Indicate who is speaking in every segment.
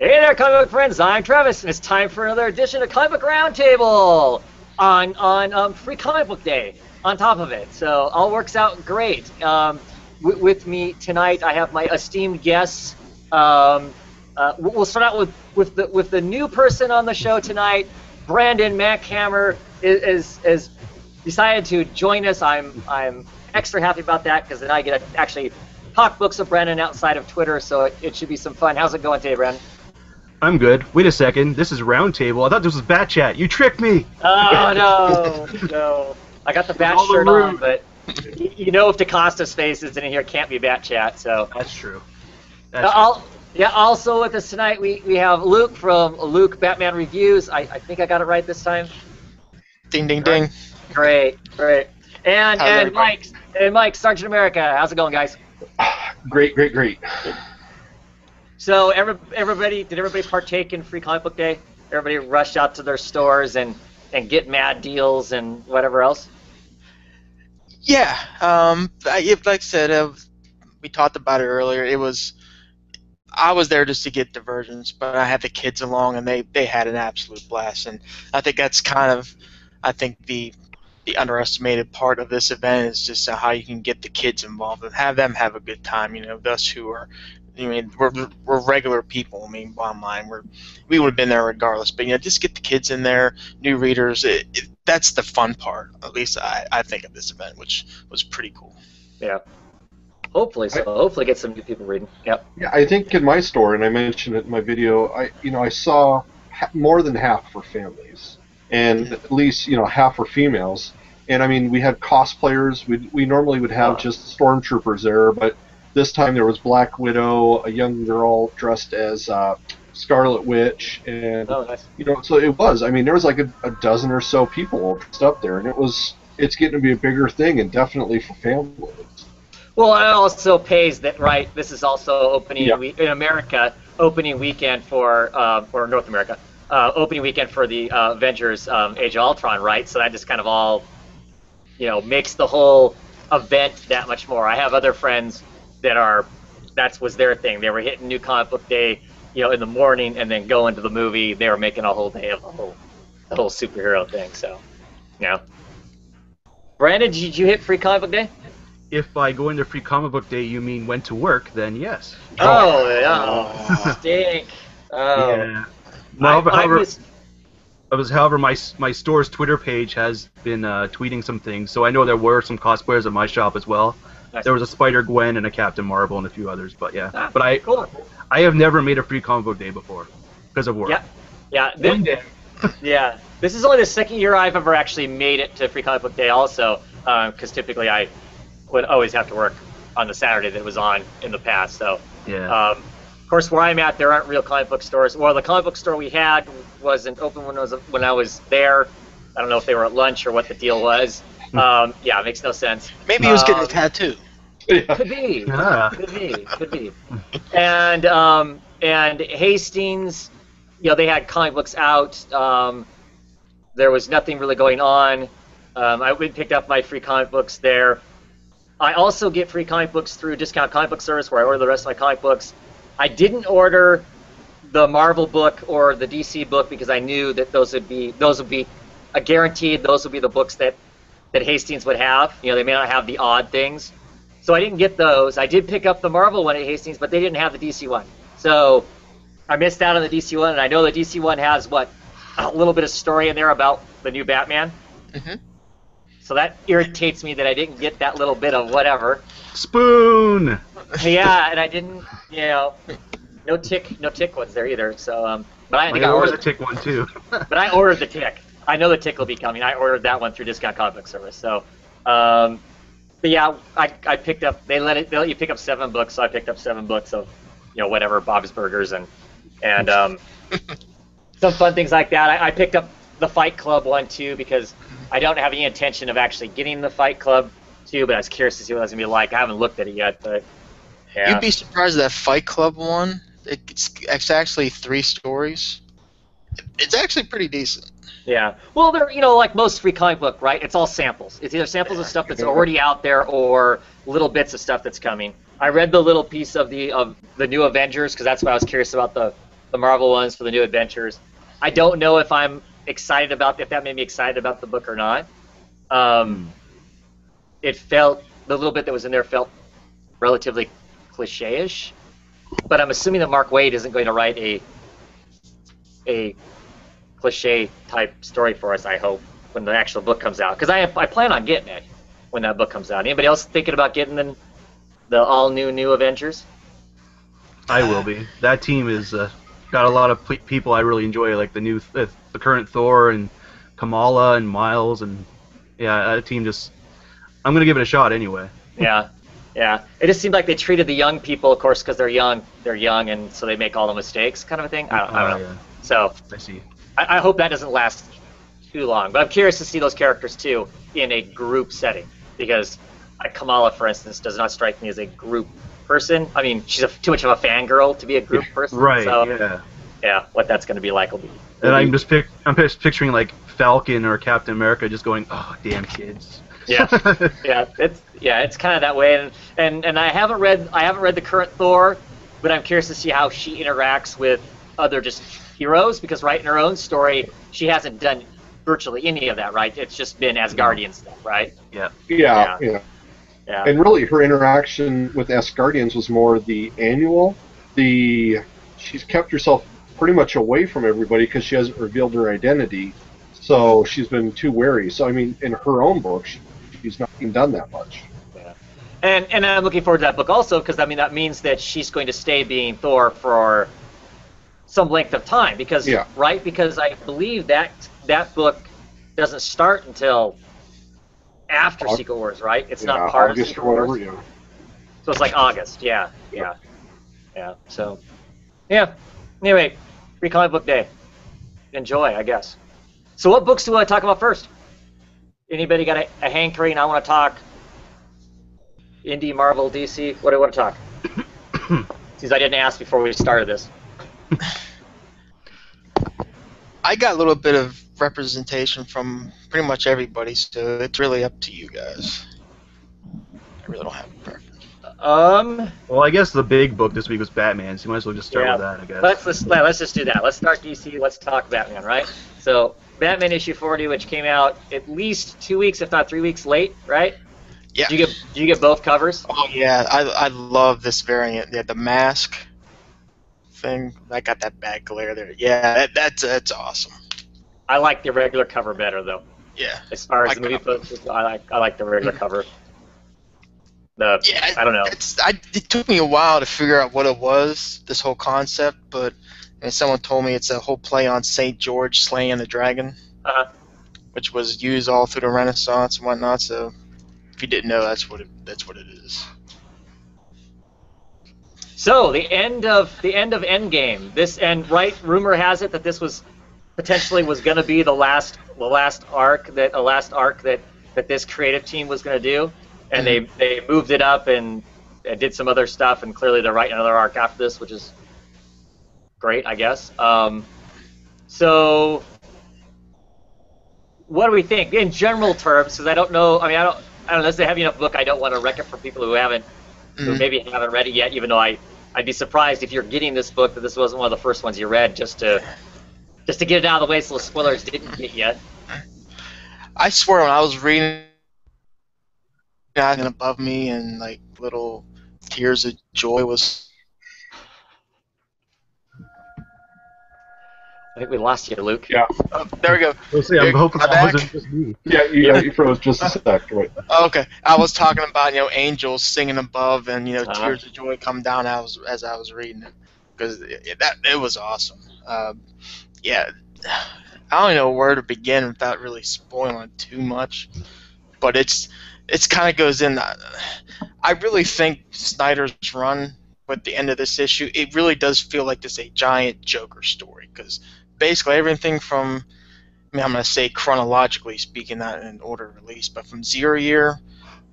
Speaker 1: Hey there, comic book friends. I'm Travis, and it's time for another edition of Comic Book Roundtable on Free Comic Book Day. On top of it, so all works out great. With me tonight, I have my esteemed guests. We'll start out with the new person on the show tonight. Brandon Mackhammer is decided to join us. I'm extra happy about that because then I get to actually talk books with Brandon outside of Twitter, so it should be some fun. How's it going today, Brandon?
Speaker 2: I'm good. Wait a second. This is Roundtable. I thought this was Bat Chat. You tricked me.
Speaker 1: Oh, no. I got the Bat shirt on, but you know if DaCosta's face is in here, it can't be Bat Chat, so.
Speaker 2: That's true.
Speaker 1: Yeah, also with us tonight, we have Luke from Luke Batman Reviews. I think I got it right this time.
Speaker 3: Ding, ding, ding.
Speaker 1: Great. And Mike, Sergeant America. How's it going, guys?
Speaker 4: Great.
Speaker 1: So did everybody partake in Free Comic Book Day? Everybody rushed out to their stores and get mad deals and whatever else?
Speaker 3: Yeah, like I said, we talked about it earlier. I was there just to get diversions, but I had the kids along, and they had an absolute blast. And I think that's kind of, the underestimated part of this event is just how you can get the kids involved and have them have a good time. You know, us who are, we're regular people. I mean, bottom line, we would have been there regardless. But just get the kids in there, new readers. That's the fun part. At least I think of this event, which was pretty cool.
Speaker 1: Yeah. Hopefully so. Hopefully get some new people reading. Yep.
Speaker 4: Yeah, I think in my store, and I mentioned it in my video, I saw more than half for families, and at least half were females. And I mean, we had cosplayers. We normally would have just stormtroopers there, but this time there was Black Widow, a young girl dressed as Scarlet Witch, and
Speaker 1: nice.
Speaker 4: So it was. I mean, there was like a dozen or so people dressed up there, and it's getting to be a bigger thing, and definitely for families.
Speaker 1: Well, it also pays that, right? This is also opening in America, opening weekend for or North America, opening weekend for the Avengers: Age of Ultron, right? So that just kind of all, makes the whole event that much more. I have other friends that was their thing. They were hitting New Comic Book Day, in the morning, and then going to the movie. They were making a whole day of the whole superhero thing. So, Brandon, did you hit Free Comic Book Day?
Speaker 2: If by going to Free Comic Book Day you mean went to work, then yes.
Speaker 1: Oh, yeah. Stink. Oh.
Speaker 2: Yeah. However, my store's Twitter page has been tweeting some things, so I know there were some cosplayers at my shop as well.
Speaker 1: Nice.
Speaker 2: There was a Spider-Gwen and a Captain Marvel and a few others, but yeah.
Speaker 1: Cool.
Speaker 2: I have never made a Free Comic Book Day before because of work.
Speaker 1: Yeah.
Speaker 2: One day.
Speaker 1: Yeah. This is only the second year I've ever actually made it to Free Comic Book Day also, because typically I would always have to work on the Saturday that was on in the past. So,
Speaker 2: yeah.
Speaker 1: Of course, where I'm at, there aren't real comic book stores. Well, the comic book store we had wasn't open when I was there. I don't know if they were at lunch or what the deal was. It makes no sense.
Speaker 3: Maybe he was getting a tattoo.
Speaker 1: Could be.
Speaker 2: Yeah.
Speaker 1: Could be. And Hastings, they had comic books out. There was nothing really going on. I picked up my free comic books there. I also get free comic books through Discount Comic Book Service, where I order the rest of my comic books. I didn't order the Marvel book or the DC book because I knew that those would be a guaranteed. Those would be the books that Hastings would have. They may not have the odd things, so I didn't get those. I did pick up the Marvel one at Hastings, but they didn't have the DC one, so I missed out on the DC one. And I know the DC one has a little bit of story in there about the new Batman. Mm-hmm. So that irritates me that I didn't get that little bit of whatever.
Speaker 2: Spoon!
Speaker 1: Yeah, and I didn't, no tick ones there either. So, but I think I ordered
Speaker 2: the tick one too.
Speaker 1: But I ordered the tick. I know the tick will be coming. I ordered that one through Discount Comic Book Service. So, but yeah, I picked up. They let you pick up 7 books, so I picked up 7 books of, whatever, Bob's Burgers and some fun things like that. I picked up the Fight Club one too because I don't have any intention of actually getting the Fight Club too, but I was curious to see what it was gonna be like. I haven't looked at it yet, but yeah.
Speaker 3: You'd be surprised at that Fight Club one. It's actually 3 stories. It's actually pretty decent.
Speaker 1: Yeah. Well, they're like most free comic book, right? It's all samples. It's either samples of stuff that's already out there or little bits of stuff that's coming. I read the little piece of the new Avengers because that's why I was curious about the the Marvel ones for the new adventures. I don't know if I'm excited about if that made me excited about the book or not. It felt the little bit that was in there felt relatively cliche-ish, but I'm assuming that Mark Waid isn't going to write a cliche type story for us. I hope when the actual book comes out, because I plan on getting it when that book comes out. Anybody else thinking about getting the all new Avengers?
Speaker 2: I will be. That team is got a lot of people I really enjoy, like the current Thor and Kamala and Miles, and yeah, that team just. I'm gonna give it a shot anyway.
Speaker 1: Yeah. It just seemed like they treated the young people, of course, because they're young, and so they make all the mistakes, kind of a thing. I don't know. Yeah. So
Speaker 2: I see.
Speaker 1: I hope that doesn't last too long, but I'm curious to see those characters too in a group setting, because Kamala, for instance, does not strike me as a group person. I mean, she's too much of a fangirl to be a group person.
Speaker 2: Right.
Speaker 1: So, yeah. What that's going to be like will be.
Speaker 2: And I'm just picturing like Falcon or Captain America just going, "Oh, damn kids."
Speaker 1: Yeah. It's kind of that way, and I haven't read the current Thor, but I'm curious to see how she interacts with other just heroes, because in her own story she hasn't done virtually any of that, right? It's just been Asgardian stuff, right?
Speaker 4: Yeah. And really, her interaction with Asgardians was more the annual. She's kept herself pretty much away from everybody because she hasn't revealed her identity, so she's been too wary. So I mean, in her own book, she's not even done that much.
Speaker 1: Yeah. And I'm looking forward to that book also, because I mean that means that she's going to stay being Thor for some length of time, because because I believe that book doesn't start until after Secret Wars, right? It's not part
Speaker 4: August
Speaker 1: of Secret Wars.
Speaker 4: Yeah.
Speaker 1: So it's like August. Yeah. So, yeah. Anyway, Free Comic Book Day. Enjoy, I guess. So what books do we want to talk about first? Anybody got a hankering? I want to talk Indie, Marvel, DC. What do I want to talk? Since I didn't ask before we started this.
Speaker 3: I got a little bit of representation from pretty much everybody, so it's really up to you guys. I really don't have a preference.
Speaker 2: Well, I guess the big book this week was Batman, so you might as well just start with that, I guess.
Speaker 1: Let's just do that. Let's start DC. Let's talk Batman, right? So, Batman issue 40, which came out at least 2 weeks, if not 3 weeks late, right?
Speaker 3: Yeah.
Speaker 1: Did you get both covers?
Speaker 3: Oh yeah, I love this variant. Yeah, the mask thing. I got that bad glare there. Yeah, that's awesome.
Speaker 1: I like the regular cover better, though.
Speaker 3: Yeah.
Speaker 1: As far as the movie books, I like the regular cover. I don't know.
Speaker 3: It took me a while to figure out what it was, this whole concept, but someone told me it's a whole play on St. George slaying the dragon, which was used all through the Renaissance and whatnot. So, if you didn't know, that's what it is.
Speaker 1: So the end of Endgame. Rumor has it that this was potentially going to be the last arc that this creative team was going to do. And they moved it up and did some other stuff, and clearly they're writing another arc after this, which is great, I guess. So, what do we think in general terms? Because I don't know. I mean, I don't know. This is a heavy enough book. I don't want to wreck it for people who maybe haven't read it yet. Even though I'd be surprised if you're getting this book that this wasn't one of the first ones you read, just to get it out of the way so the spoilers didn't get yet.
Speaker 3: I swear, when I was reading. And above me, and like little tears of joy was.
Speaker 1: I think we lost you, Luke.
Speaker 4: Yeah.
Speaker 3: Oh, there we go.
Speaker 2: We'll see. I'm hoping that wasn't just me.
Speaker 4: Yeah, you froze just a sec. Right.
Speaker 3: Okay, I was talking about angels singing above, and tears of joy come down as I was reading it, because it was awesome. Yeah, I don't know where to begin without really spoiling too much, but it's kind of goes in. I really think Snyder's run with the end of this issue, it really does feel like this a giant Joker story, because basically everything from, I'm going to say chronologically speaking, not in order of release, but from 0 Year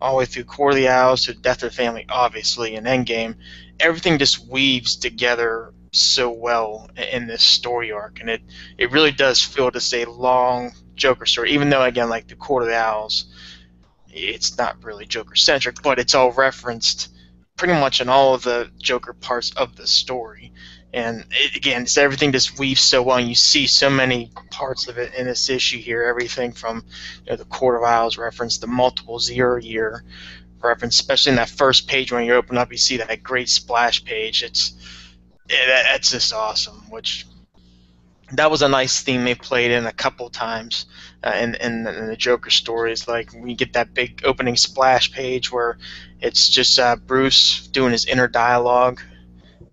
Speaker 3: all the way through Core of the Owls to Death of the Family, obviously, and Endgame, everything just weaves together so well in this story arc, and it really does feel just a long Joker story, even though, again, like the Core of the Owls, it's not really Joker-centric, but it's all referenced pretty much in all of the Joker parts of the story. And again, it's everything just weaves so well, and you see so many parts of it in this issue here. Everything from the Court of Owls reference, the multiple 0-year reference, especially in that first page when you open up, you see that great splash page. That's just awesome. Which that was a nice theme they played in a couple times in the Joker stories. Like we get that big opening splash page where it's just Bruce doing his inner dialogue.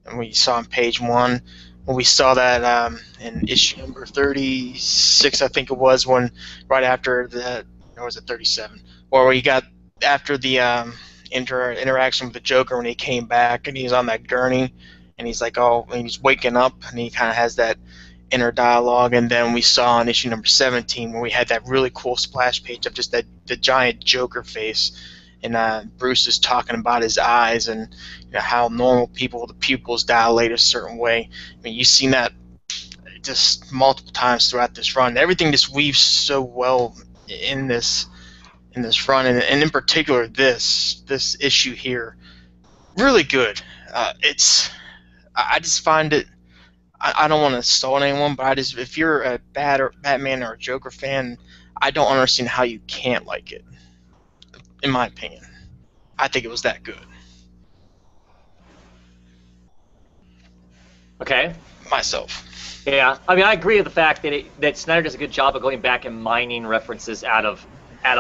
Speaker 3: And we saw on page 1, when we saw that in issue number 36, I think it was, when right after the, or was it 37, or we got after the interaction with the Joker when he came back and he's on that gurney and he's like, oh, and he's waking up and he kind of has that inner dialogue. And then we saw in issue number 17 when we had that really cool splash page of just the giant Joker face. And Bruce is talking about his eyes and how normal people, the pupils dilate a certain way. I mean, you've seen that just multiple times throughout this run. Everything just weaves so well in this run, and in particular this issue here, really good. I just find it. I don't want to insult anyone, but if you're a Batman or a Joker fan, I don't understand how you can't like it. In my opinion, I think it was that good.
Speaker 1: Okay.
Speaker 3: Myself.
Speaker 1: Yeah, I mean, I agree with the fact that Snyder does a good job of going back and mining references out of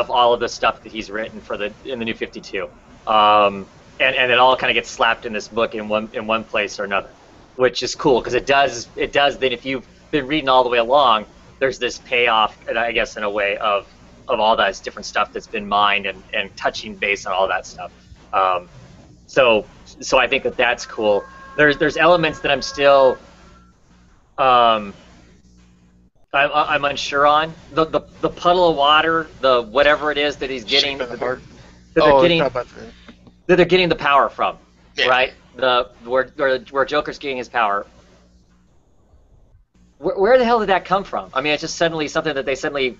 Speaker 1: all of the stuff that he's written in the New 52, and it all kind of gets slapped in this book in one place or another, which is cool because it does then, if you've been reading all the way along, there's this payoff, and I guess in a way of all that different stuff that's been mined and touching base on all that stuff. So I think that's cool. There's elements that I'm still I'm unsure on. The puddle of water, the whatever it is that he's getting, that they're getting the power from, yeah. Right? Where Joker's getting his power. Where the hell did that come from? I mean, it's just suddenly something that they suddenly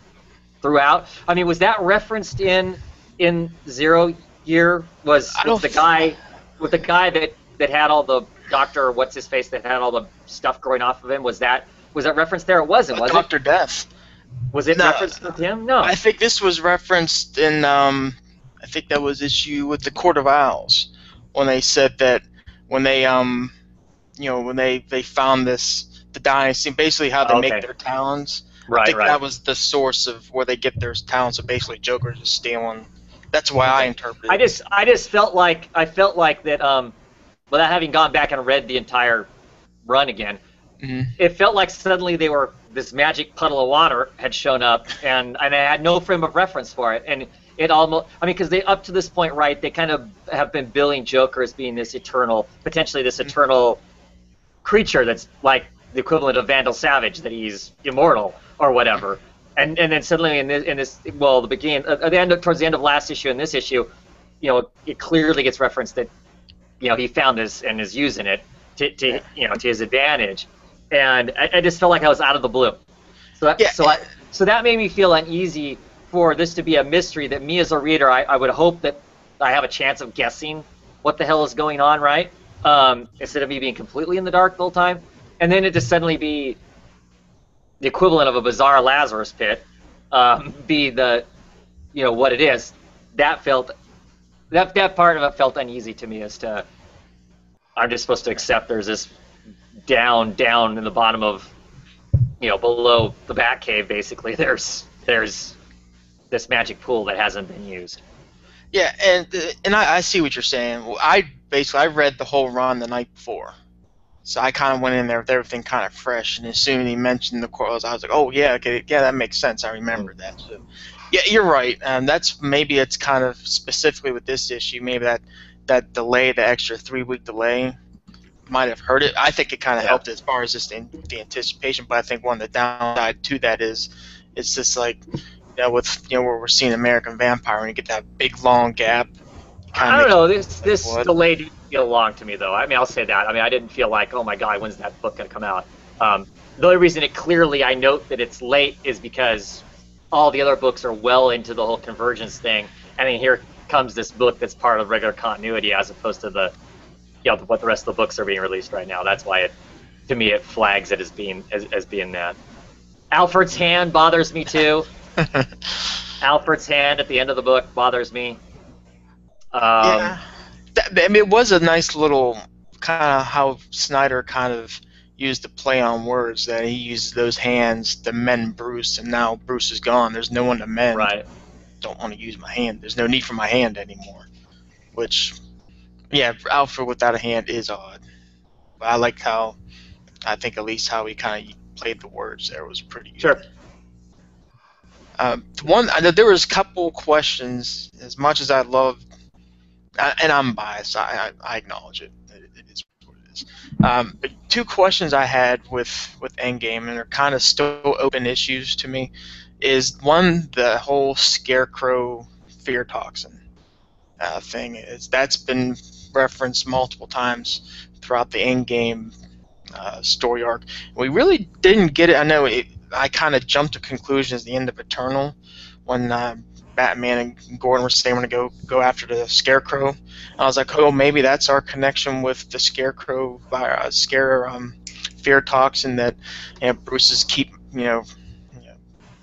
Speaker 1: threw out. I mean, was that referenced in 0 Year? Was the guy that had all the Doctor what's his face that had all the stuff growing off of him? Was that referenced there? It wasn't. Was
Speaker 3: Dr. Death.
Speaker 1: Was it referenced with him? No.
Speaker 3: I think this was referenced in I think that was issue with the Court of Owls when they said that when they when they found the dynasty, basically how they make their talons.
Speaker 1: Right,
Speaker 3: I think that was the source of where they get their talents. So basically, Joker's just stealing. That's why I interpreted it.
Speaker 1: I just felt like that. Without having gone back and read the entire run again, It felt like suddenly this magic puddle of water had shown up, and I had no frame of reference for it. And it almost, I mean, because they up to this point, right? They kind of have been billing Joker as being potentially this eternal creature that's like the equivalent of Vandal Savage, that he's immortal or whatever. And then suddenly towards the end of last issue and this issue, it clearly gets referenced that he found this and is using it to his advantage. And I just felt like I was out of the blue. So that made me feel uneasy for this to be a mystery that me as a reader, I would hope that I have a chance of guessing what the hell is going on, right? Instead of me being completely in the dark the whole time. And then it just suddenly be the equivalent of a bizarre Lazarus pit, be the, what it is. That part of it felt uneasy to me as to, I'm just supposed to accept there's this down in the bottom of, below the Batcave, basically, there's this magic pool that hasn't been used.
Speaker 3: Yeah, and I see what you're saying. I read the whole run the night before, so I kind of went in there with everything kind of fresh. And as soon as he mentioned the coils, I was like, oh yeah, okay, yeah, that makes sense. I remember that. So, yeah, you're right. Maybe it's kind of specifically with this issue. Maybe that delay, the extra 3-week delay, might have hurt it. I think it kind of helped as far as just the anticipation. But I think one of the downside to that is it's just like, with where we're seeing American Vampire, and you get that big long gap.
Speaker 1: I don't know. This delay didn't feel long to me, though. I mean, I'll say that. I mean, I didn't feel like, oh my God, when's that book gonna come out? The only reason I note that it's late is because all the other books are well into the whole convergence thing, and then here becomes this book that's part of regular continuity as opposed to the what the rest of the books are being released right now. That's why to me it flags it as being that. Alfred's hand bothers me too. Alfred's hand at the end of the book bothers me.
Speaker 3: Yeah, I mean, it was a nice little kind of how Snyder kind of used the play on words, that he used those hands to mend Bruce, and now Bruce is gone. There's no one to mend.
Speaker 1: Right.
Speaker 3: Don't want to use my hand. There's no need for my hand anymore. Which, yeah, Alfred without a hand is odd. But I liked how, I think at least how he kind of played the words there was pretty good.
Speaker 1: Sure.
Speaker 3: I know there was a couple questions. As much as I love, and I'm biased, I acknowledge it. It is what it is. But two questions I had with Endgame, and they're kind of still open issues to me, is one, the whole Scarecrow fear toxin thing. That's been referenced multiple times throughout the Endgame story arc. We really didn't get it. I know I kind of jumped to conclusions at the end of Eternal when Batman and Gordon were saying we're going to go after the Scarecrow. I was like, oh, maybe that's our connection with the Scarecrow fear toxin that Bruce is keep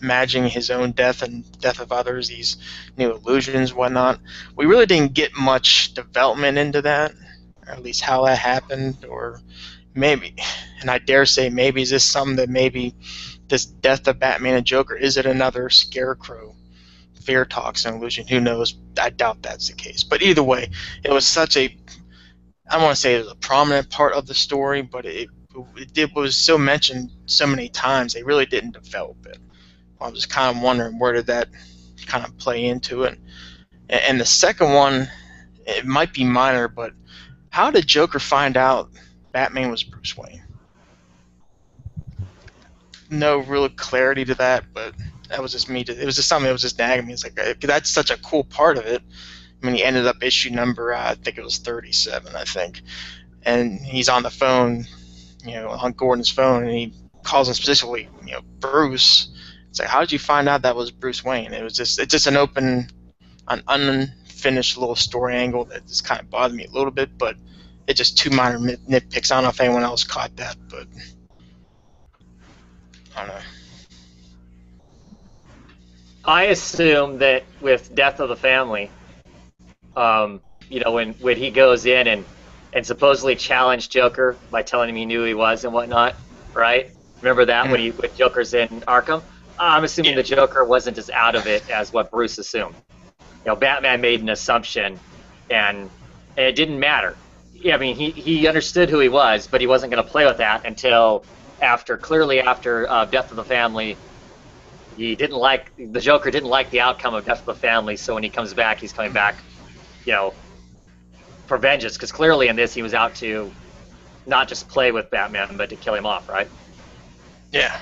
Speaker 3: imagining his own death and death of others, these new illusions, whatnot. We really didn't get much development into that, or at least how that happened, or maybe, and I dare say maybe, is this something that maybe this death of Batman and Joker, is it another Scarecrow fear toxin illusion? Who knows? I doubt that's the case. But either way, it was such a, I don't want to say it was a prominent part of the story, but it was so mentioned so many times, they really didn't develop it. I was kind of wondering where did that kind of play into it. And the second one, it might be minor, but how did Joker find out Batman was Bruce Wayne? No real clarity to that, but that was just me. It was just something that was just nagging me. It's like, that's such a cool part of it. I mean, he ended up issue number, I think it was 37, I think. And he's on the phone, on Gordon's phone, and he calls him specifically, Bruce. It's like, how did you find out that was Bruce Wayne? It's just an unfinished little story angle that just kind of bothered me a little bit, but it's just two minor nitpicks. I don't know if anyone else caught that, but I don't know.
Speaker 1: I assume that with Death of the Family, when he goes in and supposedly challenged Joker by telling him he knew who he was and whatnot, right? Remember that when Joker's in Arkham? I'm assuming the Joker wasn't as out of it as what Bruce assumed. Batman made an assumption, and it didn't matter. Yeah, I mean, he understood who he was, but he wasn't going to play with that until after Death of the Family. The Joker didn't like the outcome of Death of the Family, so when he comes back, he's coming back, for vengeance, because clearly in this he was out to not just play with Batman, but to kill him off, right?
Speaker 3: Yeah.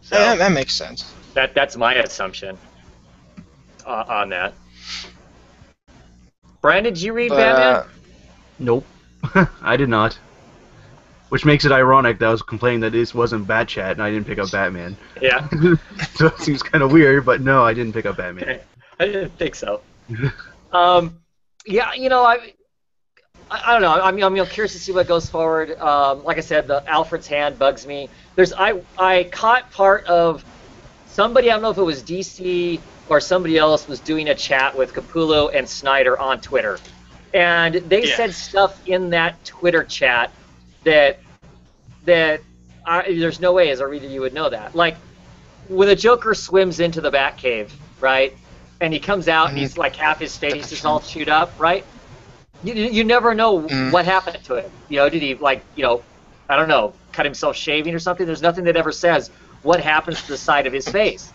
Speaker 1: So
Speaker 3: that makes sense.
Speaker 1: That's my assumption on that. Brandon, did you read Batman?
Speaker 2: Nope. I did not. Which makes it ironic that I was complaining that this wasn't Bat Chat and I didn't pick up Batman.
Speaker 1: Yeah.
Speaker 2: So it seems kind of weird, but no, I didn't pick up Batman.
Speaker 1: I didn't think so. Yeah, I don't know. I'm curious to see what goes forward. Like I said, the Alfred's hand bugs me. I caught part of somebody, I don't know if it was DC or somebody else, was doing a chat with Capullo and Snyder on Twitter. And they said stuff in that Twitter chat that there's no way as a reader you would know that. Like, when the Joker swims into the Batcave, right, and he comes out and he's like half his face is all chewed up, right? You never know what happened to him. Did he I don't know, cut himself shaving or something? There's nothing that ever says what happens to the side of his face.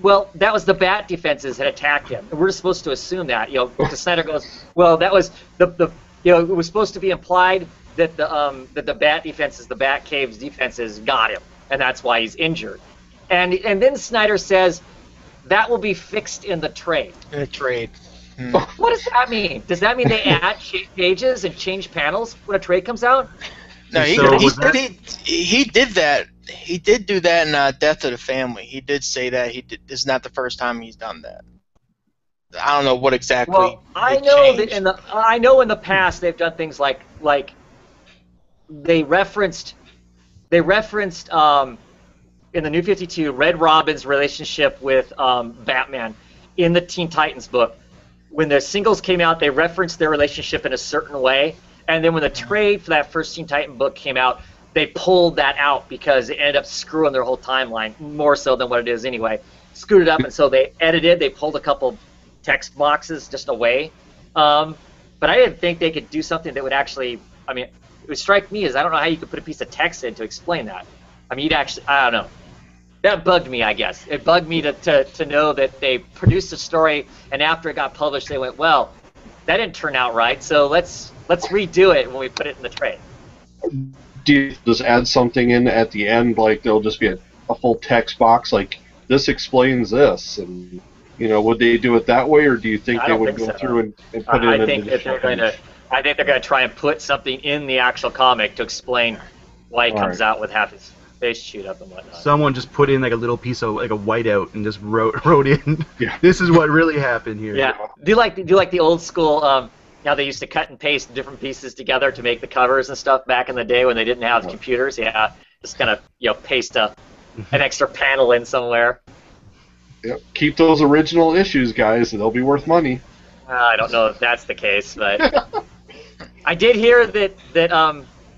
Speaker 1: Well, that was the bat defenses that attacked him. And we're supposed to assume that. Because Snyder goes, well, that was it was supposed to be implied that the bat defenses, the Batcave's defenses got him, and that's why he's injured. And then Snyder says that will be fixed in the trade.
Speaker 3: In a trade.
Speaker 1: What does that mean? Does that mean they add pages and change panels when a trade comes out?
Speaker 3: No, he did that. He did do that in Death of the Family. He did say that this is not the first time he's done that. I don't know what exactly.
Speaker 1: Well, I
Speaker 3: they
Speaker 1: know that
Speaker 3: changed.
Speaker 1: I know in the past they've done things like they referenced in the New 52 Red Robin's relationship with Batman in the Teen Titans book. When the singles came out, they referenced their relationship in a certain way, and then when the trade for that first Teen Titan book came out, they pulled that out because it ended up screwing their whole timeline more so than what it is anyway. Screwed it up, and so they pulled a couple text boxes just away. But I didn't think they could do something that would actually. I mean, it would strike me as I don't know how you could put a piece of text in to explain that. I mean, I don't know. That bugged me, I guess. It bugged me to know that they produced a story, and after it got published, they went, well, that didn't turn out right, so let's redo it when we put it in the trade.
Speaker 4: Do you just add something in at the end, like there'll just be a full text box, like this explains this, and would they do it that way, or do you think they would go through and put it in?
Speaker 1: I think they're going to try and put something in the actual comic to explain why he comes out with half his face chewed up and whatnot.
Speaker 2: Someone just put in like a little piece of like a whiteout and just wrote in.
Speaker 4: Yeah.
Speaker 2: This is what really happened here.
Speaker 1: Yeah. Do you like the old school? How they used to cut and paste different pieces together to make the covers and stuff back in the day when they didn't have computers. Yeah, just kind of paste an extra panel in somewhere.
Speaker 4: Yep. Keep those original issues, guys. They'll be worth money.
Speaker 1: I don't know if that's the case, but I did hear that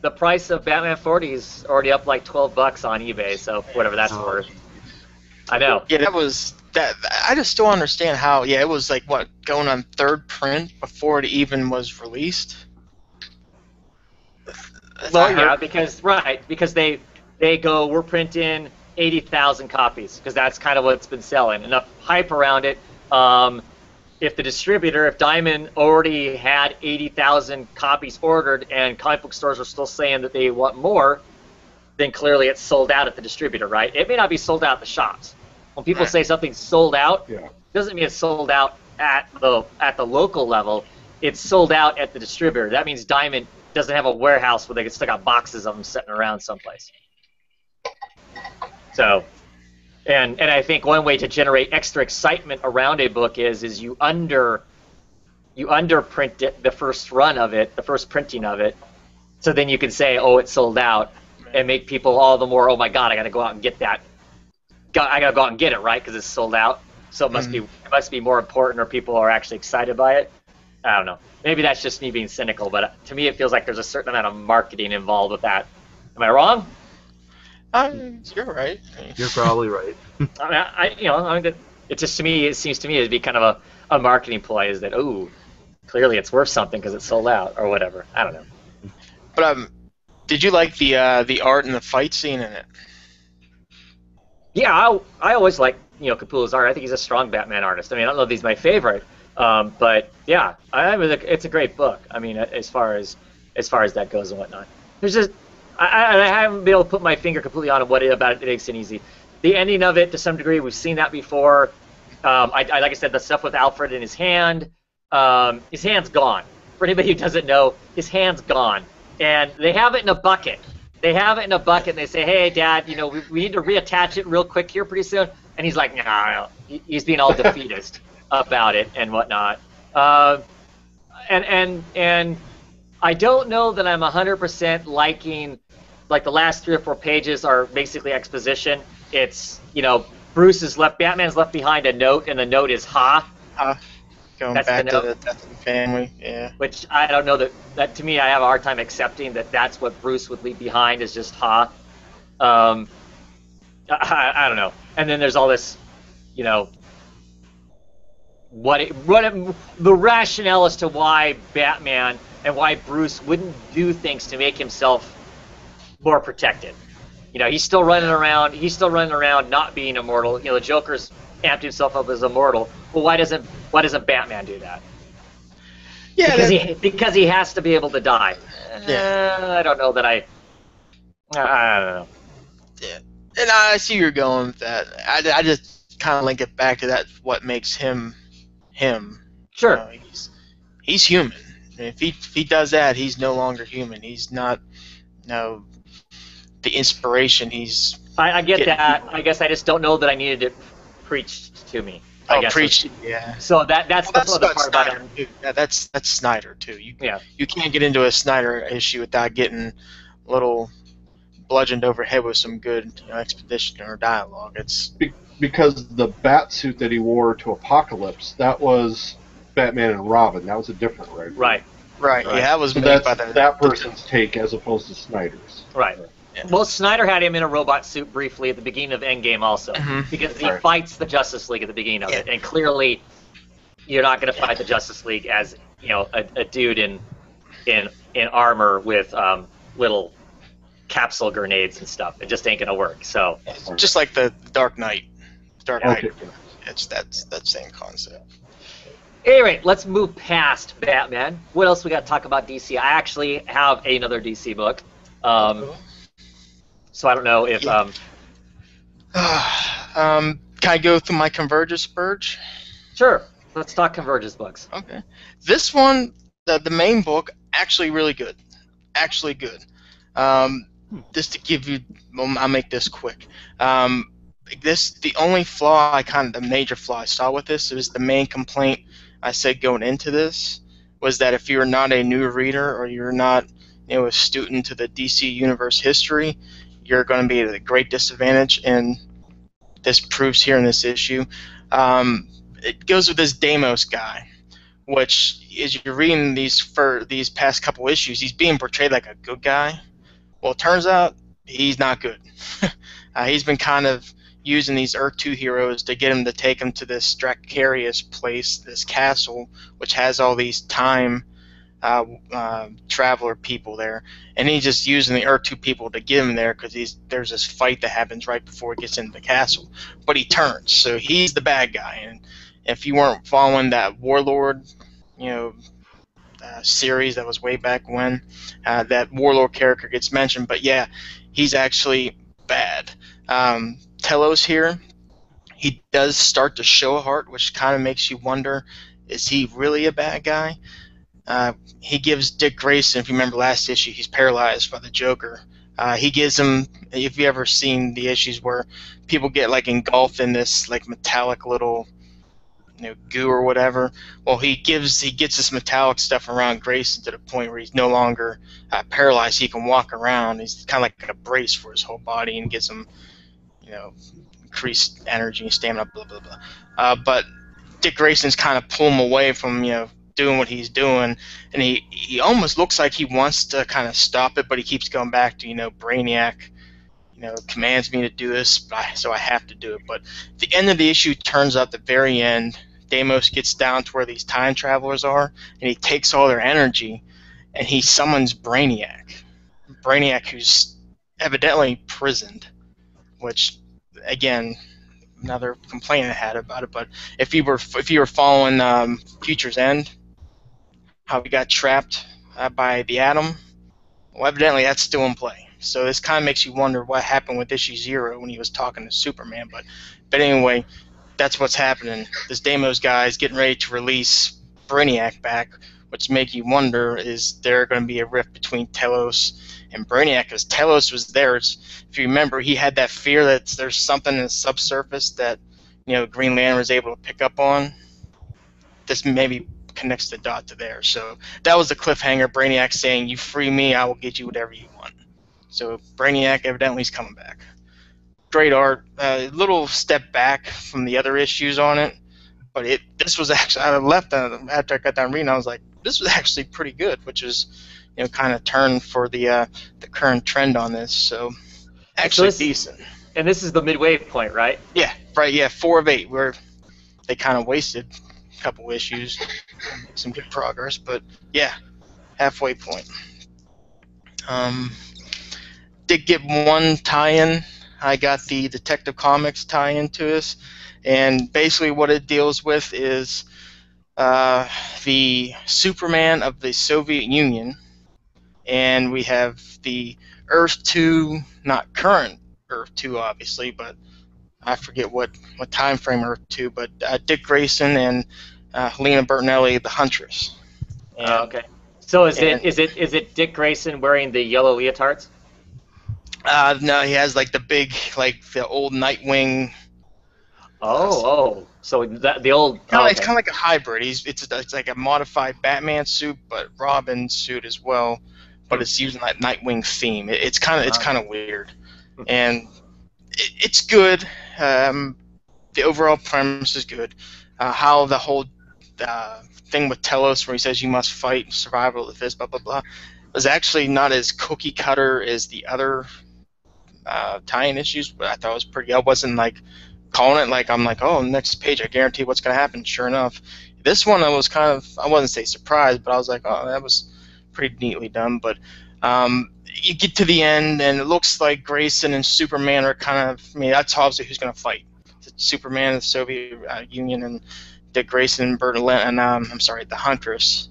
Speaker 1: the price of Batman 40 is already up like $12 on eBay, so whatever that's worth. I know.
Speaker 3: Yeah, that. I just don't understand how. Yeah, it was like what, going on third print before it even was released.
Speaker 1: Well, yeah, because they go, we're printing 80,000 copies because that's kind of what's been selling. Enough hype around it. If Diamond already had 80,000 copies ordered and comic book stores are still saying that they want more, then clearly it's sold out at the distributor, right? It may not be sold out at the shops. When people say something's sold out, doesn't mean it's sold out at the local level. It's sold out at the distributor. That means Diamond doesn't have a warehouse where they can still got boxes of them sitting around someplace. So, and I think one way to generate extra excitement around a book is you underprint it, the first run of it, the first printing of it, so then you can say, oh, it's sold out, and make people all the more, oh my God, I got to go out and get that. I got to go out and get it, right? Because it's sold out. So it must be more important, or people are actually excited by it. I don't know. Maybe that's just me being cynical, but to me it feels like there's a certain amount of marketing involved with that. Am I wrong?
Speaker 3: You're right.
Speaker 2: You're probably right.
Speaker 1: It seems to me to be kind of a marketing ploy. Is that clearly it's worth something because it's sold out or whatever. I don't know.
Speaker 3: But did you like the art and the fight scene in it?
Speaker 1: Yeah, I always like Capullo's art. I think he's a strong Batman artist. I mean, I don't know if he's my favorite, but yeah, it's a great book. I mean, as far as that goes and whatnot. There's just I haven't been able to put my finger completely on what about it makes it easy. The ending of it, to some degree, we've seen that before. Like I said, the stuff with Alfred in his hand's gone. For anybody who doesn't know, his hand's gone, and they have it in a bucket. And they say, hey, Dad, we need to reattach it real quick here pretty soon. And he's like, no. He's being all defeatist about it and whatnot. And I don't know that I'm 100% liking, like the last 3 or 4 pages are basically exposition. It's, Batman's left behind a note, and the note is Ha.
Speaker 3: Going back to the death of the family, yeah.
Speaker 1: Which I don't know that to me, I have a hard time accepting that that's what Bruce would leave behind is just Ha. I don't know. And then there's all this, the rationale as to why Batman and why Bruce wouldn't do things to make himself more protected. He's still running around not being immortal. The Joker's amped himself up as immortal. Well, why doesn't Batman do that? Yeah, because he has to be able to die. I don't know that I don't know.
Speaker 3: Yeah, and I see you're going with that. I just kind of link it back to that. What makes him him?
Speaker 1: Sure.
Speaker 3: He's human. If he does that, he's no longer human. He's not. The inspiration. I
Speaker 1: get that. I guess I just don't know that I needed it preached to me. I guess.
Speaker 3: Preach. Yeah.
Speaker 1: So that's
Speaker 3: Well,
Speaker 1: the other part about
Speaker 3: Snyder,
Speaker 1: it.
Speaker 3: too. Yeah, that's Snyder too.
Speaker 1: Yeah.
Speaker 3: You can't get into a Snyder issue without getting a little bludgeoned overhead with some good exposition or dialogue. It's
Speaker 4: Because the bat suit that he wore to Apocalypse, that was Batman and Robin. That was a different writer.
Speaker 1: Right.
Speaker 3: right.
Speaker 1: Right.
Speaker 3: Yeah, that was
Speaker 4: So
Speaker 3: made by the
Speaker 4: that person's take as opposed to Snyder's.
Speaker 1: Right.
Speaker 3: Yeah.
Speaker 1: Well, Snyder had him in a robot suit briefly at the beginning of Endgame also, because he
Speaker 4: Right.
Speaker 1: fights the Justice League at the beginning of it, and clearly you're not going to fight the Justice League as a dude in armor with little capsule grenades and stuff. It just ain't going to work. So
Speaker 3: It's just like the Dark Knight. Dark
Speaker 1: Yeah.
Speaker 3: Knight.
Speaker 4: Okay.
Speaker 3: It's that same concept.
Speaker 1: anyway, let's move past Batman. What else we got to talk about DC? I actually have another DC book. So I don't know if
Speaker 3: Yeah. Can I go through my Convergence Spurge?
Speaker 1: sure. Let's talk Convergence books.
Speaker 3: Okay. This one, the main book, actually really good. Actually good. Just to give you, I'll make this quick. The only flaw the major flaw I saw with this was the main complaint I said going into this was that if you're not a new reader or you're not a student to the DC Universe history, you're going to be at a great disadvantage, and this proves here in this issue. It goes with this Deimos guy, which as you're reading these past couple issues, he's being portrayed like a good guy. Well, it turns out he's not good. He's been kind of using these Earth 2 heroes to get him to take him to this Dracarius place, this castle, which has all these time traveler people there, and he's just using the Earth 2 people to get him there because there's this fight that happens right before he gets into the castle. But he turns, so he's the bad guy. And if you weren't following that Warlord, series that was way back when, that Warlord character gets mentioned. But yeah, he's actually bad. Telos here, he does start to show a heart, which kind of makes you wonder, is he really a bad guy? He gives Dick Grayson, if you remember last issue, he's paralyzed by the Joker. He gives him, if you ever seen the issues where people get like engulfed in this like metallic little goo or whatever, well, he gets this metallic stuff around Grayson to the point where he's no longer paralyzed. He can walk around. He's kind of like a brace for his whole body and gives him increased energy and stamina, blah blah blah. But Dick Grayson's kind of pulling him away from doing what he's doing, and he almost looks like he wants to kind of stop it, but he keeps going back to Brainiac commands me to do this, so I have to do it. But at the end of the issue, turns out at the very end, Deimos gets down to where these time travelers are, and he takes all their energy, and he summons Brainiac. Brainiac, who's evidently prisoned, which, again, another complaint I had about it. But if you were following Future's End, how he got trapped by the Atom, well, evidently that's still in play. So this kind of makes you wonder what happened with issue 0 when he was talking to Superman. But anyway, that's what's happening. This Deimos guy is getting ready to release Brainiac back, which makes you wonder, is there going to be a rift between Telos and Brainiac? Because Telos was there. If you remember, he had that fear that there's something in the subsurface that Green Lantern was able to pick up on. This maybe connects the dot to there. So that was the cliffhanger. Brainiac saying, "You free me, I will get you whatever you want." So Brainiac evidently is coming back. Great art. A little step back from the other issues on it, but this was actually, I left after I got done reading, I was like, this was actually pretty good, which is kind of turned for the current trend on this. So actually decent.
Speaker 1: And this is the midway point, right?
Speaker 3: Yeah, right. Yeah, 4 of 8 where they kind of wasted a couple issues, some good progress, but yeah, halfway point. Did get one tie-in. I got the Detective Comics tie-in to this, and basically what it deals with is the Superman of the Soviet Union, and we have the Earth 2, not current Earth 2 obviously, but I forget what time frame Earth 2, but Dick Grayson and Helena Bertinelli, the Huntress. And,
Speaker 1: okay. So is it Dick Grayson wearing the yellow leotards?
Speaker 3: No, he has like the big, like the old Nightwing.
Speaker 1: Oh. So the old.
Speaker 3: It's kind of like a hybrid. It's like a modified Batman suit, but Robin suit as well. But it's using that Nightwing theme. It's kind of weird, and it's good. The overall premise is good. How the whole thing with Telos, where he says you must fight survival of the fist, blah blah blah, was actually not as cookie cutter as the other tie-in issues, but I thought it was pretty. I wasn't like calling it like I'm like, oh, next page, I guarantee what's going to happen. Sure enough, this one I wasn't say surprised, but I was like, oh, that was pretty neatly done. But you get to the end, and it looks like Grayson and Superman are kind of. I mean, that's obviously who's going to fight. It's Superman, the Soviet Union, and Dick Grayson and the Huntress.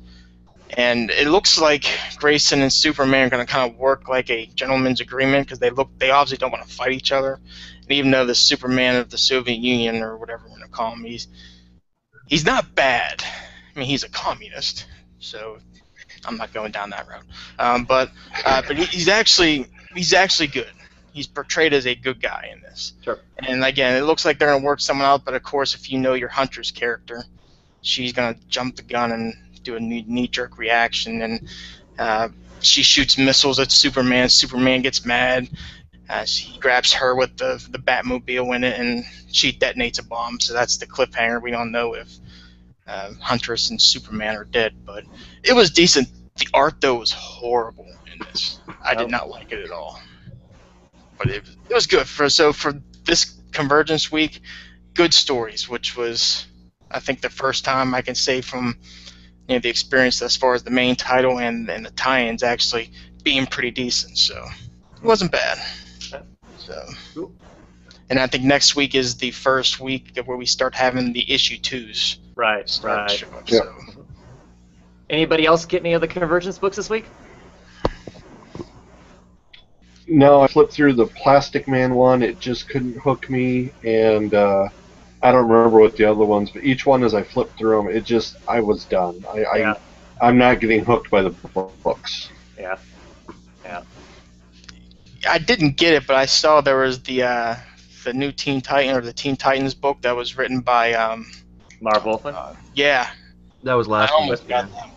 Speaker 3: And it looks like Grayson and Superman are going to kind of work like a gentleman's agreement because they obviously don't want to fight each other. And even though the Superman of the Soviet Union or whatever we're going to call him, he's not bad. I mean, he's a communist, so I'm not going down that road. But he's actually good. He's portrayed as a good guy in this.
Speaker 1: Sure. And
Speaker 3: again, it looks like they're going to work someone out, but of course, if you know your Hunter's character, she's going to jump the gun and do a knee-jerk reaction, and she shoots missiles at Superman. Superman gets mad. She grabs her with the Batmobile in it, and she detonates a bomb. So that's the cliffhanger. We don't know if Huntress and Superman are dead, but it was decent. The art, though, was horrible in this. I did not like it at all. But it was good. For this Convergence week, good stories, which was, I think, the first time I can say from the experience as far as the main title and the tie-ins actually being pretty decent. So it wasn't bad. So, and I think next week is the first week where we start having the issue 2s.
Speaker 1: Right.
Speaker 3: So.
Speaker 1: Anybody else get any of the Convergence books this week?
Speaker 4: No, I flipped through the Plastic Man one. It just couldn't hook me, and I don't remember what the other ones, but each one as I flipped through them, I was done. I'm not getting hooked by the books.
Speaker 1: Yeah.
Speaker 3: I didn't get it, but I saw there was the new Teen Titan or the Teen Titans book that was written by
Speaker 1: Marv Wolfman.
Speaker 3: Yeah.
Speaker 2: That was last
Speaker 3: I
Speaker 2: week.
Speaker 3: almost got that one.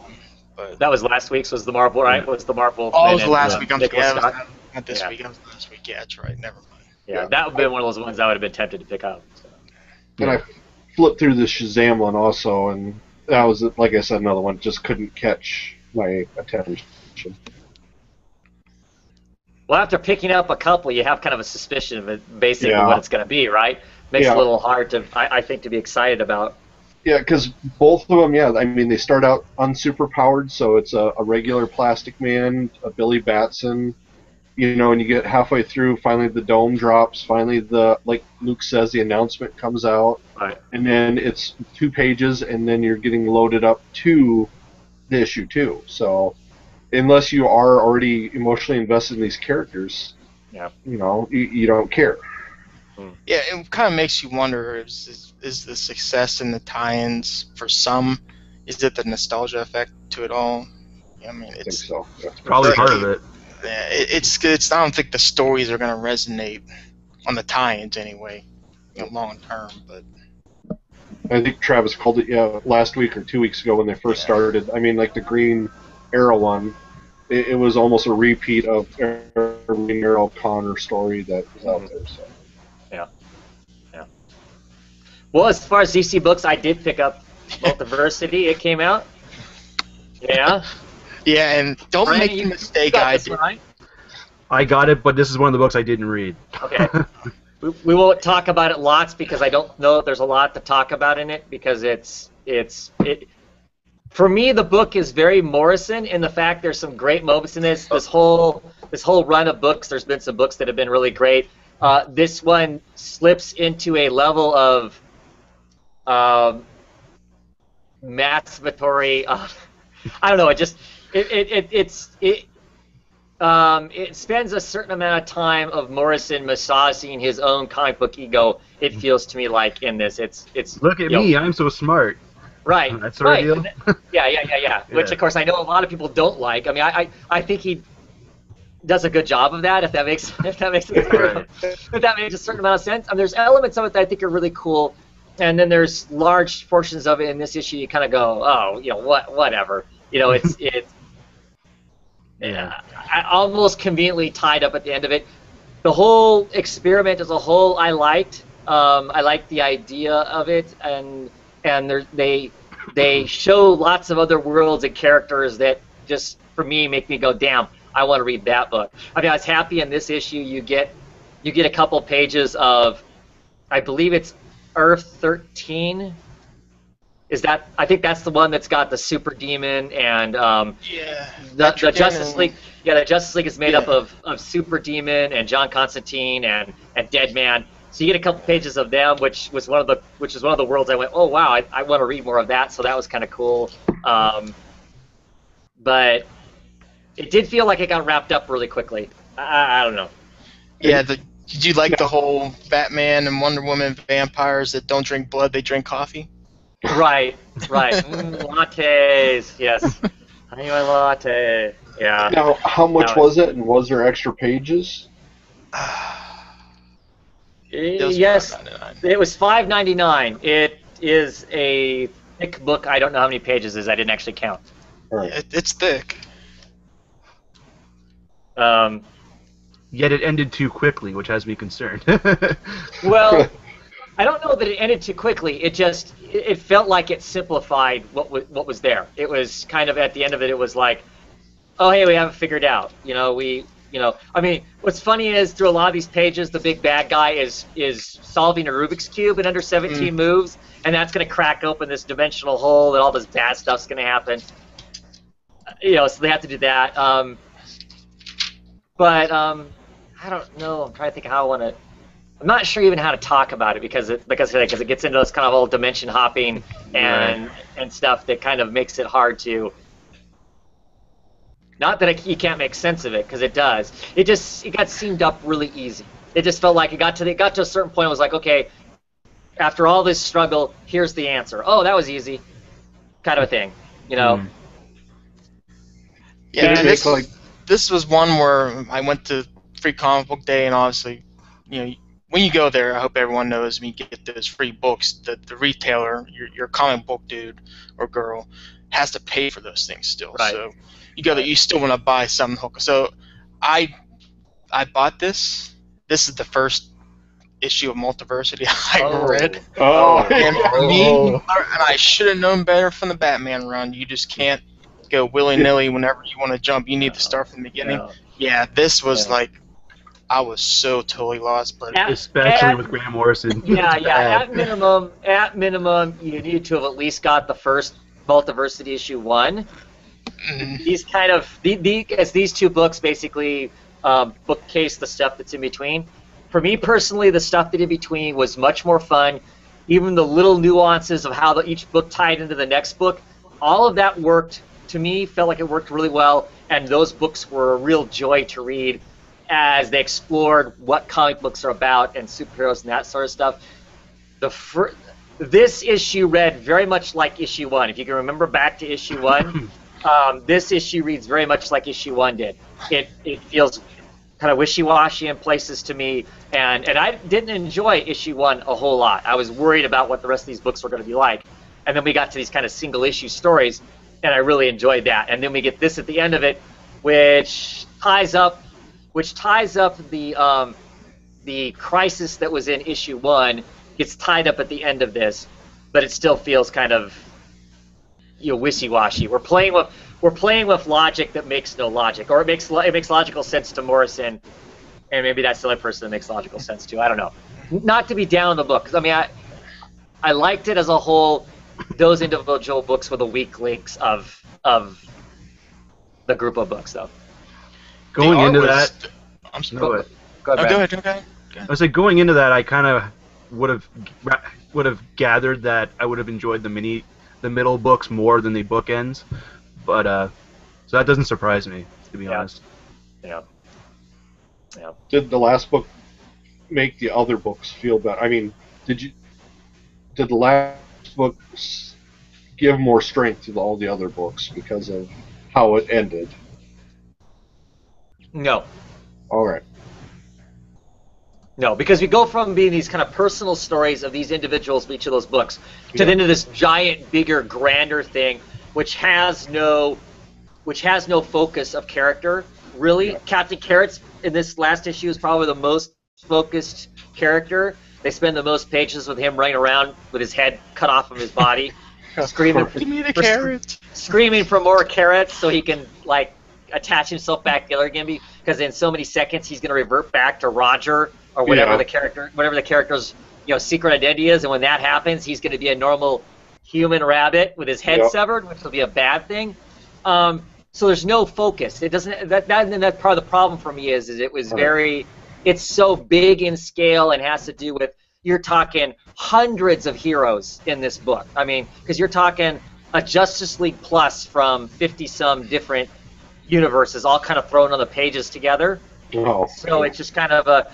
Speaker 3: But
Speaker 1: That was last week's. Was the Marvel right? Was the Marvel?
Speaker 3: Oh, it was last week. I'm
Speaker 1: Nicholas
Speaker 3: sorry.
Speaker 1: Scott?
Speaker 3: Not this week. It was last week. Yeah, that's right. Never mind.
Speaker 1: Yeah, that would have been one of those ones I would have been tempted to pick up. So.
Speaker 4: And I flipped through the Shazam one also, and that was, like I said, another one just couldn't catch my attention.
Speaker 1: Well, after picking up a couple, you have kind of a suspicion of it, basically what it's going to be, right? Makes it a little hard to, I think, to be excited about.
Speaker 4: Yeah, because both of them, I mean, they start out unsuperpowered, so it's a regular Plastic Man, a Billy Batson, and you get halfway through, finally the dome drops, finally like Luke says, the announcement comes out,
Speaker 1: right.
Speaker 4: And then it's 2 pages, and then you're getting loaded up to the issue 2. So unless you are already emotionally invested in these characters, you don't care.
Speaker 3: Yeah, it kind of makes you wonder, is the success in the tie-ins for some, is it the nostalgia effect to it all? I mean,
Speaker 4: I think so. Yeah.
Speaker 2: Probably part of it.
Speaker 3: Yeah, it's I don't think the stories are going to resonate on the tie-ins anyway, long term. But
Speaker 4: I think Travis called it last week or 2 weeks ago when they first started. I mean, like the Green Arrow one, it was almost a repeat of Green Arrow Connor story that was out there. So.
Speaker 1: Yeah. Well, as far as DC books, I did pick up Multiversity. It came out. Yeah.
Speaker 3: Yeah, and don't
Speaker 1: Brian,
Speaker 3: make the mistake I did.
Speaker 1: Right?
Speaker 2: I got it, but this is one of the books I didn't read.
Speaker 1: Okay. we won't talk about it lots because I don't know if there's a lot to talk about in it because it. For me, the book is very Morrison in the fact there's some great moments in this. This whole run of books, there's been some books that have been really great. This one slips into a level of masturbatory. I don't know. It spends a certain amount of time of Morrison massaging his own comic book ego. It feels to me like in this, it's.
Speaker 2: Look at me, I'm so smart.
Speaker 1: Right.
Speaker 2: That's right. Deal.
Speaker 1: Yeah. Which of course I know a lot of people don't like. I mean, I think he does a good job of that. If that makes
Speaker 2: Right.
Speaker 1: if that makes a certain amount of sense. I mean, there's elements of it that I think are really cool. and then there's large portions of it in this issue you kind of go, oh, whatever. It's
Speaker 2: Yeah.
Speaker 1: I almost conveniently tied up at the end of it. The whole experiment as a whole, I liked. I liked the idea of it, and they show lots of other worlds and characters that just for me make me go, damn, I want to read that book. I mean, I was happy in this issue. You get a couple pages of, I believe it's Earth 13. I think that's the one that's got the super demon and
Speaker 3: Yeah.
Speaker 1: the Justice League. Yeah, the Justice League is made up of Super Demon and John Constantine and Dead Man. So you get a couple pages of them, which is one of the worlds I went, oh wow, I want to read more of that. So that was kind of cool. But it did feel like it got wrapped up really quickly. I don't know.
Speaker 3: Yeah. Did you like the whole Batman and Wonder Woman vampires that don't drink blood, they drink coffee?
Speaker 1: Right. Lattes, yes. Honey, my latte. Yeah.
Speaker 4: Now, how much was it, and was there extra pages?
Speaker 1: Yes,
Speaker 3: $5.99.
Speaker 1: it was $5.99. It is a thick book. I don't know how many pages it is. I didn't actually count.
Speaker 4: All right.
Speaker 3: It's thick.
Speaker 2: Yet it ended too quickly, which has me concerned.
Speaker 1: Well, I don't know that it ended too quickly. It felt like it simplified what was there. It was kind of at the end of it. It was like, oh hey, we haven't figured out. I mean, what's funny is through a lot of these pages, the big bad guy is solving a Rubik's Cube in under 17 moves, and that's going to crack open this dimensional hole, and all this bad stuff's going to happen. So they have to do that. But I don't know. I'm trying to think of how I want to. I'm not sure even how to talk about it because it gets into this kind of old dimension hopping and stuff that kind of makes it hard to. Not that you can't make sense of it, because it does. It got seamed up really easy. It just felt like it got to a certain point. It was like, okay, after all this struggle, here's the answer. Oh, that was easy, kind of a thing,
Speaker 3: Yeah,
Speaker 4: Did it make, like,
Speaker 3: this was one where I went to Free Comic Book Day, and obviously, when you go there, I hope everyone knows when you get those free books, the retailer, your comic book dude or girl, has to pay for those things still.
Speaker 1: Right.
Speaker 3: So you go there, you still want to buy some hook. So I bought this. This is the first issue of Multiversity I read.
Speaker 4: Oh.
Speaker 3: And I should have known better from the Batman run. You just can't go willy-nilly whenever you want to jump. You need to start from the beginning. Yeah, this was like, I was so totally lost. But
Speaker 2: especially with Graham Morrison.
Speaker 1: Yeah. At minimum, you need to have at least got the first Multiversity issue 1. These kind of as these two books basically bookcase the stuff that's in between. For me personally, the stuff that in between was much more fun. Even the little nuances of how each book tied into the next book, all of that worked. To me, felt like it worked really well, and those books were a real joy to read as they explored what comic books are about and superheroes and that sort of stuff. This issue read very much like issue 1. If you can remember back to issue 1, this issue reads very much like issue 1 did. It feels kind of wishy-washy in places to me, and I didn't enjoy issue 1 a whole lot. I was worried about what the rest of these books were going to be like, and then we got to these kind of single-issue stories, and I really enjoyed that. And then we get this at the end of it, which ties up the crisis that was in issue 1 gets tied up at the end of this, but it still feels kind of wishy-washy. We're playing with logic that makes no logic, or it makes logical sense to Morrison, and maybe that's the only person that makes logical sense to. I don't know. Not to be down on the book, because I mean I liked it as a whole. Those individual books were the weak links of the group of books, though.
Speaker 2: Going into that,
Speaker 3: I'm sorry.
Speaker 1: Go ahead.
Speaker 3: Go ahead.
Speaker 2: I was like, going into that, I kind of would have gathered that I would have enjoyed the middle books more than the bookends, but so that doesn't surprise me, to be honest.
Speaker 1: Yeah.
Speaker 4: Did the last book make the other books feel better? I mean, did the last book give more strength to all the other books because of how it ended?
Speaker 1: No.
Speaker 4: All right.
Speaker 1: No, because we go from being these kind of personal stories of these individuals in each of those books to then to this giant, bigger, grander thing, which has no focus of character. Really, Captain Carrot's in this last issue is probably the most focused character. They spend the most pages with him running around with his head cut off of his body, screaming
Speaker 3: Give me the carrots.
Speaker 1: screaming for more carrots so he can like attach himself back together again. Because in so many seconds he's going to revert back to Roger or whatever the character's secret identity is, and when that happens, he's going to be a normal human rabbit with his head severed, which will be a bad thing. So there's no focus. It doesn't. That's part of the problem for me is it was very. It's so big in scale and has to do with you're talking hundreds of heroes in this book. I mean, because you're talking a Justice League Plus from 50-some different universes, all kind of thrown on the pages together.
Speaker 4: Oh.
Speaker 1: So it's just kind of a.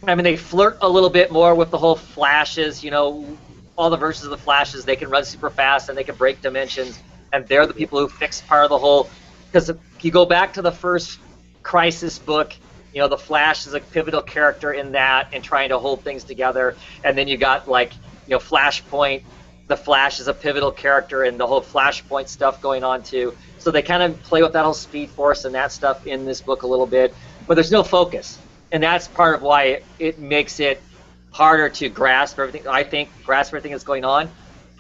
Speaker 1: I mean, they flirt a little bit more with the whole Flashes. All the versions of the Flashes, they can run super fast and they can break dimensions, and they're the people who fix part of the whole. Because if you go back to the first Crisis book, the Flash is a pivotal character in that and trying to hold things together. And then you got Flashpoint. The Flash is a pivotal character and the whole Flashpoint stuff going on too. So they kind of play with that whole Speed Force and that stuff in this book a little bit. But there's no focus. And that's part of why it makes it harder to grasp everything. I think grasp everything that's going on.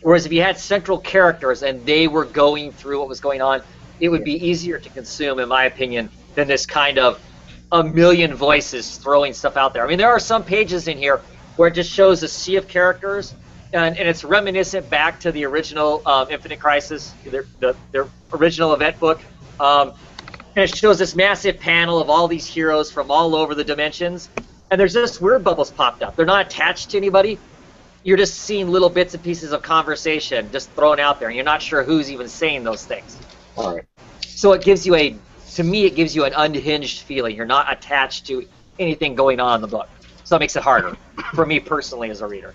Speaker 1: Whereas if you had central characters and they were going through what was going on, it would be easier to consume, in my opinion, than this kind of a million voices throwing stuff out there. I mean, there are some pages in here where it just shows a sea of characters, and it's reminiscent back to the original Infinite Crisis, their original event book. And it shows this massive panel of all these heroes from all over the dimensions, and there's just word bubbles popped up. They're not attached to anybody. You're just seeing little bits and pieces of conversation just thrown out there, and you're not sure who's even saying those things.
Speaker 4: All right.
Speaker 1: So it gives you to me, it gives you an unhinged feeling. You're not attached to anything going on in the book. So it makes it harder for me personally as a reader.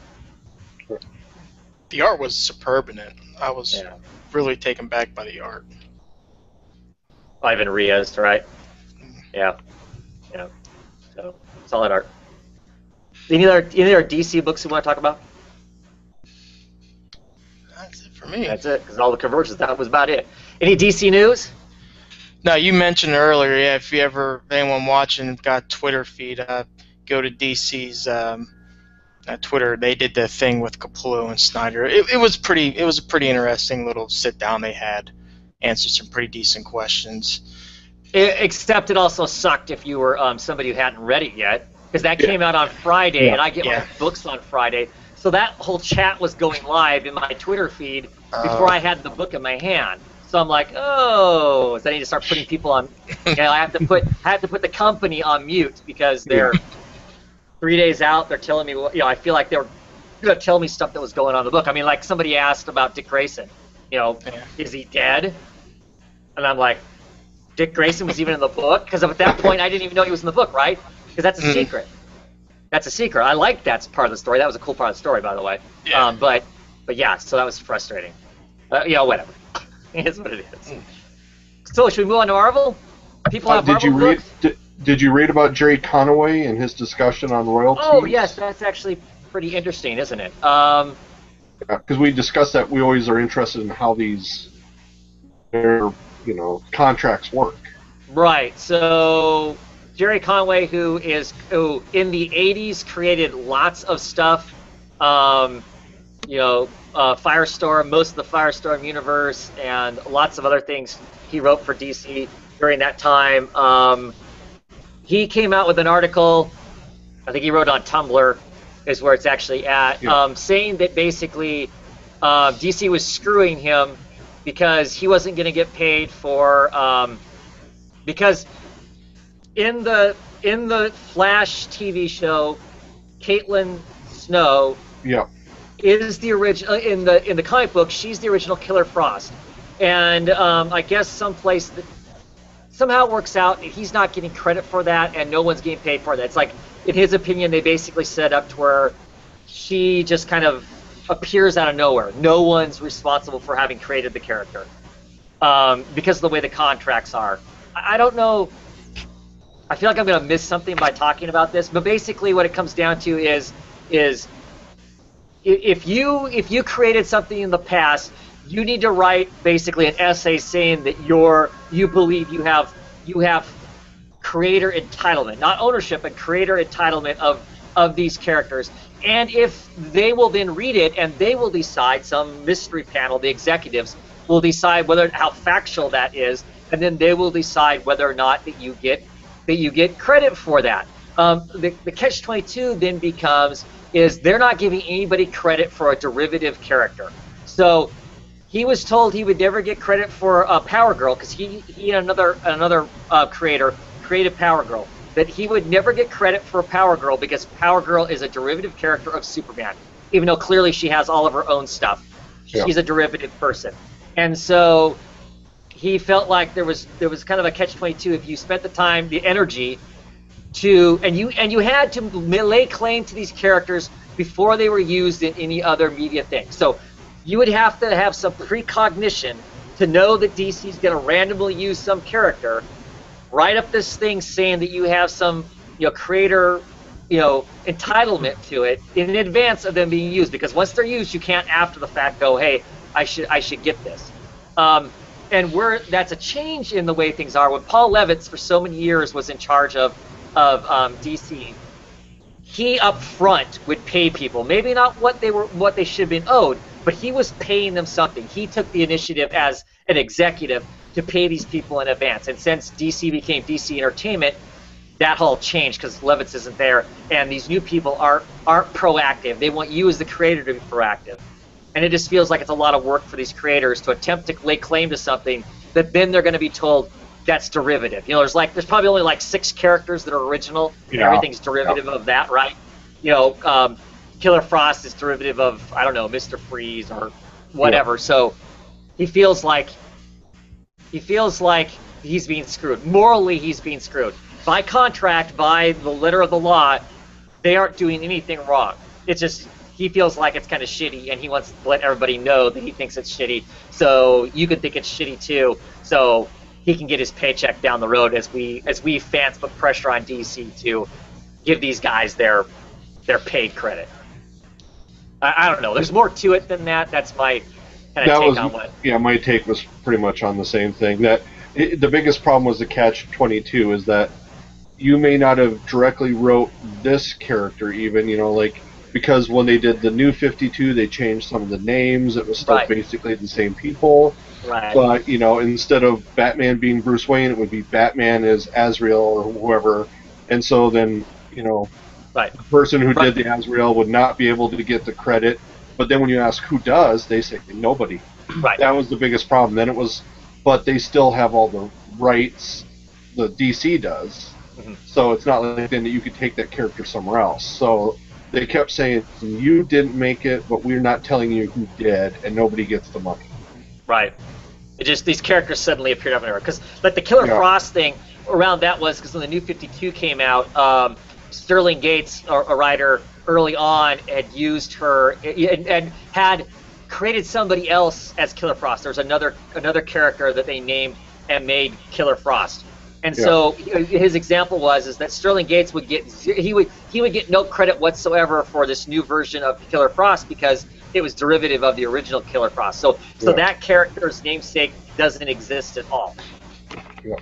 Speaker 3: The art was superb in it. I was really taken back by the art.
Speaker 1: Ivan Riaz, right? Yeah. So solid art. Any other DC books you want to talk about?
Speaker 3: That's it for me.
Speaker 1: That's it, because all the conversions, that was about it. Any DC news?
Speaker 3: No, you mentioned earlier, if anyone watching got Twitter feed, go to DC's Twitter. They did the thing with Capullo and Snyder. It was a pretty interesting little sit down they had, answered some pretty decent questions.
Speaker 1: Except it also sucked if you were somebody who hadn't read it yet, because that came out on Friday, and I get my books on Friday. So that whole chat was going live in my Twitter feed before I had the book in my hand. So I'm like, so I need to start putting people on. I have to put the company on mute because they're 3 days out. They're telling me, I feel like they were going to tell me stuff that was going on in the book. I mean, like somebody asked about Dick Grayson. Is he dead? And I'm like, Dick Grayson was even in the book? Because at that point, I didn't even know he was in the book, right? Because that's a secret. That's a secret. I like that part of the story. That was a cool part of the story, by the way.
Speaker 3: Yeah.
Speaker 1: But yeah, so that was frustrating. Whatever. It's what it is. So should we move on to Marvel? People have Marvel books?
Speaker 4: Did you read about Jerry Conaway and his discussion on royalties?
Speaker 1: Oh yes, that's actually pretty interesting, isn't it?
Speaker 4: Because we discussed that we always are interested in how their contracts work.
Speaker 1: Right. So Jerry Conway, who in the '80s created lots of stuff. Firestorm, most of the Firestorm universe, and lots of other things he wrote for DC during that time. He came out with an article, I think he wrote on Tumblr, is where it's actually at, saying that basically DC was screwing him because he wasn't going to get paid for, because in the Flash TV show, Caitlin Snow is the original in the comic book. She's the original Killer Frost, and I guess someplace that somehow it works out. He's not getting credit for that, and no one's getting paid for that. It's like, in his opinion, they basically set up to where she just kind of appears out of nowhere. No one's responsible for having created the character because of the way the contracts are. I don't know. I feel like I'm going to miss something by talking about this, but basically what it comes down to is if you created something in the past, you need to write basically an essay saying that you believe you have creator entitlement, not ownership, but creator entitlement of these characters. And if they will then read it and they will decide, some mystery panel, the executives will decide how factual that is, and then they will decide whether or not that you get credit for that. The catch-22 then becomes is they're not giving anybody credit for a derivative character. So he was told he would never get credit for Power Girl because he and another creator created Power Girl. That he would never get credit for Power Girl because Power Girl is a derivative character of Superman, even though clearly she has all of her own stuff. Yeah. She's a derivative person, and so he felt like there was kind of a catch-22 if you spent the time, the energy, and you had to lay claim to these characters before they were used in any other media thing. So you would have to have some precognition to know that DC's going to randomly use some character. Write up this thing saying that you have some, creator, entitlement to it in advance of them being used. Because once they're used, you can't after the fact go, hey, I should get this. And that's a change in the way things are. When Paul Levitz for so many years was in charge of DC, he up front would pay people, maybe not what they should have been owed, but he was paying them something. He took the initiative as an executive to pay these people in advance. And since DC became DC Entertainment, that whole changed because Levitz isn't there, and these new people aren't proactive. They want you as the creator to be proactive. And it just feels like it's a lot of work for these creators to attempt to lay claim to something that then they're going to be told that's derivative. There's probably only like 6 characters that are original. Yeah. Everything's derivative of that, right? Killer Frost is derivative of, I don't know, Mr. Freeze or whatever. Yeah. So he feels like he's being screwed. Morally, he's being screwed. By contract, by the letter of the law, they aren't doing anything wrong. It's just he feels like it's kind of shitty, and he wants to let everybody know that he thinks it's shitty, so you can think it's shitty too, so he can get his paycheck down the road as we fans put pressure on DC to give these guys their paid credit. I don't know. There's more to it than that. That's my kind of take on what.
Speaker 4: Yeah, my take was pretty much on the same thing. The biggest problem was the catch-22 is that you may not have directly wrote this character even, because when they did the New 52, they changed some of the names. It was still basically the same people.
Speaker 1: Right.
Speaker 4: But, instead of Batman being Bruce Wayne, it would be Batman as Azrael or whoever. And so then, the person who did the Azrael would not be able to get the credit. But then when you ask who does, they say nobody.
Speaker 1: Right.
Speaker 4: That was the biggest problem. Then it was, but they still have all the rights the DC does. Mm-hmm. So it's not like then that you could take that character somewhere else. So they kept saying, you didn't make it, but we're not telling you who did, and nobody gets the money.
Speaker 1: Right. It just, these characters suddenly appeared everywhere. Because, like, the Killer Frost thing around that was because when the New 52 came out, Sterling Gates, a writer early on, had used her and had created somebody else as Killer Frost. There's another character that they named and made Killer Frost. And so his example is that Sterling Gates would get he would get no credit whatsoever for this new version of Killer Frost because it was derivative of the original Killer Frost. So that character's namesake doesn't exist at all. Yeah.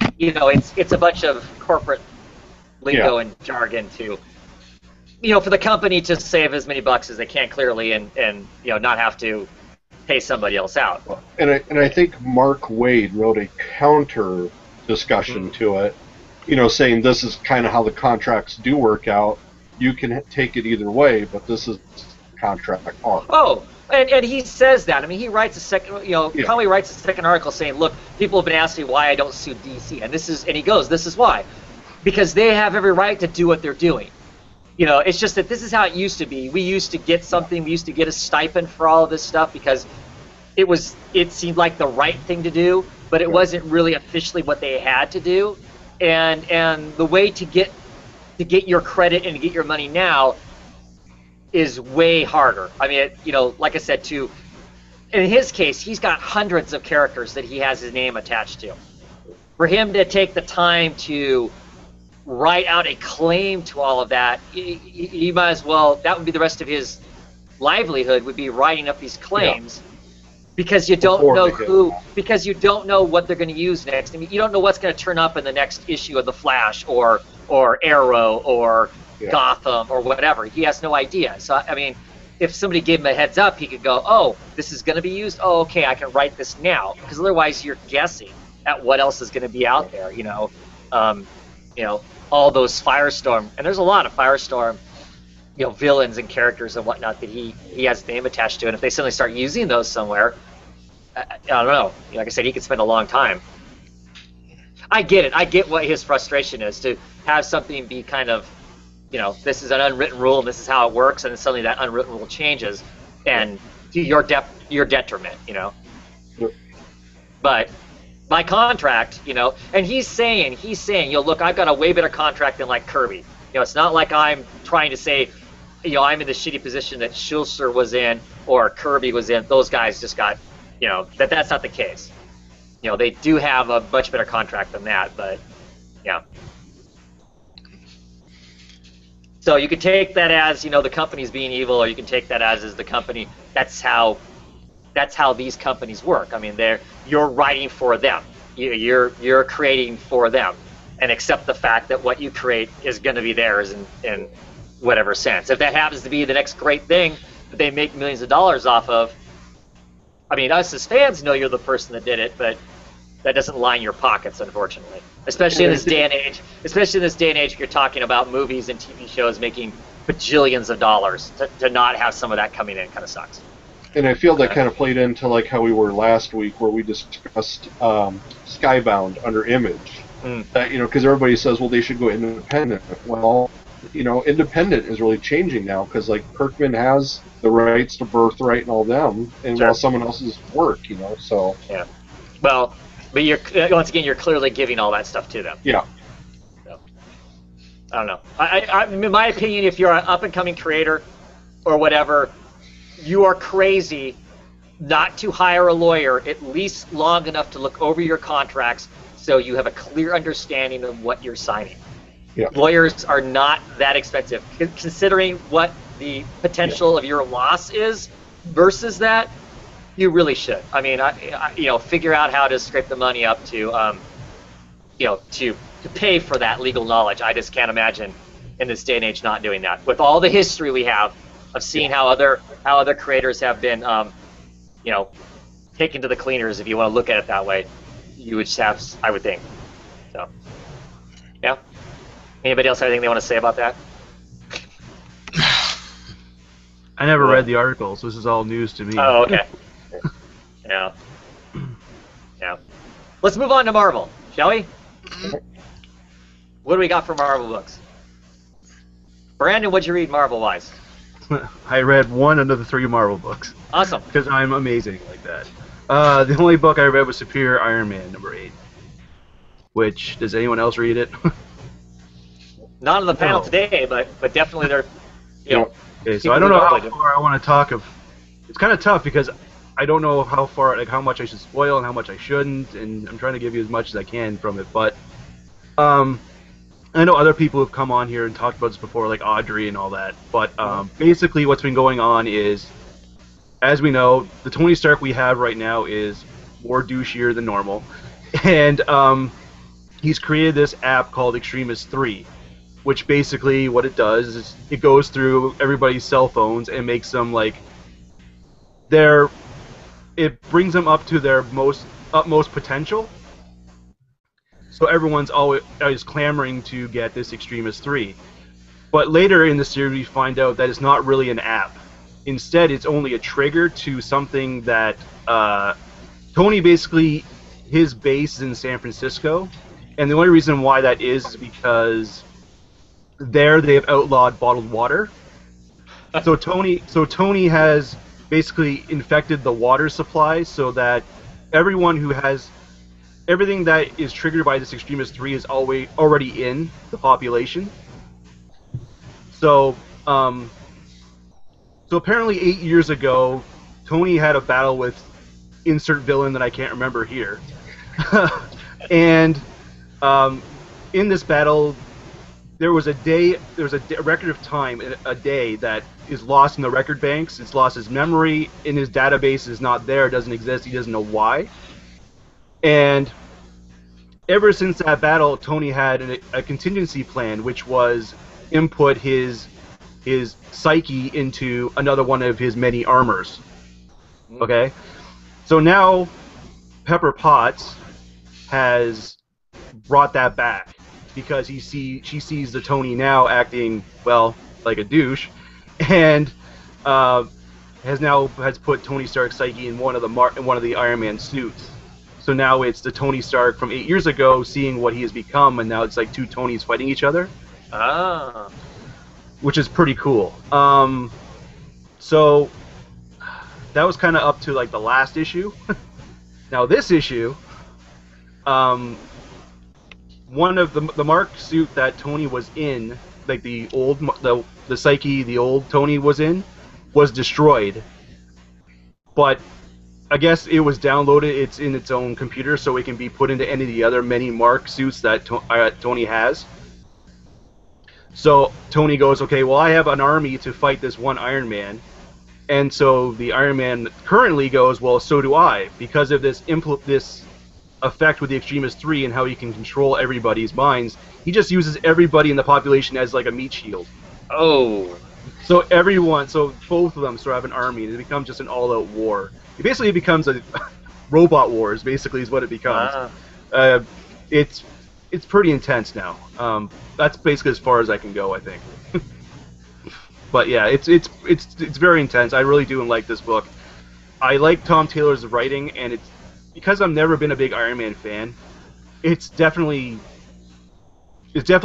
Speaker 1: It's a bunch of corporate lingo and jargon to for the company to save as many bucks as they can clearly and not have to pay somebody else out.
Speaker 4: And I think Mark Waid wrote a counter discussion to it, saying this is kind of how the contracts do work out. You can take it either way, but this is contract art.
Speaker 1: Oh, and he says that. I mean, he writes a second, Conway writes a second article saying, look, people have been asking why I don't sue DC, and he goes, this is why. Because they have every right to do what they're doing. It's just that this is how it used to be. We used to get something, we used to get a stipend for all of this stuff because it seemed like the right thing to do, but it wasn't really officially what they had to do. And the way to get your credit and to get your money now is way harder. I mean, like I said, in his case, he's got hundreds of characters that he has his name attached to. For him to take the time to write out a claim to all of that, he might as well. That would be the rest of his livelihood, would be writing up these claims. Because you don't know because you don't know what they're going to use next. I mean, you don't know what's going to turn up in the next issue of the Flash or Arrow or Gotham or whatever. He has no idea. So I mean, if somebody gave him a heads up, he could go, "Oh, this is going to be used. Oh, okay, I can write this now." Because otherwise, you're guessing at what else is going to be out there. All those Firestorm, and there's a lot of Firestorm, villains and characters and whatnot that he has name attached to, and if they suddenly start using those somewhere, I don't know. Like I said, he could spend a long time. I get it. I get what his frustration is, to have something be kind of, this is an unwritten rule and this is how it works, and then suddenly that unwritten rule changes, and to your detriment, But my contract, and he's saying, look, I've got a way better contract than like Kirby. It's not like I'm trying to say, I'm in the shitty position that Schulzer was in or Kirby was in. Those guys just got, that's not the case. They do have a much better contract than that, but yeah. So you could take that as, the company's being evil, or you can take that as the company. That's how these companies work. I mean, you're writing for them. You're creating for them, and accept the fact that what you create is going to be theirs in whatever sense. If that happens to be the next great thing that they make millions of dollars off of, I mean, us as fans know you're the person that did it, but that doesn't line your pockets, unfortunately. Especially in this day and age. If you're talking about movies and TV shows making bajillions of dollars, to not have some of that coming in kind of sucks.
Speaker 4: And I feel that kind of played into like how we were last week, where we discussed Skybound under Image. That, because everybody says, well, they should go independent. Well, independent is really changing now, because like Kirkman has the rights to Birthright and all them, and while someone else's work, so. Yeah.
Speaker 1: Well, but once again, you're clearly giving all that stuff to them.
Speaker 4: Yeah.
Speaker 1: So, I don't know. I in my opinion, if you're an up-and-coming creator or whatever, you are crazy not to hire a lawyer at least long enough to look over your contracts so you have a clear understanding of what you're signing.
Speaker 4: Yeah.
Speaker 1: Lawyers are not that expensive. Considering what the potential of your loss is versus that, you really should. I mean, figure out how to scrape the money up to pay for that legal knowledge. I just can't imagine in this day and age not doing that. With all the history we have of seeing how other creators have been, taken to the cleaners, if you want to look at it that way, you would just have, I would think. So, yeah. Anybody else have anything they want to say about that?
Speaker 2: I never read the article, so this is all news to me.
Speaker 1: Oh, okay. Yeah. Yeah. Let's move on to Marvel, shall we? What do we got for Marvel books? Brandon, what'd you read Marvel-wise?
Speaker 2: I read one of the 3 Marvel books.
Speaker 1: Awesome.
Speaker 2: Because I'm amazing like that. The only book I read was Superior Iron Man, number 8. Which, does anyone else read it?
Speaker 1: Not on the panel today, but definitely they're,
Speaker 2: Okay, so I don't know how far I want to talk of. It's kind of tough because I don't know how far, like how much I should spoil and how much I shouldn't, and I'm trying to give you as much as I can from it. But I know other people have come on here and talked about this before, like Audrey and all that. But basically, what's been going on is, as we know, the Tony Stark we have right now is more douchier than normal, and he's created this app called Extremis 3. Which basically what it does is it goes through everybody's cell phones and makes them like it brings them up to their utmost potential. So everyone's always clamoring to get this Extremis 3. But later in the series we find out that it's not really an app. Instead, it's only a trigger to something that Tony basically, his base is in San Francisco, and the only reason why that is because there they have outlawed bottled water. So Tony has basically infected the water supply so that everyone who has everything that is triggered by this Extremis 3 is already in the population. So apparently 8 years ago, Tony had a battle with insert villain that I can't remember here. And in this battle, there was a record of time, a day that is lost in the record banks. It's lost his memory in his database is not there, doesn't exist. He doesn't know why. And ever since that battle, Tony had a contingency plan, which was input his psyche into another one of his many armors. Okay, so now Pepper Potts has brought that back because she sees the Tony now acting well like a douche, and has put Tony Stark's psyche in one of the Iron Man suits. So now it's the Tony Stark from 8 years ago seeing what he has become, and now it's like two Tonys fighting each other.
Speaker 1: Ah.
Speaker 2: Which is pretty cool. So that was kind of up to like the last issue. Now this issue, one of the Mark suit that Tony was in, like the psyche the old Tony was in, was destroyed. But I guess it was downloaded. It's in its own computer, so it can be put into any of the other many Mark suits that Tony has. So Tony goes, okay, well, I have an army to fight this one Iron Man. And so the Iron Man currently goes, well, so do I. Because of this effect with the Extremis 3 and how he can control everybody's minds, he just uses everybody in the population as like a meat shield.
Speaker 1: Oh.
Speaker 2: So both of them sort of have an army, and it becomes just an all-out war. It basically becomes a robot wars, basically, is what it becomes. It's pretty intense now. That's basically as far as I can go, I think. But yeah, it's very intense. I really do like this book. I like Tom Taylor's writing, and it's because I've never been a big Iron Man fan. It definitely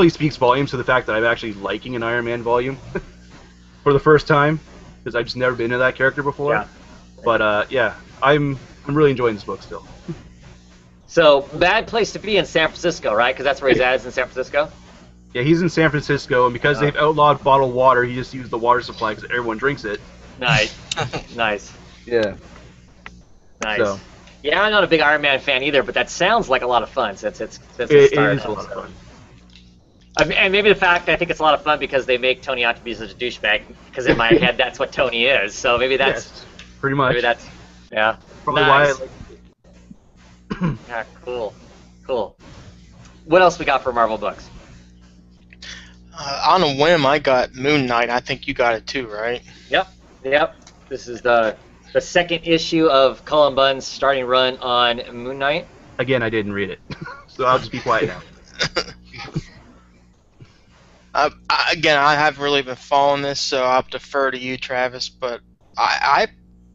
Speaker 2: speaks volumes to the fact that I'm actually liking an Iron Man volume for the first time, because I've just never been into that character before.
Speaker 1: Yeah.
Speaker 2: But yeah, I'm really enjoying this book still.
Speaker 1: So, bad place to be in San Francisco, right? Because that's where he's at, is in San Francisco?
Speaker 2: Yeah, he's in San Francisco, and because they've outlawed bottled water, he just used the water supply because everyone drinks it.
Speaker 1: Nice. Nice.
Speaker 2: Yeah.
Speaker 1: Nice.
Speaker 2: So.
Speaker 1: Yeah, I'm not a big Iron Man fan either, but that sounds like a lot of fun since it's
Speaker 2: It is a lot of fun.
Speaker 1: And maybe the fact I think it's a lot of fun because they make Tony out to be such a douchebag, because in my head that's what Tony is. So maybe that's...
Speaker 2: Yes, pretty much.
Speaker 1: Maybe that's... Yeah.
Speaker 2: Probably
Speaker 1: nice.
Speaker 2: why I like it.
Speaker 1: Yeah, cool. Cool. What else we got for Marvel books?
Speaker 3: On a whim, I got Moon Knight. I think you got it too, right?
Speaker 1: Yep. This is the second issue of Cullen Bunn's starting run on Moon Knight.
Speaker 2: Again, I didn't read it, so I'll just be quiet now.
Speaker 3: I haven't really been following this, so I'll defer to you, Travis. But I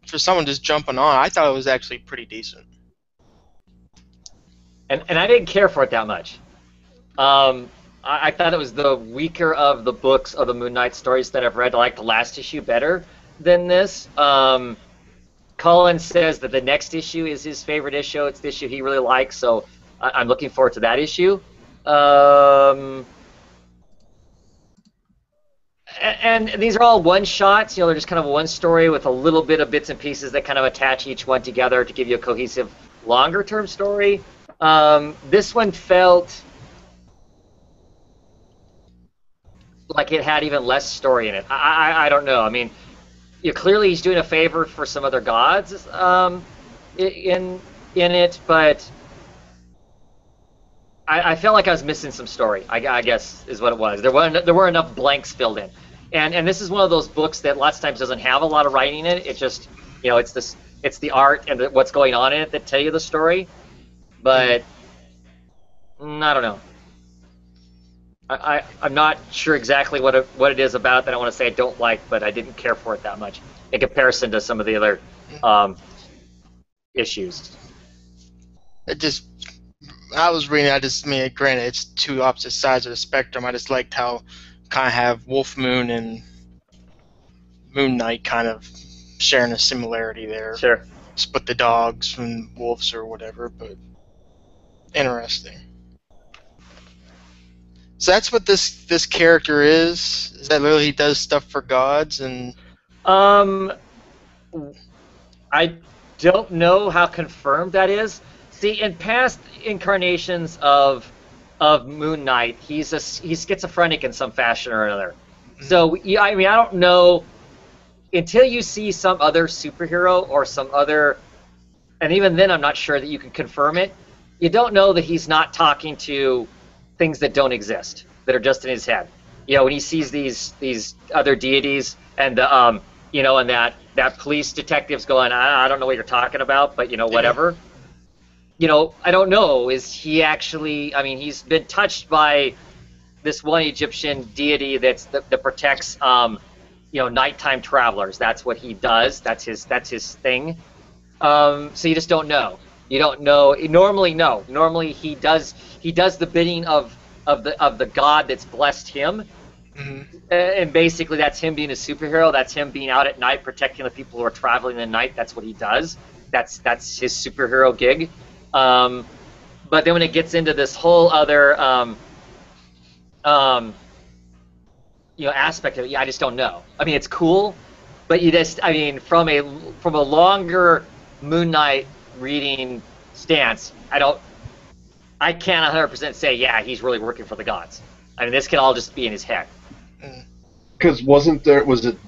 Speaker 3: for someone just jumping on, I thought it was actually pretty decent.
Speaker 1: And I didn't care for it that much. I thought it was the weaker of the books of the Moon Knight stories that I've read. I like the last issue better than this. Cullen says that the next issue is his favorite issue. It's the issue he really likes, so I'm looking forward to that issue. And these are all one-shots. They're just kind of one story with a little bit of bits and pieces that kind of attach each one together to give you a cohesive, longer-term story. This one felt like it had even less story in it. I don't know. I mean, clearly he's doing a favor for some other gods in it, but I felt like I was missing some story. I guess is what it was. There were enough blanks filled in, and this is one of those books that lots of times doesn't have a lot of writing in it. It just it's the art and what's going on in it that tell you the story. But I don't know. I'm not sure exactly what it is about that I want to say I don't like, but I didn't care for it that much in comparison to some of the other issues.
Speaker 3: I was reading. Granted, it's two opposite sides of the spectrum. I just liked how kind of have Wolf Moon and Moon Knight kind of sharing a similarity there.
Speaker 1: Sure.
Speaker 3: Split the dogs and wolves or whatever, but interesting. So that's what this character is. Is that literally he does stuff for gods and?
Speaker 1: I don't know how confirmed that is. See, in past incarnations of of Moon Knight, he's schizophrenic in some fashion or another. So I mean, I don't know until you see some other superhero or some other, and even then, I'm not sure that you can confirm it. You don't know that he's not talking to things that don't exist, that are just in his head. You know, when he sees these other deities and the you know, and that police detective's going, I don't know what you're talking about, but you know, whatever. You know, I don't know. Is he actually? I mean, he's been touched by this one Egyptian deity that protects, you know, nighttime travelers. That's what he does. That's his thing. So you just don't know. You don't know. Normally, no. Normally, he does the bidding of the god that's blessed him. And basically, that's him being a superhero. That's him being out at night protecting the people who are traveling in the night. That's what he does. That's his superhero gig. But then when it gets into this whole other you know, aspect of it, I just don't know. I mean, it's cool, but you just, I mean, from a longer Moon Knight reading stance, I can't 100% say, yeah, he's really working for the gods. I mean, this can all just be in his head.
Speaker 4: Because was it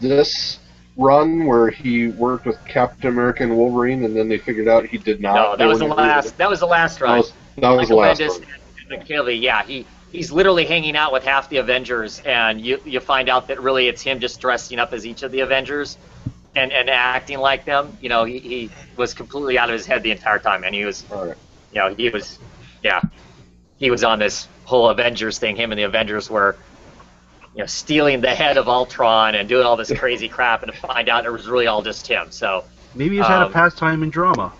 Speaker 4: this run where he worked with Captain America and Wolverine, and then they figured out he did not?
Speaker 1: No, that was the last. That was the last run.
Speaker 4: That was the last
Speaker 1: run. And McKinley, yeah, he's literally hanging out with half the Avengers, and you find out that really it's him just dressing up as each of the Avengers and acting like them. You know, he was completely out of his head the entire time, and he was, you know, he was on this whole Avengers thing. Him and the Avengers were, you know, stealing the head of Ultron and doing all this crazy crap, and to find out it was really all just him. So
Speaker 2: maybe he's had a pastime in drama.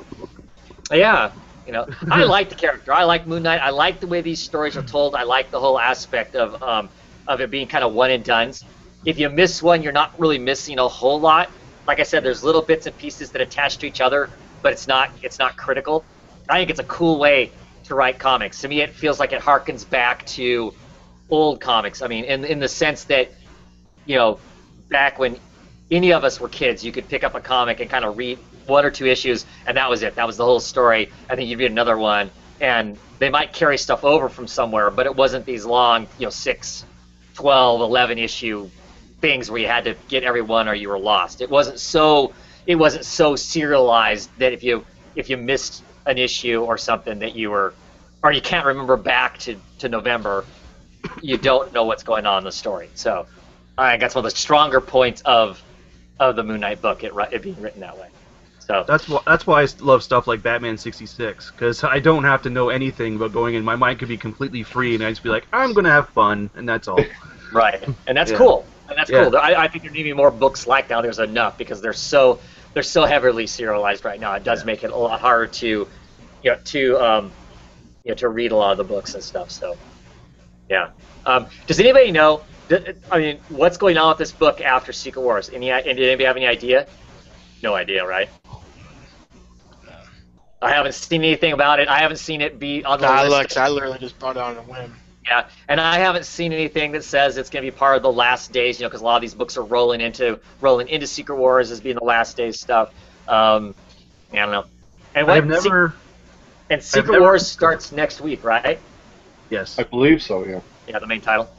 Speaker 1: Yeah, you know, I like the character. I like Moon Knight. I like the way these stories are told. I like the whole aspect of it being kind of one and dones. If you miss one, you're not really missing a whole lot. Like I said, there's little bits and pieces that attach to each other, but it's not critical. I think it's a cool way to write comics. To me, it feels like it harkens back to old comics. I mean, in the sense that, you know, back when any of us were kids, you could pick up a comic and kind of read one or two issues, and that was it. That was the whole story. And then you'd read another one, and they might carry stuff over from somewhere, but it wasn't these long, you know, 6, 12, 11 issue things where you had to get every one or you were lost. It wasn't so serialized that if you missed an issue or something that you can't remember back to November, you don't know what's going on in the story. So I think that's one of the stronger points of the Moon Knight book, it being written that way. So
Speaker 2: that's why I love stuff like Batman 66, because I don't have to know anything about going in. My mind could be completely free, and I just be like, I'm going to have fun, and that's all.
Speaker 1: Right, and that's cool. And that's cool. I think there need to be more books like that. There's enough, because they're so heavily serialized right now. It does make it a lot harder to read a lot of the books and stuff. So yeah. Does anybody know? I mean, what's going on with this book after Secret Wars? Did anybody have any idea? No idea, right? I haven't seen anything about it. I haven't seen it be on the list.
Speaker 3: I literally just brought it on a whim.
Speaker 1: Yeah, and I haven't seen anything that says it's going to be part of the last days, you know, because a lot of these books are rolling into Secret Wars as being the last days stuff. I don't know. And Secret Wars starts next week, right?
Speaker 2: Yes.
Speaker 4: I believe so, yeah.
Speaker 1: Yeah, the main title.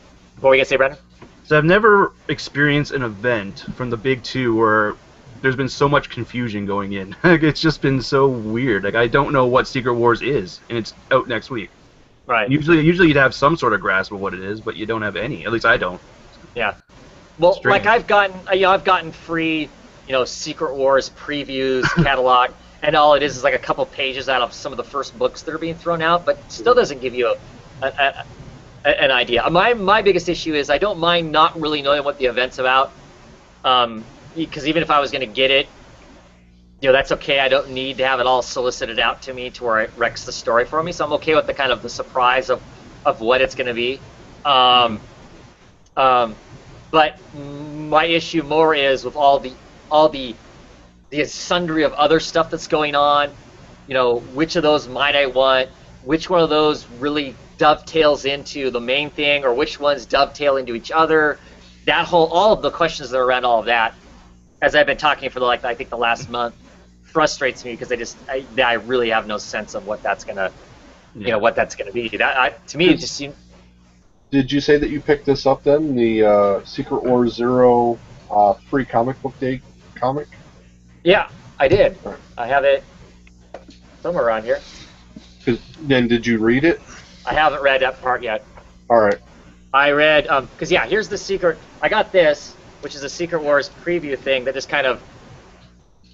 Speaker 1: What were you going to say, Brandon?
Speaker 2: So I've never experienced an event from the big two where there's been so much confusion going in. It's just been so weird. Like, I don't know what Secret Wars is, and it's out next week.
Speaker 1: Right.
Speaker 2: Usually you'd have some sort of grasp of what it is, but you don't have any. At least I don't.
Speaker 1: Yeah. Well,
Speaker 2: Strange.
Speaker 1: like I've gotten free, you know, Secret Wars previews catalog, and all it is like a couple pages out of some of the first books that are being thrown out, but still doesn't give you an idea. My biggest issue is I don't mind not really knowing what the event's about, because even if I was going to get it, you know, that's okay. I don't need to have it all solicited out to me to where it wrecks the story for me. So I'm okay with the kind of the surprise of what it's going to be. But my issue more is with all the sundry of other stuff that's going on. You know, which of those might I want? Which one of those really dovetails into the main thing, or which ones dovetail into each other? All of the questions that are around all of that, as I've been talking for I think the last month, frustrates me because I really have no sense of what that's gonna you know, what that's going to be. To me, it just seemed.
Speaker 4: Did you say that you picked this up then, the Secret Wars Zero free comic book day comic?
Speaker 1: Yeah, I did.
Speaker 4: Right.
Speaker 1: I have it somewhere around here.
Speaker 4: Then did you read it?
Speaker 1: I haven't read that part yet.
Speaker 4: All right.
Speaker 1: I read, because yeah, here's the secret. I got this, which is a Secret Wars preview thing that just kind of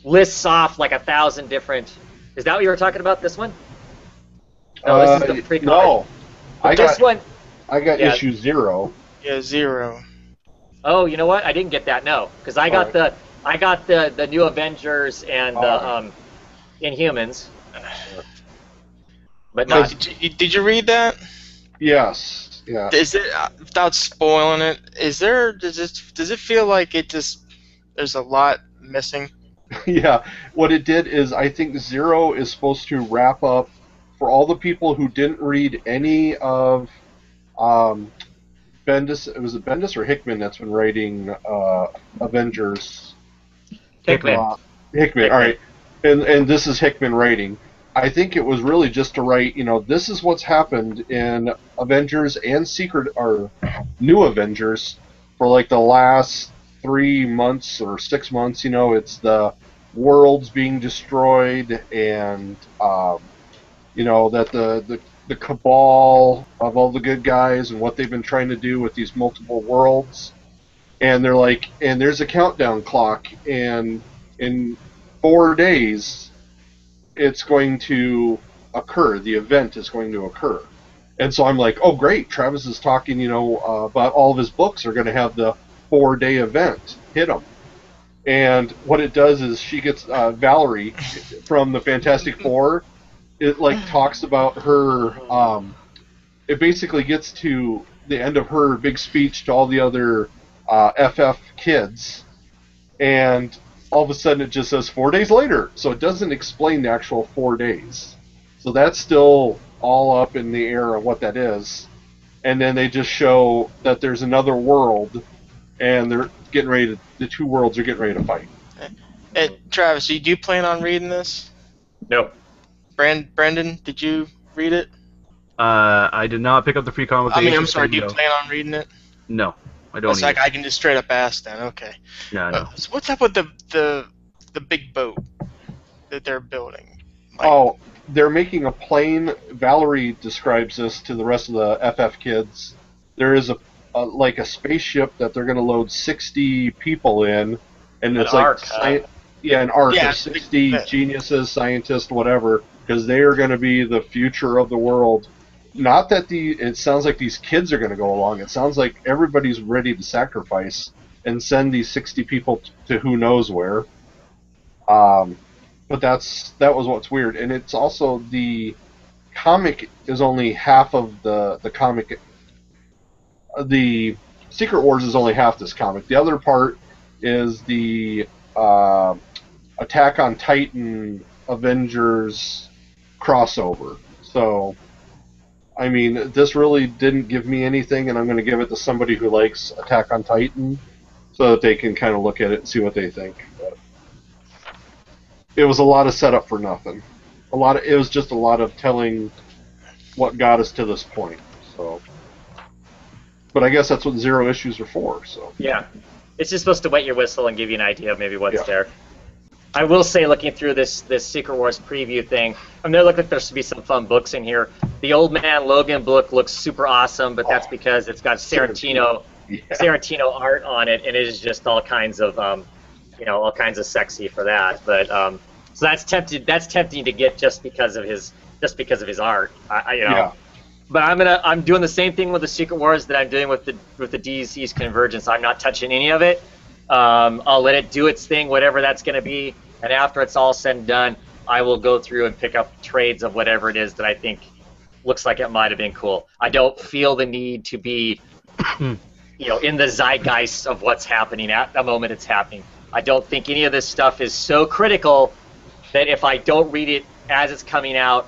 Speaker 1: lists off like 1,000 different. Is that what you were talking about? This one? No, this is the free comic.
Speaker 4: No, I
Speaker 1: this
Speaker 4: got
Speaker 1: one.
Speaker 4: yeah. issue 0.
Speaker 3: Yeah, 0.
Speaker 1: Oh, you know what? I didn't get that. No, because I got the New Avengers and the Inhumans. But not.
Speaker 3: Did you read that?
Speaker 4: Yes. Yeah.
Speaker 3: Is it without spoiling it? Does it feel like there's a lot missing?
Speaker 4: Yeah. What it did is I think 0 is supposed to wrap up for all the people who didn't read any of Bendis. Was it Bendis or Hickman that's been writing Avengers?
Speaker 1: Hickman.
Speaker 4: Hickman. All right. And this is Hickman writing. I think it was really just to write, this is what's happened in Avengers and New Avengers for like the last 3 months or 6 months. It's the worlds being destroyed and, that the cabal of all the good guys and what they've been trying to do with these multiple worlds. And they're like, and there's a countdown clock, and in 4 days, it's going to occur. The event is going to occur. And so I'm like, oh, great. Travis is talking, about all of his books are going to have the 4-day event. Hit them. And what it does is she gets Valerie from the Fantastic Four. It talks about her. It basically gets to the end of her big speech to all the other FF kids, and all of a sudden it just says 4 days later, so it doesn't explain the actual 4 days. So that's still all up in the air of what that is. And then they just show that there's another world, and the two worlds are getting ready to fight.
Speaker 3: Hey, Travis, do you plan on reading this?
Speaker 1: No.
Speaker 3: Brendan, did you read it?
Speaker 2: I did not pick up the free comic.
Speaker 3: I'm sorry, do you plan on reading it?
Speaker 2: No, I don't.
Speaker 3: It's like I can just straight up ask then. Okay.
Speaker 2: No.
Speaker 3: So what's up with the big boat that they're building?
Speaker 4: They're making a plane. Valerie describes this to the rest of the FF kids. There is a spaceship that they're going to load 60 people in, and it's an ark of 60 geniuses, scientists, whatever, because they are going to be the future of the world. Not that it sounds like these kids are going to go along. It sounds like everybody's ready to sacrifice and send these 60 people to who knows where. But that was what's weird. And it's also the comic is only half of the comic. The Secret Wars is only half this comic. The other part is the Attack on Titan Avengers crossover. So, I mean, this really didn't give me anything, and I'm going to give it to somebody who likes Attack on Titan so that they can kind of look at it and see what they think. But it was a lot of setup for nothing. It was just a lot of telling what got us to this point. So, but I guess that's what 0 issues are for. So
Speaker 1: yeah, it's just supposed to wet your whistle and give you an idea of maybe what's there. I will say, looking through this Secret Wars preview thing, there look like there should be some fun books in here. The Old Man Logan book looks super awesome, but that's because it's got Sarantino art on it, and it is just all kinds of all kinds of sexy for that. But so that's tempting to get just because of his art. But I'm doing the same thing with the Secret Wars that I'm doing with the DC's Convergence. I'm not touching any of it. I'll let it do its thing, whatever that's going to be, and after it's all said and done, I will go through and pick up trades of whatever it is that I think looks like it might have been cool. I don't feel the need to be, in the zeitgeist of what's happening at the moment it's happening. I don't think any of this stuff is so critical that if I don't read it as it's coming out,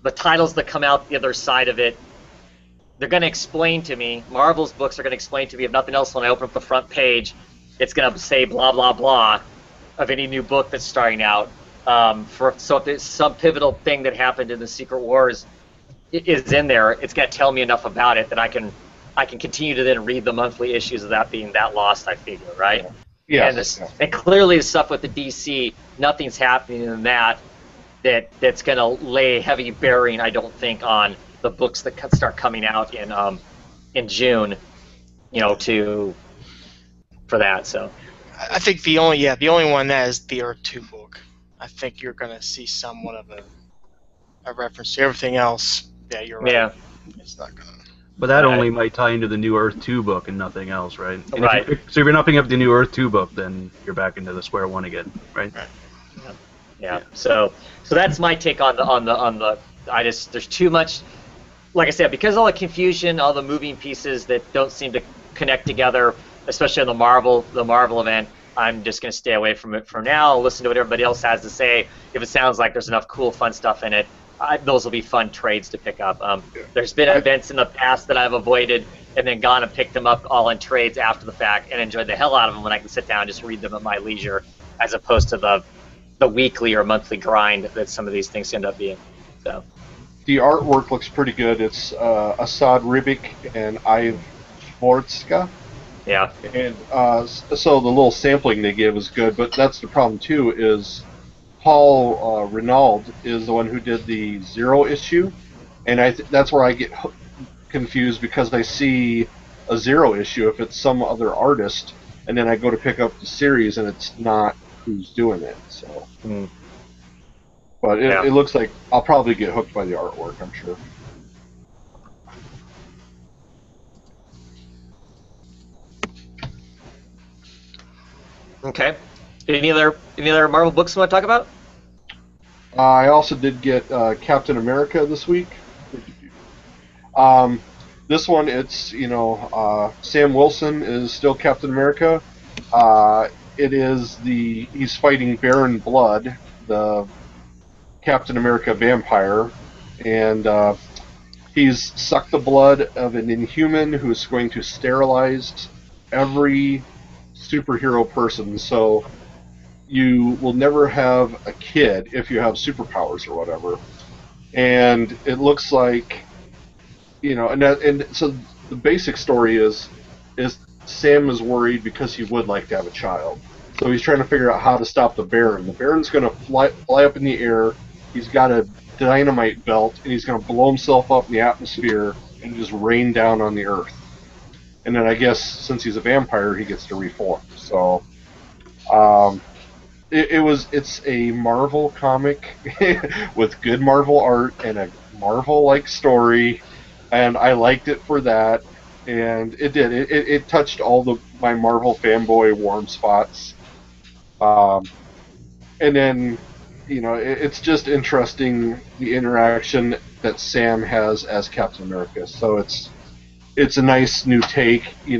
Speaker 1: the titles that come out the other side of it, they're going to explain to me, Marvel's books are going to explain to me, if nothing else, when I open up the front page, it's going to say blah, blah, blah of any new book that's starting out. So if there's some pivotal thing that happened in the Secret Wars, is in there, it's going to tell me enough about it that I can continue to then read the monthly issues without being that lost, I figure, right?
Speaker 4: Yes.
Speaker 1: And clearly the stuff with the DC, nothing's happening in that's going to lay heavy bearing, I don't think, on the books that start coming out in June, for that. So
Speaker 3: I think the only one that is the Earth 2 book. I think you're going to see somewhat of a reference to everything else. Yeah, you're right.
Speaker 1: yeah,
Speaker 3: It's not going to.
Speaker 2: But that only might tie into the new Earth 2 book and nothing else, right? And
Speaker 1: Right.
Speaker 2: So if you're not picking up the new Earth 2 book, then you're back into the square one again, right?
Speaker 1: yeah. So that's my take on the. There's too much. Like I said, because of all the confusion, all the moving pieces that don't seem to connect together, especially in the Marvel event, I'm just going to stay away from it for now. I'll listen to what everybody else has to say. If it sounds like there's enough cool, fun stuff in it, those will be fun trades to pick up. There's been events in the past that I've avoided and then gone and picked them up all in trades after the fact and enjoyed the hell out of them when I can sit down and just read them at my leisure, as opposed to the weekly or monthly grind that some of these things end up being. So.
Speaker 4: The artwork looks pretty good. It's Asad Ribic and Ive Fortska.
Speaker 1: Yeah.
Speaker 4: And so the little sampling they give is good, but that's the problem too, is Paul Renaud is the one who did the Zero issue, and that's where I get confused, because I see a Zero issue if it's some other artist, and then I go to pick up the series and it's not who's doing it. So, but it looks like I'll probably get hooked by the artwork, I'm sure.
Speaker 1: Okay. Any other Marvel books you want to talk about?
Speaker 4: I also did get Captain America this week. This one, it's Sam Wilson is still Captain America. He's fighting Baron Blood, the Captain America vampire, and he's sucked the blood of an Inhuman who's going to sterilize every superhero person, so you will never have a kid if you have superpowers or whatever. And it looks like, and so the basic story is Sam is worried because he would like to have a child. So he's trying to figure out how to stop the Baron. The Baron's going to fly up in the air. He's got a dynamite belt, and he's going to blow himself up in the atmosphere and just rain down on the Earth. And then I guess since he's a vampire, he gets to reform. So, it's a Marvel comic with good Marvel art and a Marvel-like story, and I liked it for that. And it did. It touched all my Marvel fanboy warm spots. And then, it's just interesting, the interaction that Sam has as Captain America. So it's a nice new take. He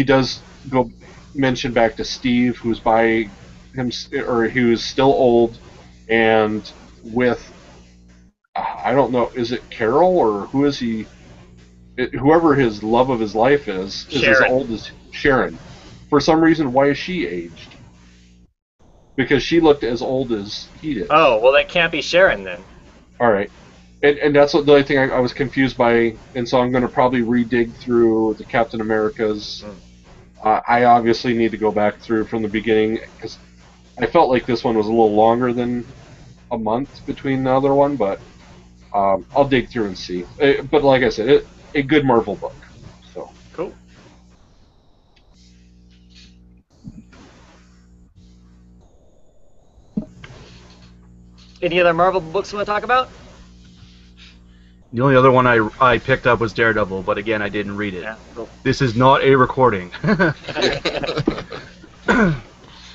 Speaker 4: does go mention back to Steve, who's by him, or he was still old, and with I don't know, is it Carol or who is he? Whoever his love of his life is as old as Sharon. For some reason, why is she aged? Because she looked as old as he did.
Speaker 1: Oh, well, that can't be Sharon then.
Speaker 4: All right. And that's the only thing I was confused by, and so I'm going to probably redig through the Captain Americas. I obviously need to go back through from the beginning, because I felt like this one was a little longer than a month between the other one, but I'll dig through and see. But like I said, a good Marvel book. So
Speaker 1: cool. Any other Marvel books you want to talk about?
Speaker 2: The only other one I picked up was Daredevil, but again, I didn't read it.
Speaker 1: Yeah, cool.
Speaker 2: This is not a recording.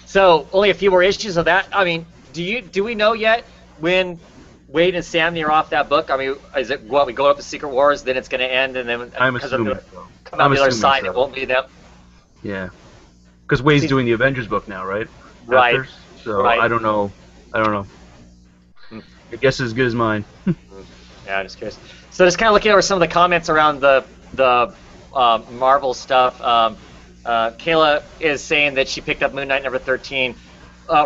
Speaker 1: So, only a few more issues of that. I mean, do we know yet when Wade and Sammy are off that book? I mean, is it what we go up to Secret Wars, then it's going to end, and then
Speaker 2: I'm
Speaker 1: because
Speaker 2: assuming
Speaker 1: of come out the other side, it won't be them?
Speaker 2: Yeah. Because Wade's doing the Avengers book now, right?
Speaker 1: Right.
Speaker 2: After? So,
Speaker 1: right.
Speaker 2: I don't know. Your guess is as good as mine.
Speaker 1: Yeah, I'm just curious. So just kind of looking over some of the comments around the Marvel stuff. Kayla is saying that she picked up Moon Knight number 13.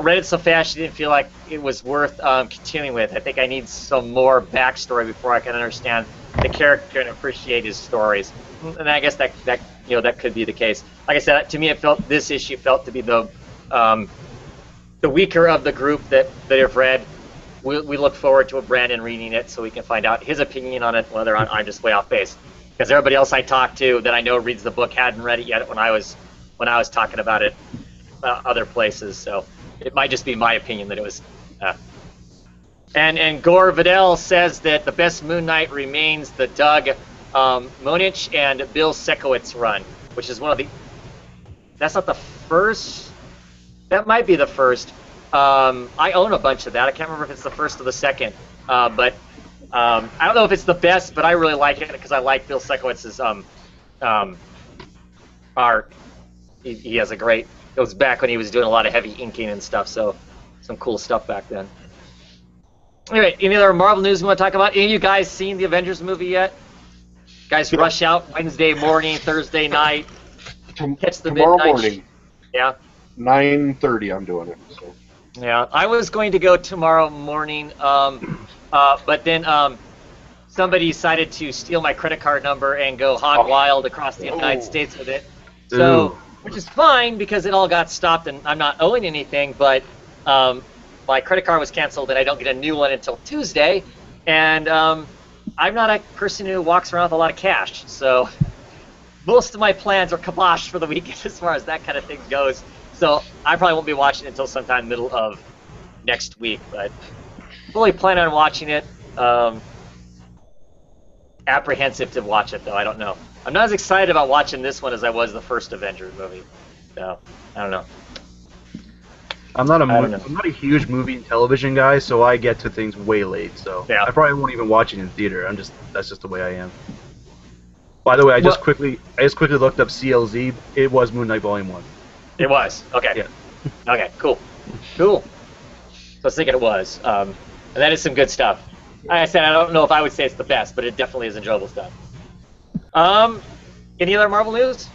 Speaker 1: read it so fast, she didn't feel like it was worth continuing with. I think I need some more backstory before I can understand the character and appreciate his stories. And I guess that could be the case. Like I said, to me, this issue felt to be the weaker of the group that have read. We look forward to Brandon reading it so we can find out his opinion on it, whether I'm just way off base. Because everybody else I talked to that I know reads the book hadn't read it yet when I was talking about it other places. So it might just be my opinion that it was. And Gore Vidal says that the best Moon Knight remains the Doug Monich and Bill Sekowitz run, which is one of the. That's not the first. That might be the first. I own a bunch of that. I can't remember if it's the first or the second, but I don't know if it's the best, but I really like it because I like Bill Sekowitz's art. He has a great. It was back when he was doing a lot of heavy inking and stuff, so some cool stuff back then. Anyway, any other Marvel news we want to talk about? Any of you guys seen the Avengers movie yet? Guys, rush out Wednesday morning, Thursday night. Catch the
Speaker 4: tomorrow
Speaker 1: midnight.
Speaker 4: Morning.
Speaker 1: Yeah.
Speaker 4: 9:30. I'm doing it. So.
Speaker 1: Yeah, I was going to go tomorrow morning, but then somebody decided to steal my credit card number and go hog wild across the United States with it. So, which is fine because it all got stopped and I'm not owing anything, but my credit card was canceled and I don't get a new one until Tuesday. And I'm not a person who walks around with a lot of cash, so most of my plans are kiboshed for the weekend as far as that kind of thing goes. So I probably won't be watching it until sometime middle of next week, but fully plan on watching it. Apprehensive to watch it though, I don't know. I'm not as excited about watching this one as I was the first Avengers movie. So I don't know.
Speaker 2: I'm not a huge movie and television guy, so I get to things way late. So
Speaker 1: yeah.
Speaker 2: I probably won't even watch it in theater. That's just the way I am. By the way, I just quickly looked up CLZ. It was Moon Knight Volume 1.
Speaker 1: It was. Okay.
Speaker 2: Yeah.
Speaker 1: Okay. Cool. So I was thinking it was, and that is some good stuff. Like I said, I don't know if I would say it's the best, but it definitely is enjoyable stuff. Any other Marvel news?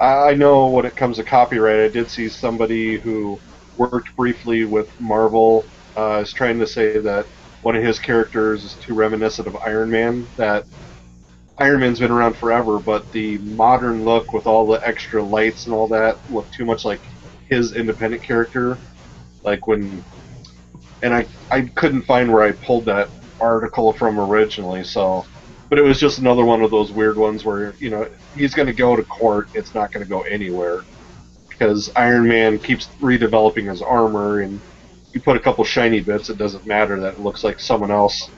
Speaker 4: I know when it comes to copyright, I did see somebody who worked briefly with Marvel is trying to say that one of his characters is too reminiscent of Iron Man, that Iron Man's been around forever, but the modern look with all the extra lights and all that looked too much like his independent character. Like when... And I couldn't find where I pulled that article from originally, so... But it was just another one of those weird ones where, you know, he's going to go to court, it's not going to go anywhere. Because Iron Man keeps redeveloping his armor, and you put a couple shiny bits, it doesn't matter that it looks like someone else.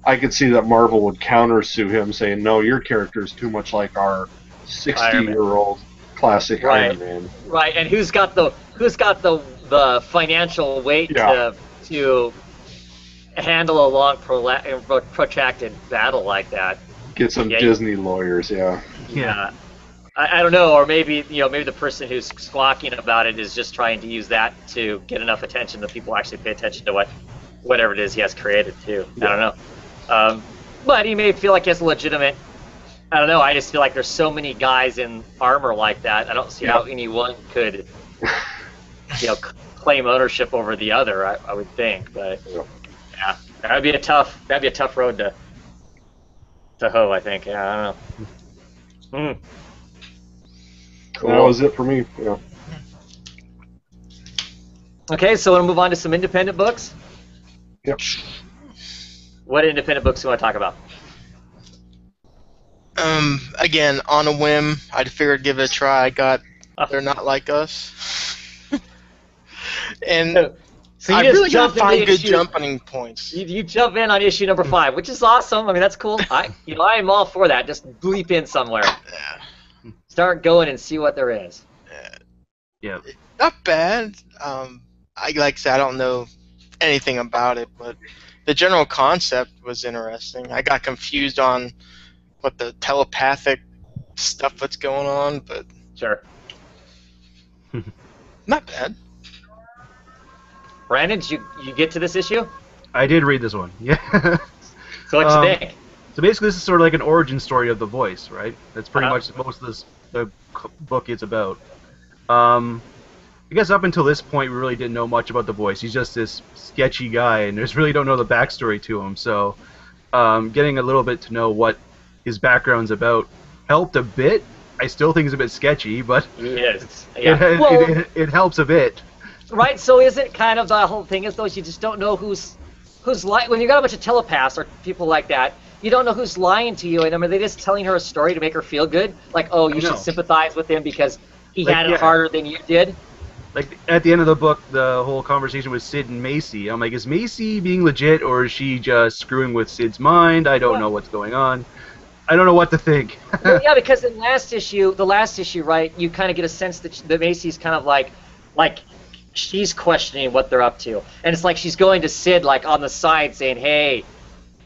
Speaker 4: I could see that Marvel would countersue him, saying, "No, your character is too much like our 60-year-old classic Iron Man."
Speaker 1: Right, and who's got the financial weight to handle a long, protracted battle like that?
Speaker 4: Get some Disney lawyers,
Speaker 1: Yeah. I don't know, or maybe the person who's squawking about it is just trying to use that to get enough attention that people actually pay attention to whatever it is he has created too. I don't know. But he may feel like he has a legitimate. I don't know. I just feel like there's so many guys in armor like that. I don't see how anyone could, claim ownership over the other. I would think, but yeah, that'd be a tough road to hoe. I think. Yeah, I don't know.
Speaker 4: Cool. That was it for me. Yeah.
Speaker 1: Okay, so we'll move on to some independent books.
Speaker 4: Yep.
Speaker 1: What independent books do you want to talk about?
Speaker 3: Again, on a whim, I figured give it a try. I got They're Not Like Us. And
Speaker 1: so you
Speaker 3: I really
Speaker 1: gotta
Speaker 3: find good jumping points.
Speaker 1: You jump in on issue number 5, which is awesome. I mean, that's cool. I am all for that. Just bleep in somewhere.
Speaker 3: Yeah.
Speaker 1: Start going and see what there is.
Speaker 2: Yeah.
Speaker 3: Not bad. Like I said, I don't know anything about it, but the general concept was interesting. I got confused on what the telepathic stuff that's going on, but
Speaker 1: sure.
Speaker 3: Not bad.
Speaker 1: Brandon, did you get to this issue?
Speaker 2: I did read this one. Yeah.
Speaker 1: So what you think?
Speaker 2: So basically, this is sort of like an origin story of the Voice, right? That's pretty much most of the book is about. I guess up until this point, we really didn't know much about the voice. He's just this sketchy guy, and just really don't know the backstory to him. So, getting a little bit to know what his background's about helped a bit. I still think it's a bit sketchy, but
Speaker 1: Yes. Yeah.
Speaker 2: it helps a bit.
Speaker 1: Right. So is it kind of the whole thing is though you just don't know who's lying when you got a bunch of telepaths or people like that. You don't know who's lying to you, and I mean, are they just telling her a story to make her feel good? Like, oh, you should sympathize with him because he had it harder than you did.
Speaker 2: Like at the end of the book, the whole conversation with Sid and Macy. I'm like, is Macy being legit or is she just screwing with Sid's mind? I don't know what's going on. I don't know what to think.
Speaker 1: Well, yeah, because in the last issue, right, you kind of get a sense that Macy's kind of like she's questioning what they're up to, and it's like she's going to Sid like on the side saying, hey,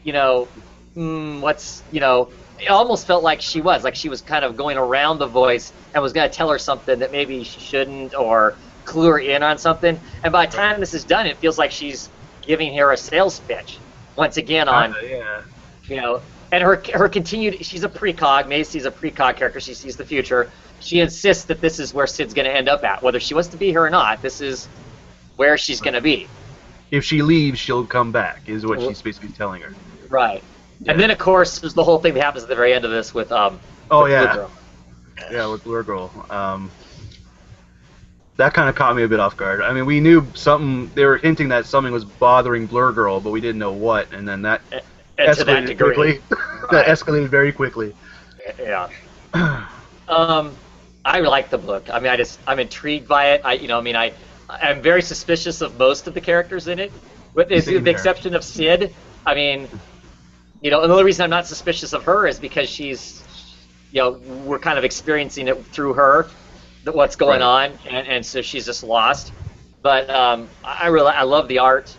Speaker 1: you know, what's, you know, it almost felt like she was kind of going around the voice and was going to tell her something that maybe she shouldn't or clue her in on something. And by the time this is done, it feels like she's giving her a sales pitch once again on, you know, and her continued. She's a precog. Macy's a precog character. She sees the future. She insists that this is where Sid's going to end up at, whether she wants to be here or not. This is where she's going to be.
Speaker 2: If she leaves, she'll come back. Is what she's basically telling her.
Speaker 1: Right. Yeah. And then, of course, there's the whole thing that happens at the very end of this with with Blue Girl.
Speaker 2: Yeah, with Blue Girl. That kind of caught me a bit off guard. I mean, we knew something. They were hinting that something was bothering Blur Girl, but we didn't know what. And then that escalated quickly. That escalated very quickly.
Speaker 1: Yeah. I like the book. I mean, I'm intrigued by it. I'm very suspicious of most of the characters in it, with the exception of Sid. I mean, you know, and the only reason I'm not suspicious of her is because she's, you know, we're kind of experiencing it through her, what's going on, and so she's just lost. But I love the art.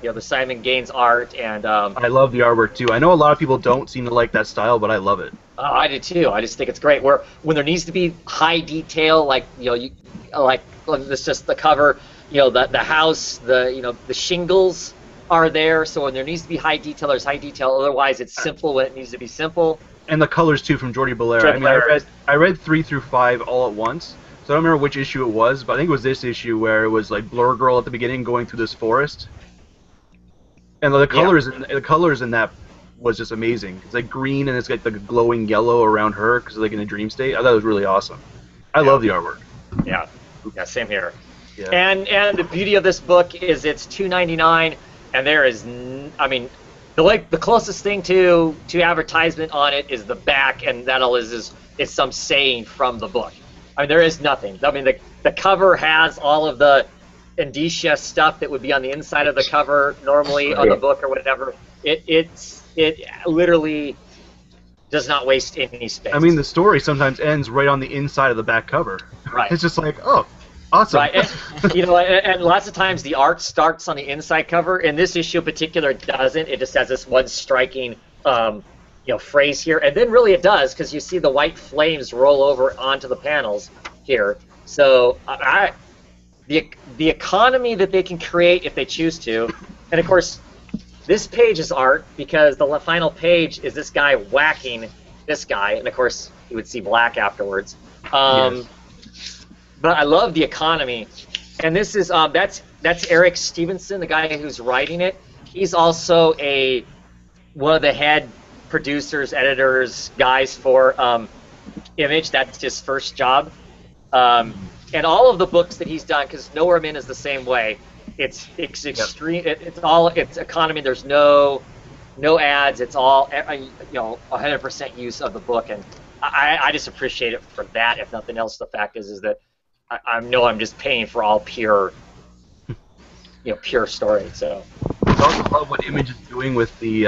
Speaker 1: You know, the Simon Gaines art, and
Speaker 2: I love the artwork too. I know a lot of people don't seem to like that style, but I love it.
Speaker 1: I do too. I just think it's great. When there needs to be high detail, like, you know, like it's just the cover, you know, the house, the shingles are there. So when there needs to be high detail, there's high detail. Otherwise, it's simple when it needs to be simple.
Speaker 2: And the colors too from Jordi Belair. I read 3 through 5 all at once, so I don't remember which issue it was, but I think it was this issue where it was like Blur Girl at the beginning going through this forest. And the colors in that was just amazing. It's like green and it's like the glowing yellow around her because like in a dream state. I thought it was really awesome. I love the artwork.
Speaker 1: Yeah, same here.
Speaker 2: Yeah.
Speaker 1: And the beauty of this book is it's $2.99, and there is, I mean, the closest thing to advertisement on it is the back, and that all is some saying from the book. I mean, there is nothing. I mean, the cover has all of the indicia stuff that would be on the inside of the cover normally on the book or whatever. It literally does not waste any space.
Speaker 2: I mean, the story sometimes ends right on the inside of the back cover.
Speaker 1: Right.
Speaker 2: It's just like, oh, awesome.
Speaker 1: Right. And, you know, and lots of times the art starts on the inside cover. In this issue in particular, it doesn't. It just has this one striking, you know, phrase here, and then really it does because you see the white flames roll over onto the panels here. So the economy that they can create if they choose to, and of course, this page is art because the final page is this guy whacking this guy, and of course, you would see black afterwards. Yes. But I love the economy, and this is that's Eric Stevenson, the guy who's writing it. He's also one of the head producers, editors, guys for Image. That's his first job. And all of the books that he's done, because Nowhere Men is the same way. It's extreme. It's economy. There's no ads. It's all, you know, 100% use of the book, and I just appreciate it for that. If nothing else, the fact is that I know I'm just paying for all pure, you know, pure story. So
Speaker 2: I also love what Image is doing with the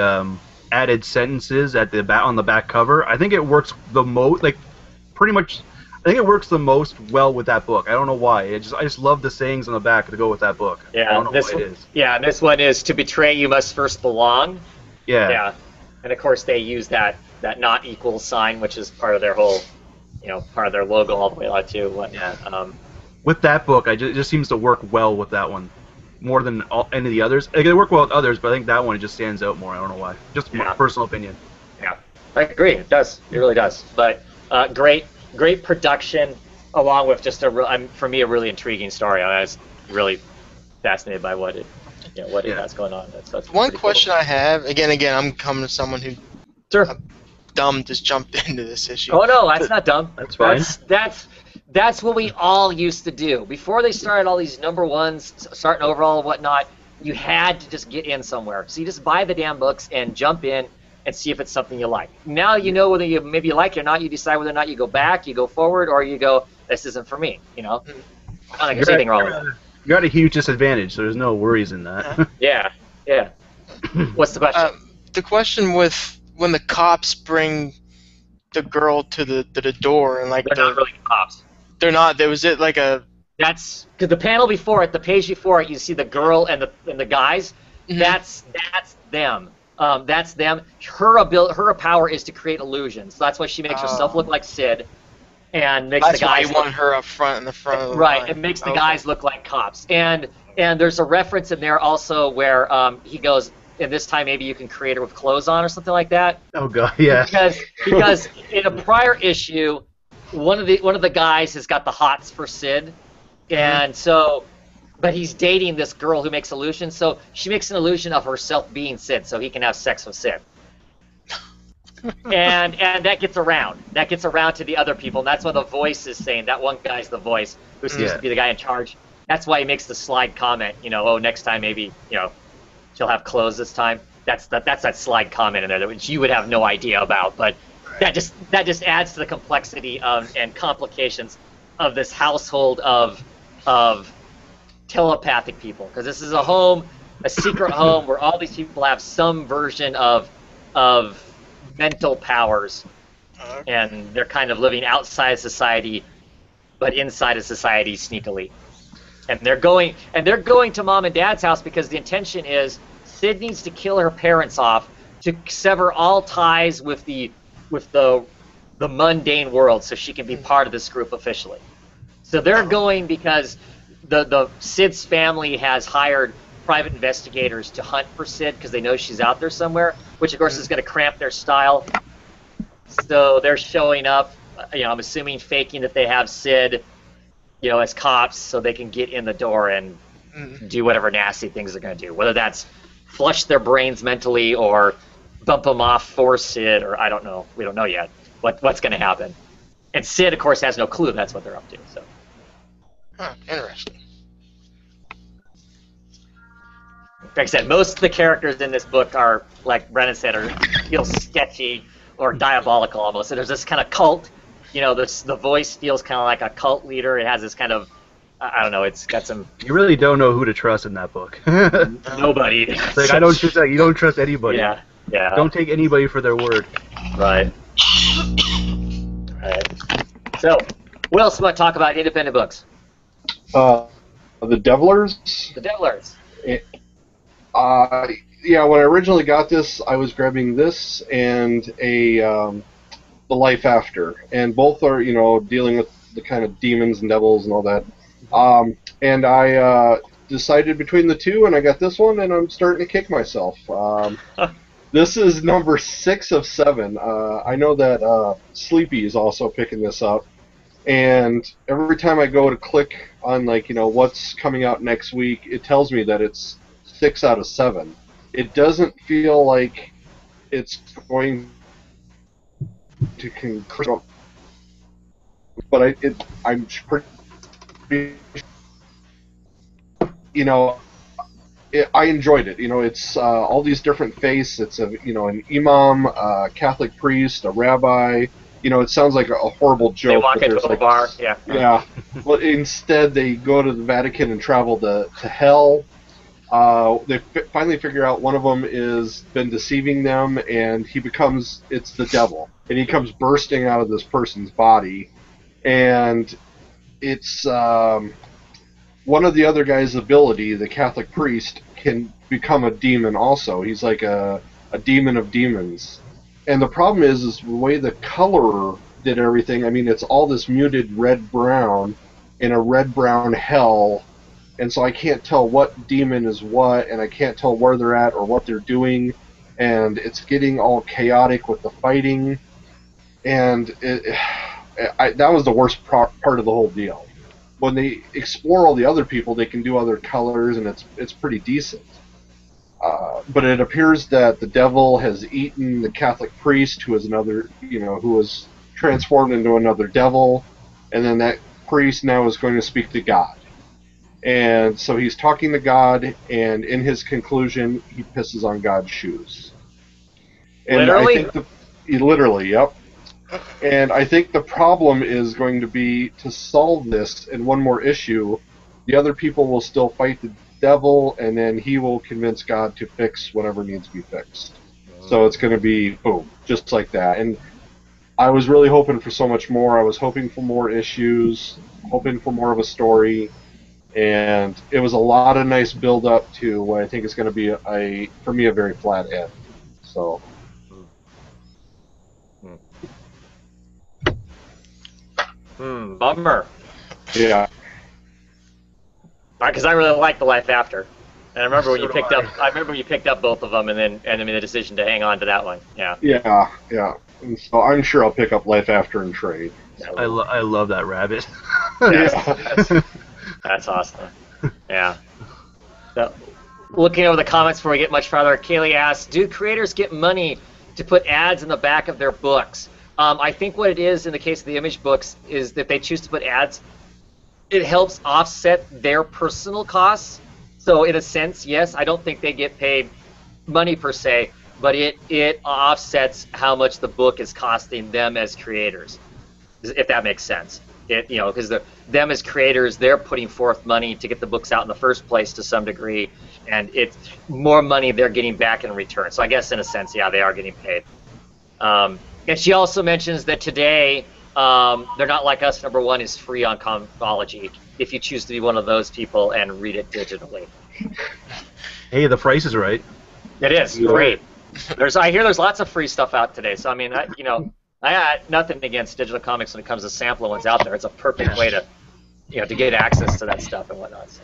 Speaker 2: added sentences at on the back cover. I think it works the most, like pretty much. I think it works the most well with that book. I don't know why. I just love the sayings on the back to go with that book.
Speaker 1: Yeah,
Speaker 2: I don't know what it is.
Speaker 1: Yeah, and this one is to betray you must first belong.
Speaker 2: Yeah.
Speaker 1: Yeah, and of course they use that not equal sign, which is part of their whole, you know, part of their logo all the way out to whatnot.
Speaker 2: Yeah. With that book, it just seems to work well with that one, more than any of the others. It can work well with others, but I think that one just stands out more. I don't know why. Just my personal opinion.
Speaker 1: Yeah, I agree. It does. It really does. But great production. along with just for me a really intriguing story. I was really fascinated by what it has going on. That's
Speaker 3: One
Speaker 1: pretty
Speaker 3: question
Speaker 1: cool.
Speaker 3: I have, again, I'm coming to someone who
Speaker 1: Sure.
Speaker 3: dumb just jumped into this issue.
Speaker 1: Oh no, that's not dumb.
Speaker 2: That's fine.
Speaker 1: That's what we all used to do before they started all these number ones, starting overall and whatnot. You had to just get in somewhere, so you just buy the damn books and jump in and see if it's something you like. Now you know whether you maybe like it or not. You decide whether or not you go back, you go forward, or you go, this isn't for me. I don't think there's anything wrong with that.
Speaker 2: You're at a huge disadvantage, so there's no worries in that.
Speaker 1: Yeah. What's the question?
Speaker 3: The question with when the cops bring the girl to the door and like
Speaker 1: They're not really cops.
Speaker 3: they're not. There was it like a.
Speaker 1: That's because the panel before it, the page before it, you see the girl and the guys.
Speaker 3: Mhm.
Speaker 1: That's them. That's them. Her power is to create illusions. So that's why she makes herself look like Sid, and makes
Speaker 3: That's
Speaker 1: the
Speaker 3: why
Speaker 1: guys
Speaker 3: you want her up front in the front. Of the
Speaker 1: right.
Speaker 3: line.
Speaker 1: It makes the
Speaker 3: Okay.
Speaker 1: guys look like cops. And there's a reference in there also where he goes, and this time maybe you can create her with clothes on or something like that.
Speaker 2: Oh god, yeah.
Speaker 1: Because in a prior issue, one of the guys has got the hots for Sid, and so, but he's dating this girl who makes illusions. So she makes an illusion of herself being Sid, so he can have sex with Sid. and that gets around. That gets around to the other people, and that's why the voice is saying that one guy's the voice who seems to be the guy in charge. That's why he makes the slide comment. Oh, next time maybe she'll have clothes this time. That's that slide comment in there, which you would have no idea about, but that just adds to the complexity of and complications of this household of telepathic people, because this is a secret home where all these people have some version of mental powers, and they're kind of living outside society, but inside of society sneakily. And they're going to mom and dad's house because the intention is Sid needs to kill her parents off to sever all ties with the mundane world, so she can be part of this group officially. So they're going because the Sid's family has hired private investigators to hunt for Sid because they know she's out there somewhere, which of course is going to cramp their style. So they're showing up, I'm assuming faking that they have Sid, as cops, so they can get in the door and do whatever nasty things they're going to do, whether that's flush their brains mentally or bump them off for Sid, or I don't know. We don't know yet what's going to happen. And Sid, of course, has no clue that's what they're up to. So.
Speaker 3: Interesting.
Speaker 1: Like I said, most of the characters in this book are, like Brennan said, feel sketchy or diabolical almost. So there's this kind of cult. The voice feels kind of like a cult leader. It has this kind of, I don't know. It's got some.
Speaker 2: You really don't know who to trust in that book.
Speaker 1: Nobody.
Speaker 2: It's like I don't trust that. You don't trust anybody.
Speaker 1: Yeah.
Speaker 2: Don't take anybody for their word.
Speaker 1: Right. So, what else do you want to talk about independent books?
Speaker 4: The Devilers.
Speaker 1: The Devilers.
Speaker 4: Yeah, when I originally got this, I was grabbing this and The Life After, and both are dealing with the kind of demons and devils and all that. And I decided between the two, and I got this one, and I'm starting to kick myself. This is number 6 of 7. I know that Sleepy is also picking this up, and every time I go to click on what's coming out next week, it tells me that it's 6 out of 7. It doesn't feel like it's going to conclude, but I'm pretty. I enjoyed it. It's all these different faiths. It's an imam, a Catholic priest, a rabbi. It sounds like a horrible joke.
Speaker 1: They walk into a bar. Yeah.
Speaker 4: Yeah. Well, instead they go to the Vatican and travel to hell. They finally figure out one of them is been deceiving them, and it's the devil, and he comes bursting out of this person's body, and it's one of the other guy's ability, the Catholic priest, can become a demon also. He's like a demon of demons. And the problem is the way the color did everything. I mean, it's all this muted red-brown in a red-brown hell, and so I can't tell what demon is what, and I can't tell where they're at or what they're doing, and it's getting all chaotic with the fighting, and that was the worst part of the whole deal. When they explore all the other people, they can do other colors, and it's pretty decent. But it appears that the devil has eaten the Catholic priest, who is another, who was transformed into another devil, and then that priest now is going to speak to God. And so he's talking to God, and in his conclusion, he pisses on God's shoes. And
Speaker 1: Literally?
Speaker 4: Literally, yep. And I think the problem is going to be to solve this in one more issue. The other people will still fight the devil, and then he will convince God to fix whatever needs to be fixed. So it's going to be boom, just like that. And I was really hoping for so much more. I was hoping for more issues, hoping for more of a story, and it was a lot of nice build up to what I think is going to be for me, a very flat end. So.
Speaker 1: Bummer.
Speaker 4: Yeah.
Speaker 1: Because I really like The Life After, and I remember when
Speaker 2: So
Speaker 1: you picked
Speaker 2: do
Speaker 1: up. I remember you picked up both of them, and then made the decision to hang on to that one. Yeah.
Speaker 4: Yeah. And so I'm sure I'll pick up Life After and trade.
Speaker 2: I love that rabbit.
Speaker 4: Yeah.
Speaker 1: That's awesome. Yeah. So, looking over the comments before we get much farther, Kaylee asks, do creators get money to put ads in the back of their books? I think what it is in the case of the Image books is that they choose to put ads. It helps offset their personal costs. So in a sense, yes, I don't think they get paid money per se, but it offsets how much the book is costing them as creators, if that makes sense. Because them as creators, they're putting forth money to get the books out in the first place to some degree, and it's more money they're getting back in return. So I guess in a sense, yeah, they are getting paid. And she also mentions that today, They're Not Like Us #1 is free on Comixology if you choose to be one of those people and read it digitally.
Speaker 2: Hey, the price is right.
Speaker 1: It is free. I hear there's lots of free stuff out today. So I mean, I got nothing against digital comics when it comes to sampling what's out there. It's a perfect way to, to get access to that stuff and whatnot. So,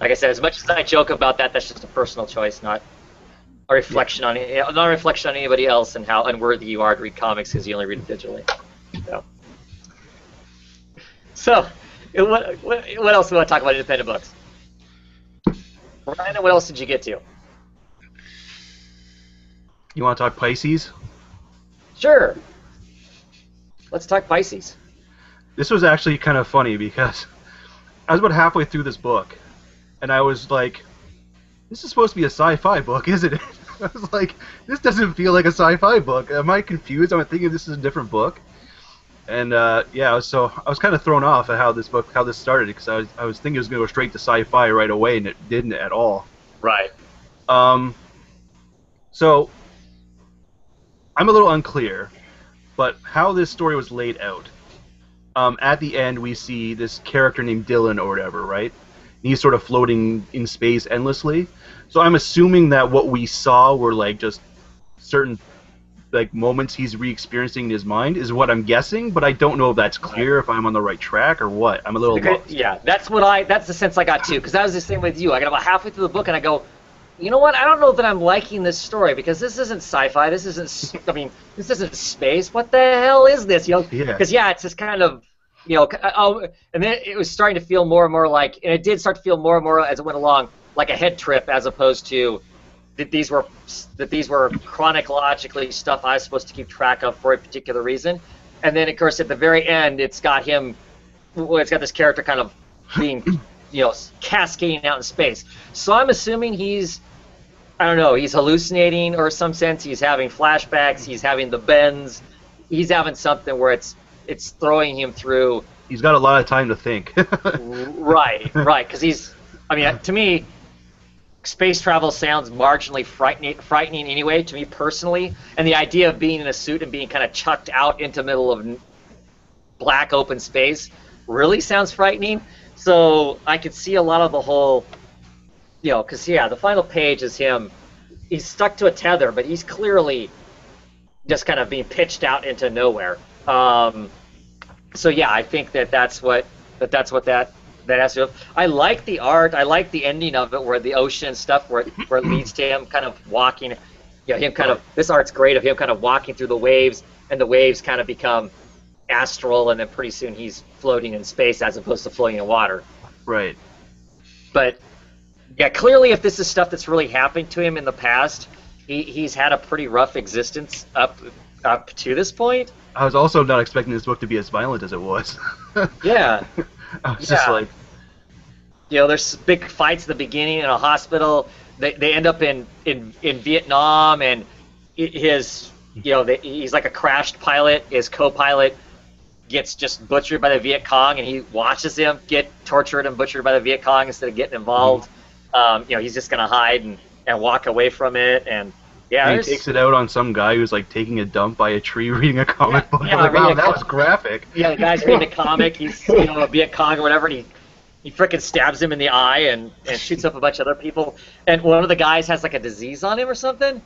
Speaker 1: like I said, as much as I joke about that, that's just a personal choice, not a reflection on anybody else and how unworthy you are to read comics because you only read it digitally. So what else do we want to talk about independent books? Ryan, what else did you get to?
Speaker 2: You want to talk Pisces?
Speaker 1: Sure. Let's talk Pisces.
Speaker 2: This was actually kind of funny because I was about halfway through this book, and I was like, this is supposed to be a sci-fi book, isn't it? I was like, this doesn't feel like a sci-fi book. Am I confused? I'm thinking this is a different book. And so I was kind of thrown off at how this started, because I was thinking it was going to go straight to sci-fi right away, and it didn't at all.
Speaker 1: Right.
Speaker 2: So I'm a little unclear, but how this story was laid out. At the end, we see this character named Dylan or whatever, right? He's sort of floating in space endlessly. So I'm assuming that what we saw were like just certain moments he's re-experiencing in his mind is what I'm guessing, but I don't know if that's clear, if I'm on the right track or what. I'm a little lost.
Speaker 1: Yeah, that's the sense I got too, because I was the same with you. I got about halfway through the book and I go, you know what? I don't know that I'm liking this story, because this isn't sci-fi. This isn't. I mean, this isn't space. What the hell is this? Because it's just kind of, and then it was starting to feel more and more like, and it did start to feel more and more as it went along, like a head trip, as opposed to that these were chronologically stuff I was supposed to keep track of for a particular reason. And then, of course, at the very end, it's got this character kind of being, cascading out in space. So I'm assuming he's hallucinating, or in some sense he's having flashbacks, he's having the bends, he's having something where it's throwing him through.
Speaker 2: He's got a lot of time to think.
Speaker 1: Right, because to me, space travel sounds marginally frightening anyway, to me personally, and the idea of being in a suit and being kind of chucked out into the middle of black open space really sounds frightening. So I could see a lot of the whole, because the final page is him. He's stuck to a tether, but he's clearly just kind of being pitched out into nowhere. So yeah, I think that's what that has to do. I like the art. I like the ending of it, where the ocean stuff, where it leads to him kind of walking. This art's great of him kind of walking through the waves, and the waves kind of become astral, and then pretty soon he's floating in space as opposed to floating in water.
Speaker 2: Right.
Speaker 1: But yeah, clearly, if this is stuff that's really happened to him in the past, he's had a pretty rough existence up to this point.
Speaker 2: I was also not expecting this book to be as violent as it was.
Speaker 1: Yeah.
Speaker 2: I was just like,
Speaker 1: there's big fights at the beginning in a hospital. They end up in Vietnam, and he's like a crashed pilot. His co-pilot gets just butchered by the Viet Cong, and he watches him get tortured and butchered by the Viet Cong instead of getting involved. He's just gonna hide and walk away from it, and
Speaker 2: he takes it out on some guy who's like taking a dump by a tree reading a comic book. I'm like, wow, that was graphic.
Speaker 1: Yeah, the guy's reading a comic. He's a Viet Cong or whatever, and he frickin' stabs him in the eye and shoots up a bunch of other people. And one of the guys has like a disease on him or something.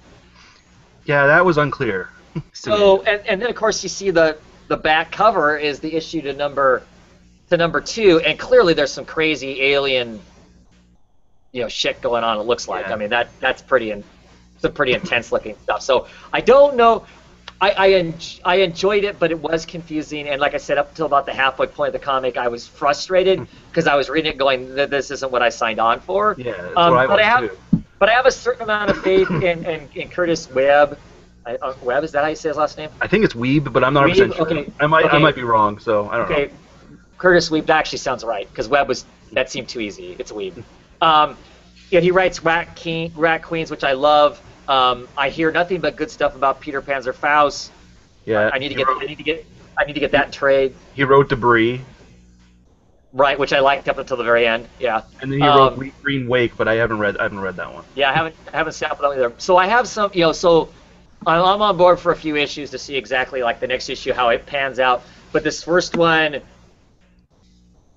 Speaker 2: Yeah, that was unclear.
Speaker 1: So and then of course you see the back cover is the issue to number 2, and clearly there's some crazy alien shit going on. It looks like. I mean that's some pretty intense looking stuff. So I don't know. I enjoyed it, but it was confusing. And like I said, up until about the halfway point of the comic, I was frustrated because I was reading it going, "This isn't what I signed on for."
Speaker 2: Yeah, that's what I was too.
Speaker 1: But I have a certain amount of faith in Curtis Webb. Webb, is that how you say his last name?
Speaker 2: I think it's Weeb, but I'm not 100% sure.
Speaker 1: Okay.
Speaker 2: I might be wrong, so I don't know.
Speaker 1: Curtis Weeb, that actually sounds right, because Webb that seemed too easy. It's Weeb. He writes Rat Queens, which I love. I hear nothing but good stuff about Peter Panzer Faust.
Speaker 2: Yeah.
Speaker 1: I need to get that in trade.
Speaker 2: He wrote Debris.
Speaker 1: Right, which I liked up until the very end. Yeah.
Speaker 2: And then he wrote Green Wake, but I haven't read that one.
Speaker 1: Yeah, I haven't sampled them either. So I have some, so I'm on board for a few issues to see exactly like the next issue how it pans out. But this first one,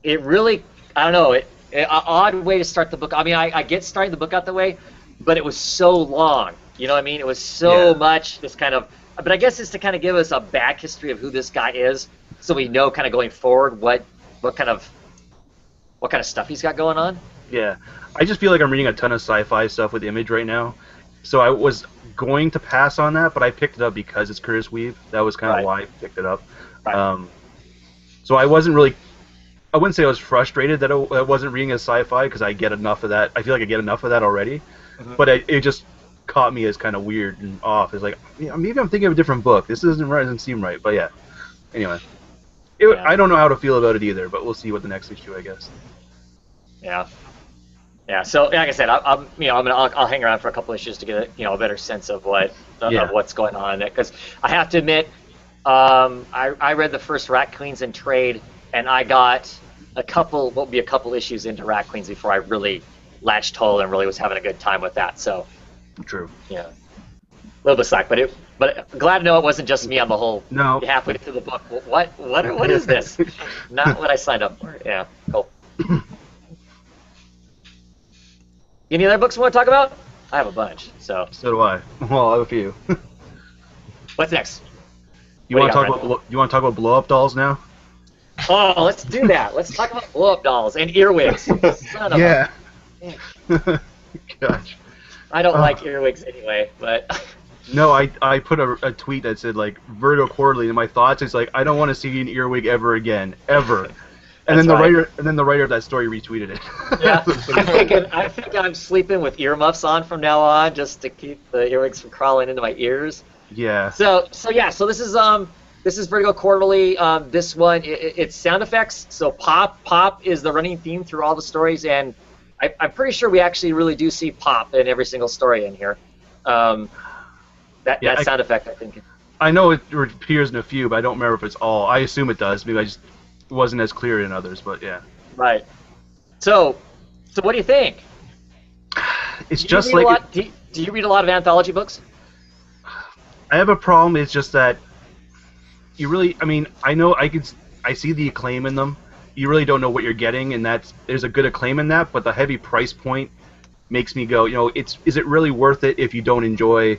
Speaker 1: it really, I don't know, an odd way to start the book. I mean, I get starting the book out the way, but it was so long. You know what I mean? It was so much this kind of, but I guess it's to kind of give us a back history of who this guy is, so we know kind of going forward what kind of stuff he's got going on.
Speaker 2: Yeah, I just feel like I'm reading a ton of sci-fi stuff with Image right now, so I was going to pass on that, but I picked it up because it's Curtis Weave. That was kind of why I picked it up. Right. So I wouldn't say I was frustrated that I wasn't reading a sci-fi because I get enough of that. I feel like I get enough of that already, but it just caught me as kind of weird and off. It's like, maybe I'm thinking of a different book. This doesn't seem right, but yeah. Anyway, I don't know how to feel about it either, but we'll see what the next issue, I guess.
Speaker 1: Yeah. Yeah. So like I said, I'll hang around for a couple issues to get a better sense of what's going on, because I have to admit, I read the first Rat Queens in trade, and I got a couple issues into Rat Queens before I really latched hold and really was having a good time with that. So.
Speaker 2: True.
Speaker 1: Yeah. A little bit slack, but glad to know it wasn't just me on the whole.
Speaker 2: No.
Speaker 1: Halfway through the book, what is this? Not what I signed up for. Yeah. Cool. Any other books you want to talk about? I have a bunch. So
Speaker 2: do I. Well, I have a few.
Speaker 1: What's next?
Speaker 2: You want to talk about blow up dolls now?
Speaker 1: Oh, let's do that. Let's talk about blow up dolls and earwigs. Son of
Speaker 2: a... Gosh.
Speaker 1: I don't like earwigs anyway, but.
Speaker 2: No, I put a tweet that said like Vertigo Quarterly, and my thoughts is like I don't want to see an earwig ever again, ever. And then the writer of that story retweeted it.
Speaker 1: Yeah, I think I'm sleeping with earmuffs on from now on, just to keep the earwigs from crawling into my ears.
Speaker 2: Yeah.
Speaker 1: So this is Vertigo Quarterly. This one it's sound effects. So pop is the running theme through all the stories, and I'm pretty sure we actually really do see pop in every single story in here. That sound effect, I think.
Speaker 2: I know it appears in a few, but I don't remember if it's all. I assume it does. Maybe I just wasn't as clear in others, but yeah.
Speaker 1: Right. So what do you think?
Speaker 2: It's just like.
Speaker 1: Do you read a lot of anthology books?
Speaker 2: I have a problem. It's just that you really. I mean, I see the acclaim in them. You really don't know what you're getting, and there's a good acclaim in that, but the heavy price point makes me go, is it really worth it if you don't enjoy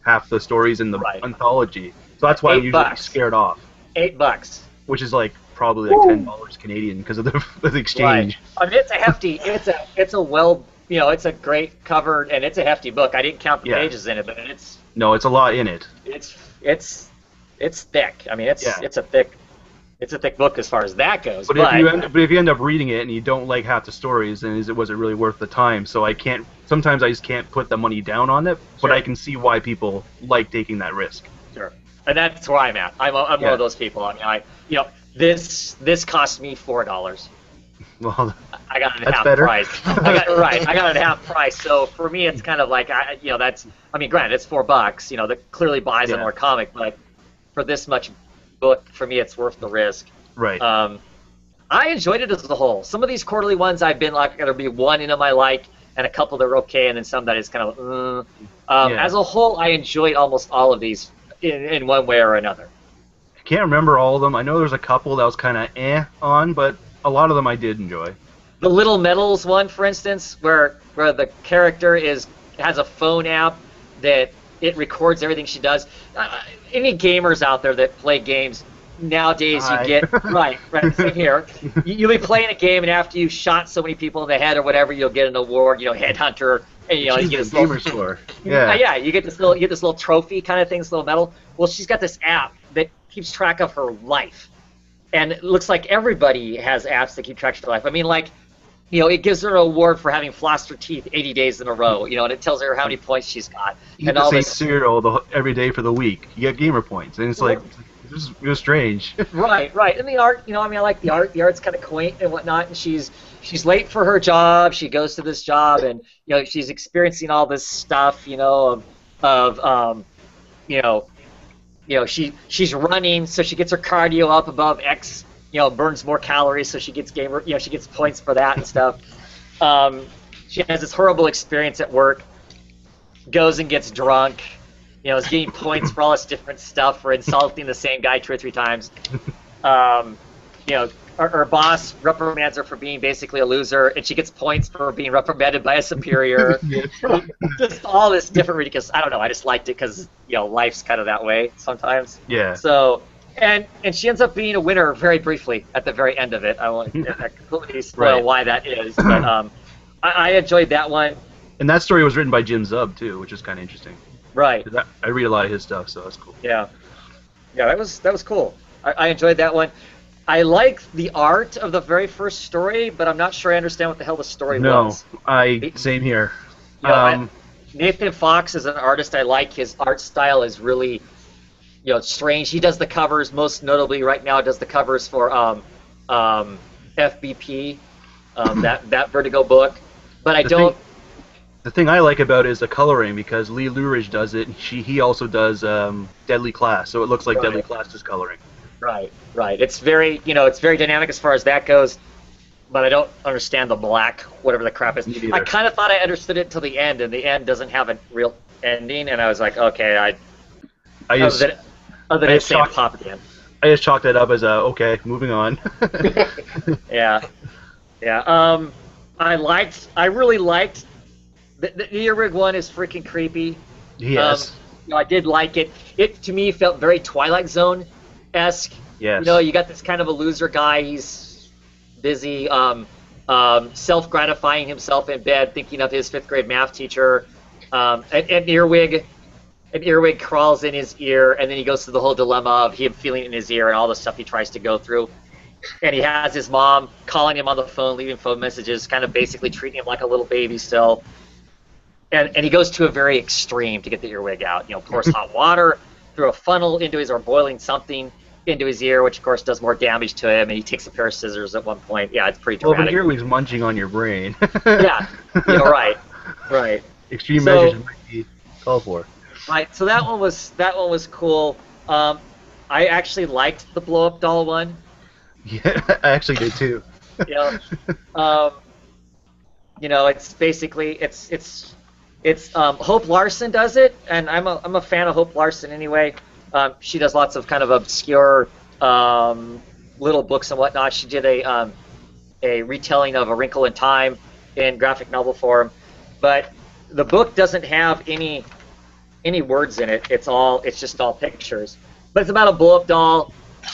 Speaker 2: half the stories in the anthology? So that's why I'm usually scared off.
Speaker 1: $8.
Speaker 2: Which is like probably like $10 Canadian because of the exchange.
Speaker 1: Right. I mean, it's a hefty. It's a great cover, and it's a hefty book. I didn't count the pages in it, but it's.
Speaker 2: No, it's a lot in it.
Speaker 1: It's thick. I mean, it's a thick it's a thick book as far as that goes.
Speaker 2: But if you end up reading it and you don't like half the stories, then was it really worth the time? So sometimes I just can't put the money down on it, but I can see why people like taking that risk.
Speaker 1: Sure. And that's where I'm at. I'm one of those people. I mean, this cost me $4.
Speaker 2: Well,
Speaker 1: I got it at
Speaker 2: that's
Speaker 1: half
Speaker 2: better.
Speaker 1: price. I got it at half price. So for me, it's kind of like that's. I mean, granted, it's $4. That clearly buys a more comic, but for this much book, for me, it's worth the risk.
Speaker 2: Right.
Speaker 1: I enjoyed it as a whole. Some of these quarterly ones, I've been like, there'll be one in them I like, and a couple that are okay, and then some that is kind of. As a whole, I enjoyed almost all of these in one way or another.
Speaker 2: I can't remember all of them. I know there's a couple that was kind of on, but a lot of them I did enjoy.
Speaker 1: The Little Metals one, for instance, where the character has a phone app that it records everything she does. Any gamers out there that play games nowadays, you get right. Same here. You'll be playing a game, and after you shot so many people in the head or whatever, you'll get an award. Headhunter, and you get this
Speaker 2: gamer score. Yeah.
Speaker 1: You get this little trophy kind of thing, this little medal. Well, she's got this app that keeps track of her life. And it looks like everybody has apps that keep track of their life. I mean, it gives her an award for having flossed her teeth 80 days in a row, and it tells her how many points she's got.
Speaker 2: You get the same cereal every day for the week. You get gamer points, and it's like, it was strange.
Speaker 1: Right. And the art, I like the art. The art's kind of quaint and whatnot, and she's late for her job. She goes to this job, and, she's experiencing all this stuff, she's running, so she gets her cardio up above X, burns more calories, so she gets she gets points for that and stuff. She has this horrible experience at work, goes and gets drunk, is getting points for all this different stuff for insulting the same guy 2 or 3 times. Her boss reprimands her for being basically a loser, and she gets points for being reprimanded by a superior. Just all this different ridiculous. I don't know. I just liked it because life's kind of that way sometimes.
Speaker 2: Yeah.
Speaker 1: So and she ends up being a winner very briefly at the very end of it. I won't completely spoil why that is, but I enjoyed that one.
Speaker 2: And that story was written by Jim Zub too, which is kind of interesting.
Speaker 1: Right.
Speaker 2: I read a lot of his stuff, so that's cool.
Speaker 1: Yeah. That was cool. I enjoyed that one. I like the art of the very first story, but I'm not sure I understand what the hell the story was.
Speaker 2: Same here.
Speaker 1: Nathan Fox is an artist I like. His art style is really, strange. He does the covers, most notably right now does the covers for FBP, that Vertigo book. But
Speaker 2: the thing I like about it is the coloring, because Lee Luridge does it. He also does Deadly Class, so it looks like Deadly Class is coloring.
Speaker 1: Right. It's very, it's very dynamic as far as that goes, but I don't understand the black, whatever the crap is. I kind of thought I understood it till the end, and the end doesn't have a real ending, and I was like, okay, other than it saying pop at the end.
Speaker 2: I just chalked that up as okay, moving on.
Speaker 1: Yeah. I really liked the Earwig one is freaking creepy.
Speaker 2: Yes.
Speaker 1: I did like it. It to me felt very Twilight Zone-esque.
Speaker 2: Yes.
Speaker 1: You got this kind of a loser guy. He's busy self-gratifying himself in bed, thinking of his 5th grade math teacher. An earwig crawls in his ear, and then he goes through the whole dilemma of him feeling it in his ear and all the stuff he tries to go through. And he has his mom calling him on the phone, leaving phone messages, kind of basically treating him like a little baby still. And he goes to a very extreme to get the earwig out. Pours hot water through a funnel into his, or boiling something into his ear, which of course does more damage to him. And he takes a pair of scissors at one point. Yeah, it's pretty dramatic.
Speaker 2: Well, if an earwig's munching on your brain.
Speaker 1: Yeah, right.
Speaker 2: Extreme measures might be called for.
Speaker 1: Right. So that one was cool. I actually liked the blow up doll one.
Speaker 2: Yeah, I actually did too.
Speaker 1: It's basically it's Hope Larson does it, and I'm a fan of Hope Larson anyway. She does lots of kind of obscure little books and whatnot. She did a retelling of A Wrinkle in Time in graphic novel form, but the book doesn't have any words in it. It's just all pictures. But it's about a blow up doll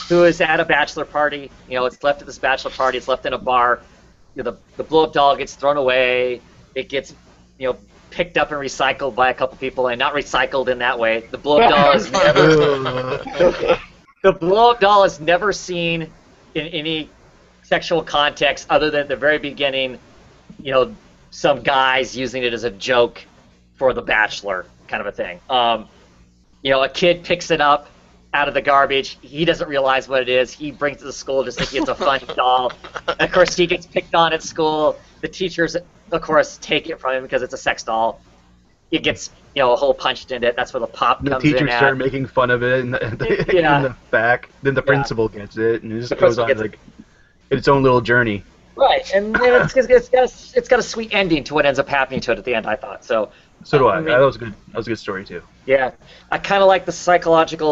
Speaker 1: who is at a bachelor party. It's left at this bachelor party. It's left in a bar. The blow up doll gets thrown away. It gets picked up and recycled by a couple people, and not recycled in that way. The blow up doll is never. The blow-up doll is never seen in any sexual context other than at the very beginning, some guys using it as a joke for The Bachelor kind of a thing. A kid picks it up out of the garbage. He doesn't realize what it is. He brings it to school just thinking it's a fun doll. And of course, he gets picked on at school. The teachers, of course, take it from him because it's a sex doll. It gets, a hole punched in it. That's where the pop
Speaker 2: The
Speaker 1: comes in.
Speaker 2: teachers start making fun of it in the back. Then the principal gets it, and it just goes on like its own little journey.
Speaker 1: Right, and it's got a sweet ending to what ends up happening to it at the end. I thought so.
Speaker 2: So do I. That was good. That was a good story too.
Speaker 1: Yeah, I kind of like the psychological.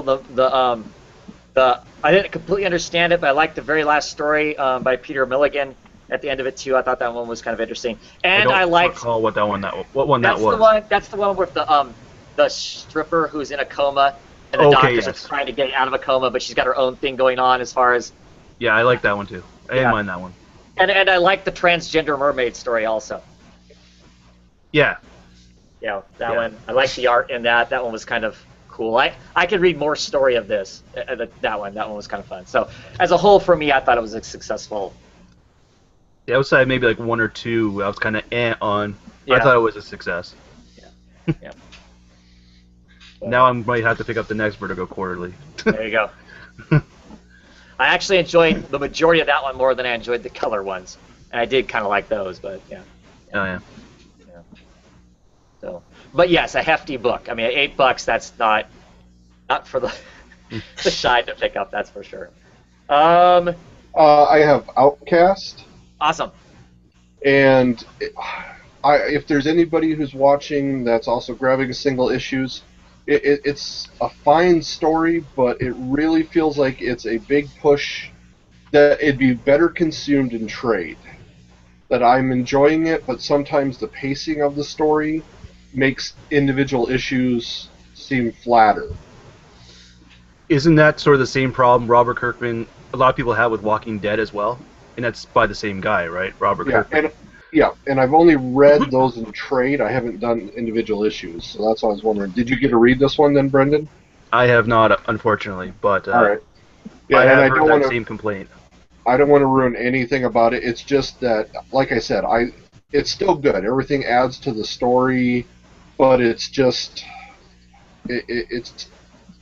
Speaker 1: I didn't completely understand it, but I liked the very last story by Peter Milligan at the end of it too. I thought that one was kind of interesting, and I liked.
Speaker 2: Recall what one that was.
Speaker 1: That's the one with the stripper who's in a coma, and the doctors are trying to get out of a coma, but she's got her own thing going on as far as.
Speaker 2: Yeah, I like that one too. I didn't mind that one.
Speaker 1: And I like the transgender mermaid story also.
Speaker 2: Yeah.
Speaker 1: Yeah, that one. I like the art in that. That one was kind of cool. I could read more story of this. That one was kind of fun. So as a whole, for me, I thought it was a successful.
Speaker 2: Yeah, outside maybe like one or two, I was kind of on. Yeah. I thought it was a success.
Speaker 1: Yeah. Yeah.
Speaker 2: Now I might have to pick up the next Vertigo Quarterly.
Speaker 1: There you go. I actually enjoyed the majority of that one more than I enjoyed the color ones, and I did kind of like those, but yeah.
Speaker 2: Oh yeah.
Speaker 1: So, but yes, a hefty book. I mean, at $8, that's not for the shy to pick up. That's for sure.
Speaker 4: I have Outcast.
Speaker 1: Awesome.
Speaker 4: And if there's anybody who's watching that's also grabbing single issues, it's a fine story, but it really feels like it's a big push that it'd be better consumed in trade. That I'm enjoying it, but sometimes the pacing of the story makes individual issues seem flatter.
Speaker 2: Isn't that sort of the same problem Robert Kirkman, a lot of people have with Walking Dead as well? And that's by the same guy, right? Robert Kirkman.
Speaker 4: And I've only read those in trade. I haven't done individual issues, so that's why I was wondering. Did you get to read this one then, Brendan?
Speaker 2: I have not, unfortunately, but
Speaker 4: all right. Yeah,
Speaker 2: I have heard that same complaint.
Speaker 4: I don't want to ruin anything about it. It's just that, like I said, it's still good. Everything adds to the story, but it's just, it's.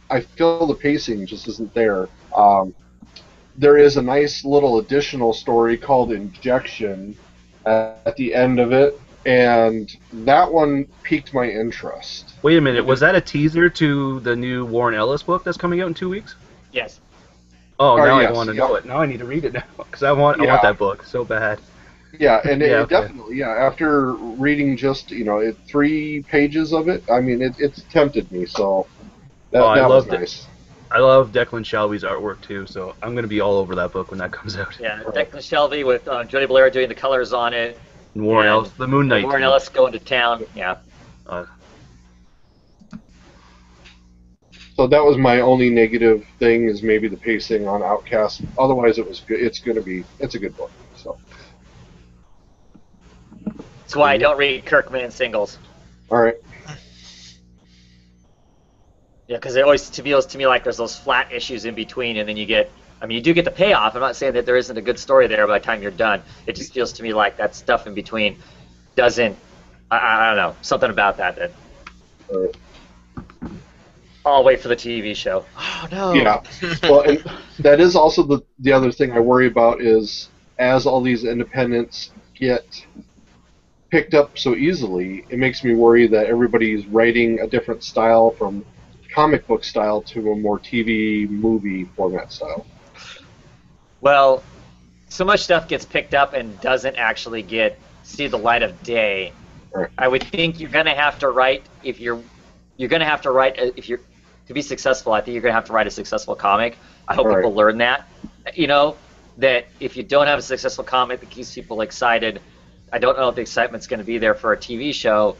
Speaker 4: I feel the pacing just isn't there. There is a nice little additional story called Injection at the end of it, and that one piqued my interest.
Speaker 2: Wait a minute, was that a teaser to the new Warren Ellis book that's coming out in 2 weeks?
Speaker 1: Yes.
Speaker 2: Oh, now I want to know it. Now I need to read it now because I want that book so bad.
Speaker 4: Yeah, and definitely, after reading just 3 pages of it, I mean, it's tempted me. So that was nice.
Speaker 2: I love Declan Shalvey's artwork too, so I'm going to be all over that book when that comes out.
Speaker 1: Yeah, Declan Shalvey with Jody Blair doing the colors on it.
Speaker 2: And Warren Ellis, the Moon Knight.
Speaker 1: Warren Ellis going to town. Yeah.
Speaker 4: So that was my only negative thing, is maybe the pacing on Outcast. Otherwise, it was good. It's a good book. So.
Speaker 1: That's why I don't read Kirkman in singles.
Speaker 4: All right.
Speaker 1: Yeah, because it always feels to me like there's those flat issues in between, and then you do get the payoff. I'm not saying that there isn't a good story there by the time you're done. It just feels to me like that stuff in between doesn't. I don't know, something about that. I'll wait for the TV show.
Speaker 3: Oh no.
Speaker 4: Yeah. Well, and that is also the other thing I worry about is as all these independents get picked up so easily, it makes me worry that everybody's writing a different style from comic book style to a more TV movie format style.
Speaker 1: Well, so much stuff gets picked up and doesn't actually see the light of day.
Speaker 4: Right.
Speaker 1: I would think you're going to have to write to be successful. I think you're going to have to write a successful comic. I hope people learn that. That if you don't have a successful comic that keeps people excited, I don't know if the excitement's going to be there for a TV show.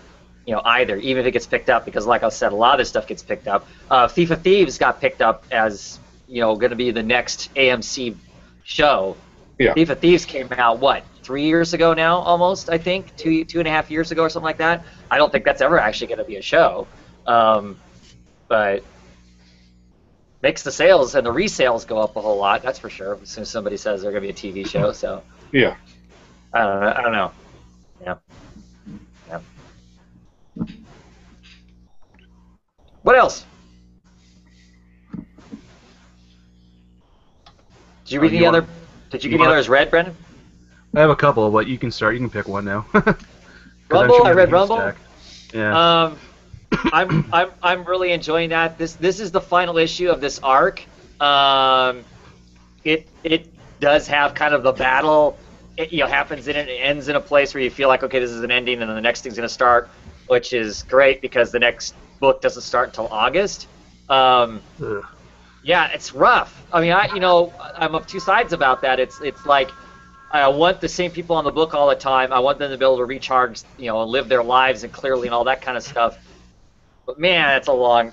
Speaker 1: Either, even if it gets picked up, because like I said, a lot of this stuff gets picked up. Thief of Thieves got picked up as, going to be the next AMC show.
Speaker 4: Yeah.
Speaker 1: Thief of Thieves came out, 3 years ago now, almost, I think, 2.5 years ago or something like that. I don't think that's ever actually going to be a show. But makes the sales and the resales go up a whole lot. That's for sure. As soon as somebody says they're going to be a TV show, so
Speaker 4: Yeah.
Speaker 1: I don't know. Yeah. Yeah. What else? Did you read any other? Did you get any others read, Brendan?
Speaker 2: I have a couple, but you can start. You can pick one now.
Speaker 1: Rumble. I read Rumble.
Speaker 2: Stack. Yeah.
Speaker 1: I'm really enjoying that. This is the final issue of this arc. It does have kind of the battle. It, happens in it. It ends in a place where you feel like, okay, this is an ending, and then the next thing's going to start, which is great because the next book doesn't start until August. Yeah, it's rough. I mean, I'm of two sides about that. It's like I want the same people on the book all the time. I want them to be able to recharge, and live their lives and clearly and all that kind of stuff. But man, that's a long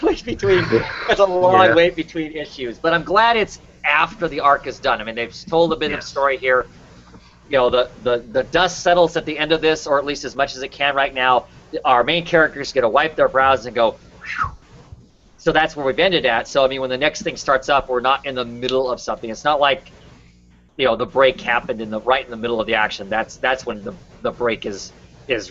Speaker 1: wait between. That's a long wait between issues. But I'm glad it's after the arc is done. I mean, they've told a bit of story here. The dust settles at the end of this, or at least as much as it can right now. Our main characters get to wipe their brows and go, whew. So that's where we've ended at. So I mean, when the next thing starts up, we're not in the middle of something. It's not like, the break happened right in the middle of the action. That's when the break is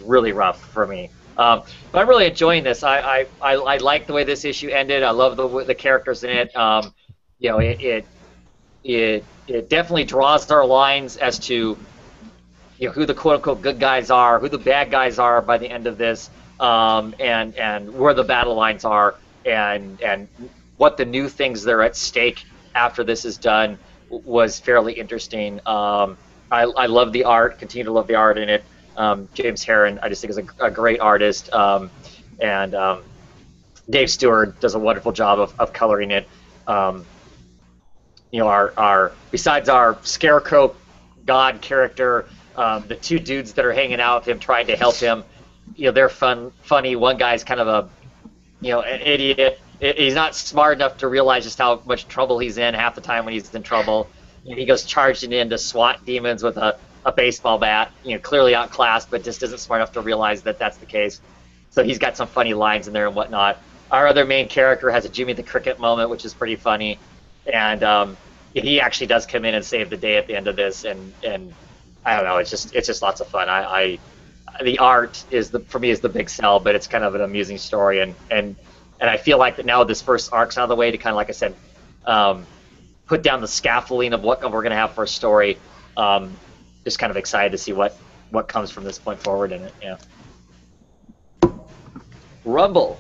Speaker 1: really rough for me. But I'm really enjoying this. I like the way this issue ended. I love the characters in it. It definitely draws our lines as to who the quote unquote good guys are, who the bad guys are by the end of this, and where the battle lines are, and what the new things that are at stake after this is done was fairly interesting. I love the art, continue to love the art in it. James Herron, I just think, is a great artist, and Dave Stewart does a wonderful job of coloring it. Our besides our Scarecrow God character, the two dudes that are hanging out with him trying to help him, they're funny. One guy's kind of an idiot. He's not smart enough to realize just how much trouble he's in half the time when he's in trouble. He goes charging in to swat demons with a baseball bat, clearly outclassed, but just isn't smart enough to realize that that's the case. So he's got some funny lines in there and whatnot. Our other main character has a Jimmy the Cricket moment, which is pretty funny, and he actually does come in and save the day at the end of this. And I don't know, it's just lots of fun. The art for me is the big sell, but it's kind of an amusing story, and I feel like that now this first arc's out of the way to kind of, like I said, put down the scaffolding of what we're going to have for a story. Just kind of excited to see what comes from this point forward in it. Yeah. Rumble.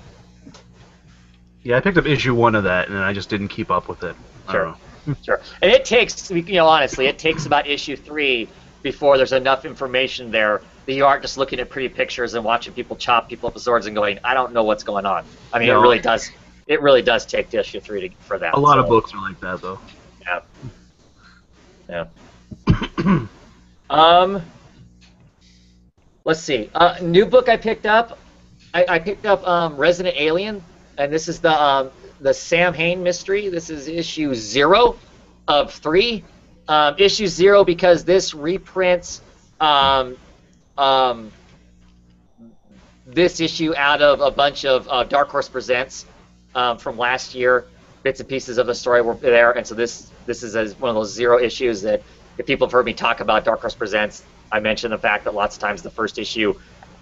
Speaker 2: Yeah, I picked up issue 1 of that, and I just didn't keep up with it.
Speaker 1: Sure. Sure. And it takes, honestly, it takes about issue 3 before there's enough information there that you aren't just looking at pretty pictures and watching people chop people up with swords and going, I don't know what's going on. I mean, it really does. It really does take to issue 3 for that.
Speaker 2: A lot of books are like that, though.
Speaker 1: Yeah. Let's see. New book I picked up. I picked up Resident Alien, and this is the Sam Hain mystery. This is issue 0 of 3. Issue 0 because this reprints this issue out of a bunch of Dark Horse Presents from last year. Bits and pieces of the story were there, and so this is one of those 0 issues that, if people have heard me talk about Dark Horse Presents, I mention the fact that lots of times the first issue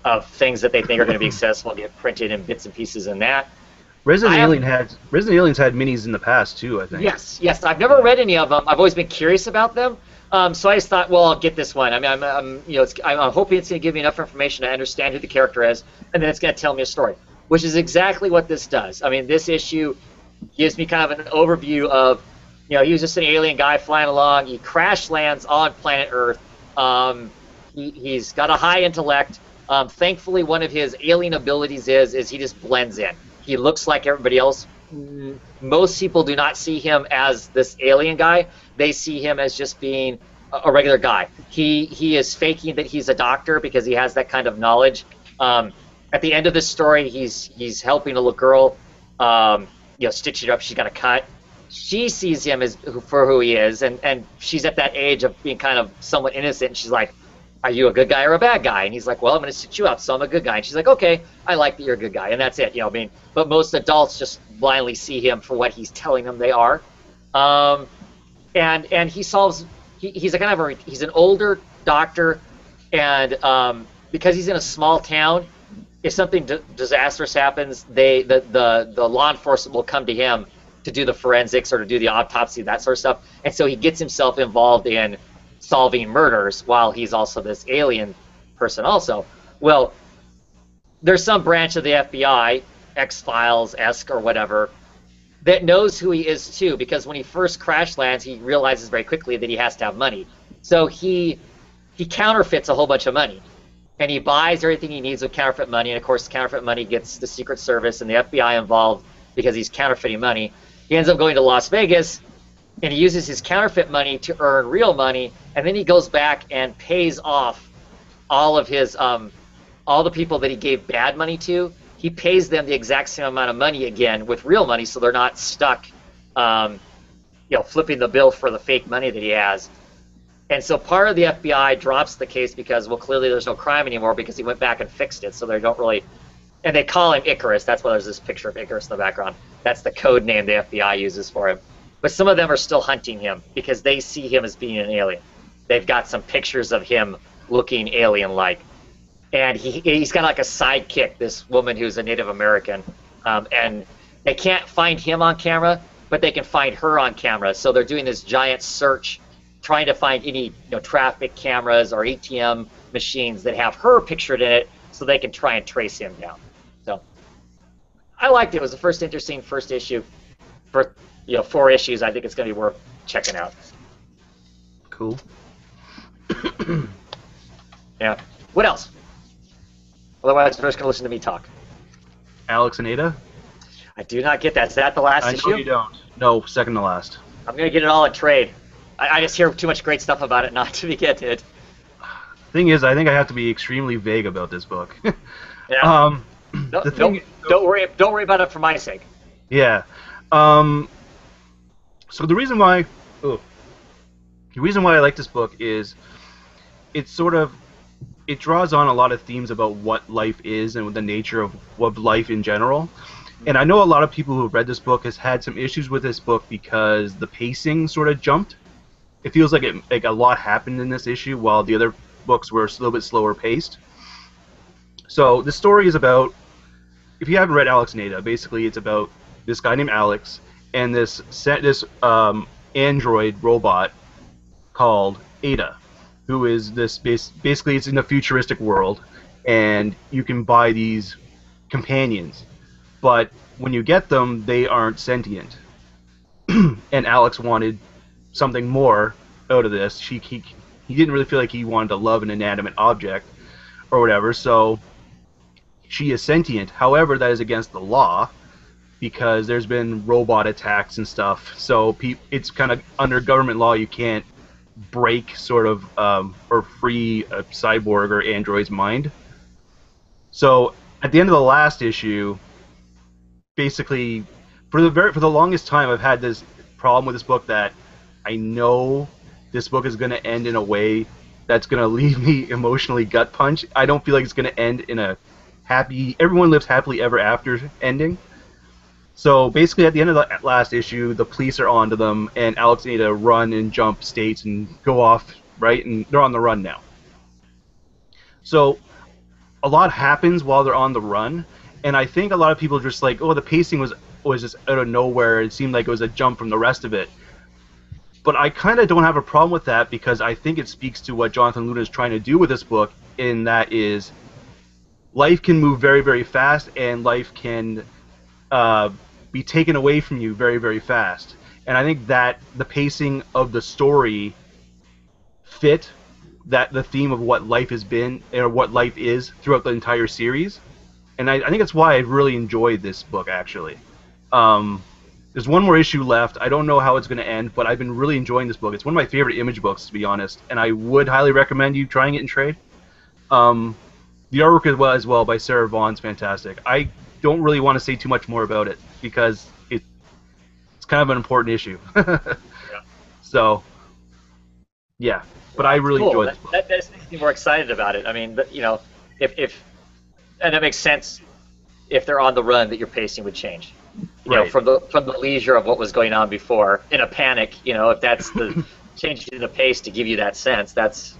Speaker 1: of things that they think are going to be successful get printed in bits and pieces in that.
Speaker 2: Resident Alien's had minis in the past too, I think.
Speaker 1: Yes. I've never read any of them. I've always been curious about them. So I just thought, well, I'll get this one. I mean, I'm hoping it's going to give me enough information to understand who the character is, and then it's going to tell me a story, which is exactly what this does. I mean, this issue gives me kind of an overview of, he was just an alien guy flying along. He crash lands on planet Earth. He's got a high intellect. Thankfully, one of his alien abilities is he just blends in. He looks like everybody else. Most people do not see him as this alien guy. They see him as just being a regular guy. He is faking that he's a doctor because he has that kind of knowledge. At the end of this story, he's helping a little girl, stitch it up. She's got a cut. She sees him for who he is, and she's at that age of being kind of somewhat innocent. And she's like, are you a good guy or a bad guy? And he's like, well, I'm going to sit you up, so I'm a good guy. And she's like, okay, I like that you're a good guy, and that's it. I mean, but most adults just blindly see him for what he's telling them they are. And he solves. He's he's an older doctor, and because he's in a small town, if something disastrous happens, the law enforcement will come to him to do the forensics or to do the autopsy, that sort of stuff. And so he gets himself involved in solving murders while he's also this alien person also. Well, there's some branch of the FBI, X-Files-esque or whatever, that knows who he is too, because when he first crash lands, he realizes very quickly that he has to have money. So he counterfeits a whole bunch of money. And he buys everything he needs with counterfeit money, and of course counterfeit money gets the Secret Service and the FBI involved because he's counterfeiting money. He ends up going to Las Vegas, and he uses his counterfeit money to earn real money, and then he goes back and pays off all of his all the people that he gave bad money to. He pays them the exact same amount of money again with real money, so they're not stuck flipping the bill for the fake money that he has. And so part of the FBI drops the case because, well, clearly there's no crime anymore because he went back and fixed it, so they don't really... And they call him Icarus. That's why there's this picture of Icarus in the background. That's the code name the FBI uses for him. But some of them are still hunting him because they see him as being an alien. They've got some pictures of him looking alien-like. And he's kind of like a sidekick, this woman who's a Native American. And they can't find him on camera, but they can find her on camera. So they're doing this giant search, trying to find any traffic cameras or ATM machines that have her pictured in it so they can try and trace him down. So I liked it. It was the first interesting first issue. For 4 issues, I think it's going to be worth checking out.
Speaker 2: Cool.
Speaker 1: Yeah. What else? Otherwise, we're just going to listen to me talk.
Speaker 2: Alex and Ada?
Speaker 1: I do not get that. Is that the last issue?
Speaker 2: I know you don't. No, second to last.
Speaker 1: I'm going to get it all in trade. I just hear too much great stuff about it not to get it.
Speaker 2: Thing is, I think I have to be extremely vague about this book.
Speaker 1: Yeah. Don't worry about it for my sake.
Speaker 2: Yeah. So the reason why I like this book is it draws on a lot of themes about what life is and the nature of life in general. And I know a lot of people who have read this book has had some issues with this book because the pacing sort of jumped. It feels like a lot happened in this issue while the other books were a little bit slower paced. So the story is about, if you haven't read Alex and Ada, basically it's about this guy named Alex and this android robot called Ada, who is this basically it's in a futuristic world, and you can buy these companions, but when you get them, they aren't sentient. And Alex wanted something more out of this. He didn't really feel like he wanted to love an inanimate object or whatever, so she is sentient. However, that is against the law because there's been robot attacks and stuff. So it's kind of under government law you can't break sort of or free a cyborg or android's mind. So at the end of the last issue, basically for the longest time I've had this problem with this book that I know this book is going to end in a way that's going to leave me emotionally gut punch. I don't feel like it's going to end in a happy, everyone lives happily ever after ending. So basically at the end of the last issue, the police are onto them, and Alex and Ada run and jump states and go off, right? And they're on the run now. So a lot happens while they're on the run, and I think a lot of people are just like, oh, the pacing was just out of nowhere. It seemed like it was a jump from the rest of it. But I kind of don't have a problem with that because I think it speaks to what Jonathan Luna is trying to do with this book, and that is life can move very, very fast, and life can be taken away from you very, very fast. And I think that the pacing of the story fit the theme of what life has been, or what life is throughout the entire series. And I think that's why I really enjoyed this book, actually. There's one more issue left. I don't know how it's going to end, but I've been really enjoying this book. It's one of my favorite Image books, to be honest, and I would highly recommend you trying it in trade. The artwork as well by Sarah Vaughan's fantastic. I don't really want to say too much more about it because it's kind of an important issue.
Speaker 1: Yeah.
Speaker 2: So, yeah. But I really
Speaker 1: Cool.
Speaker 2: enjoy this book.
Speaker 1: That just makes me more excited about it. I mean, if and it makes sense if they're on the run that your pacing would change.
Speaker 2: Right.
Speaker 1: From the leisure of what was going on before, in a panic, if that's the change in the pace to give you that sense, that's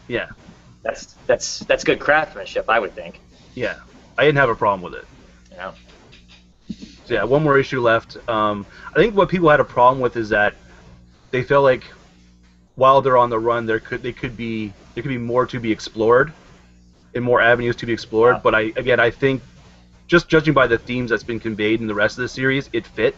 Speaker 1: good craftsmanship, I would think.
Speaker 2: Yeah, I didn't have a problem with it.
Speaker 1: Yeah.
Speaker 2: So yeah, one more issue left. I think what people had a problem with is that they felt like while they're on the run, there could be more to be explored, and more avenues to be explored.
Speaker 1: Wow.
Speaker 2: But I think just judging by the themes that's been conveyed in the rest of the series, it fit.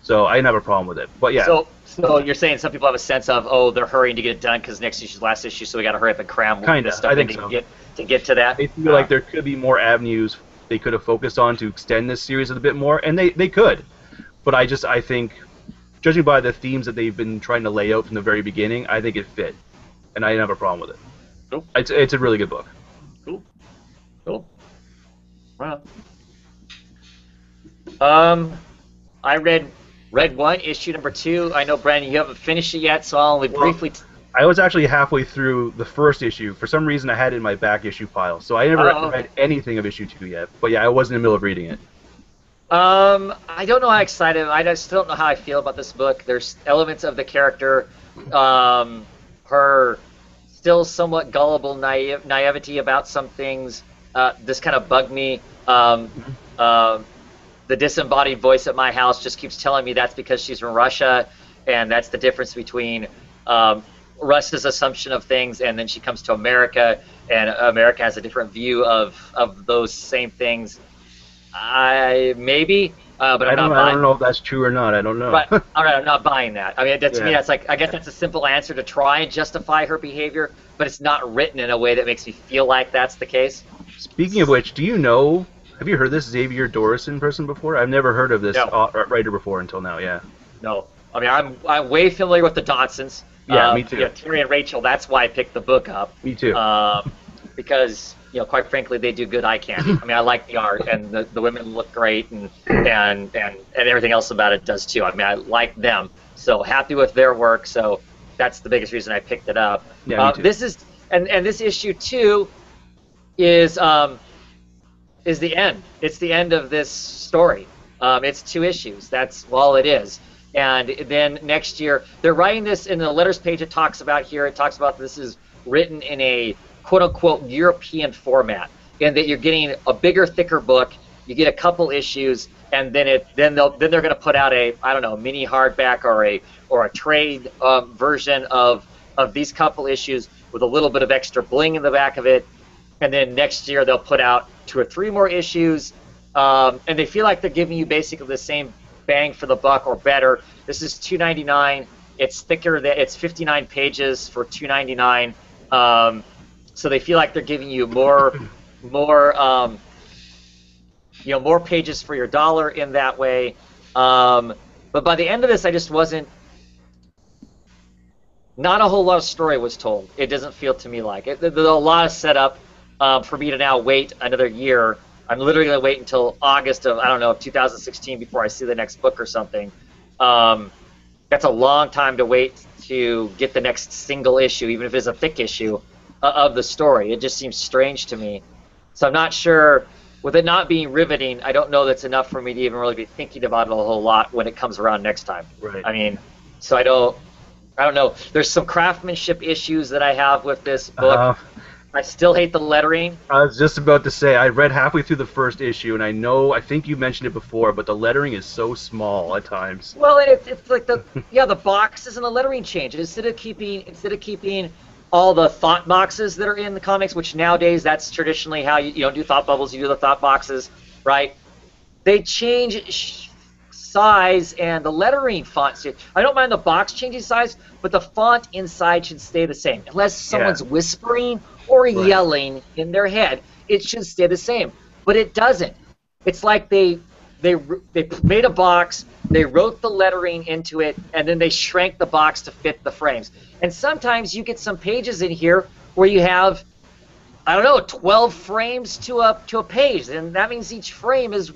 Speaker 2: So I didn't have a problem with it. But yeah.
Speaker 1: So you're saying some people have a sense of, they're hurrying to get it done because next issue's last issue, so we got to hurry up and cram this stuff
Speaker 2: I think
Speaker 1: in
Speaker 2: so.
Speaker 1: to get to that.
Speaker 2: They feel like there could be more avenues they could have focused on to extend this series a bit more, and they could. But I think, judging by the themes that they've been trying to lay out from the very beginning, I think it fit, and I didn't have a problem with it.
Speaker 1: Cool.
Speaker 2: It's a really good book.
Speaker 1: Cool. Wow. I read one, issue number 2. I know, Brandon, you haven't finished it yet, so I'll only briefly.
Speaker 2: I was actually halfway through the first issue. For some reason, I had it in my back issue pile, so I never read anything of issue 2 yet. But yeah, I was in the middle of reading it.
Speaker 1: I don't know how excited. I still don't know how I feel about this book. There's elements of the character, her still somewhat gullible naivety about some things. This kind of bugged me. The disembodied voice at my house just keeps telling me that's because she's from Russia, and that's the difference between Russia's assumption of things, and then she comes to America, and America has a different view of those same things. But I
Speaker 2: don't know if that's true or not. I don't know.
Speaker 1: But all right, I'm not buying that. I mean, to me, that's like, I guess that's a simple answer to try and justify her behavior, but it's not written in a way that makes me feel like that's the case.
Speaker 2: Speaking of which, have you heard this Xavier Dorison person before? I've never heard of this writer before until now. Yeah.
Speaker 1: No, I mean, I'm way familiar with the Dodsons.
Speaker 2: Yeah, me too.
Speaker 1: Terry and Rachel. That's why I picked the book up.
Speaker 2: Me too.
Speaker 1: Because quite frankly, they do good eye candy. I mean, I like the art, and the women look great, and everything else about it does too. I mean, I like them, so happy with their work. So that's the biggest reason I picked it up.
Speaker 2: Yeah, me too.
Speaker 1: This is this issue 2 is the end. It's the end of this story. It's 2 issues. That's all it is. And then next year, they're writing this in the letters page. It talks about this is written in a quote-unquote European format, and that you're getting a bigger, thicker book. You get a couple issues, and then they're going to put out a mini hardback or a trade version of these couple issues with a little bit of extra bling in the back of it. And then next year they'll put out 2 or 3 more issues, and they feel like they're giving you basically the same bang for the buck or better. This is $2.99. It's thicker. It's 59 pages for $2.99. So they feel like they're giving you more pages for your dollar in that way. But by the end of this, I just wasn't. Not a whole lot of story was told. It doesn't feel to me like it. There's a lot of setup for me to now wait another year. I'm literally going to wait until August of 2016 before I see the next book or something. That's a long time to wait to get the next single issue, even if it's a thick issue of the story. It just seems strange to me. So I'm not sure. With it not being riveting, I don't know that's enough for me to even really be thinking about it a whole lot when it comes around next time.
Speaker 2: Right.
Speaker 1: I mean, so I don't know. There's some craftsmanship issues that I have with this book. I still hate the lettering.
Speaker 2: I was just about to say, I read halfway through the first issue, and I think you mentioned it before, but the lettering is so small at times.
Speaker 1: Well, and it's like the boxes and the lettering change. Instead of keeping all the thought boxes that are in the comics, which nowadays that's traditionally how you don't do thought bubbles, you do the thought boxes, right? They change size and the lettering font. I don't mind the box changing size, but the font inside should stay the same. Unless someone's whispering or yelling in their head, it should stay the same. But it doesn't. It's like they made a box, they wrote the lettering into it, and then they shrank the box to fit the frames. And sometimes you get some pages in here where you have, 12 frames to a page, and that means each frame is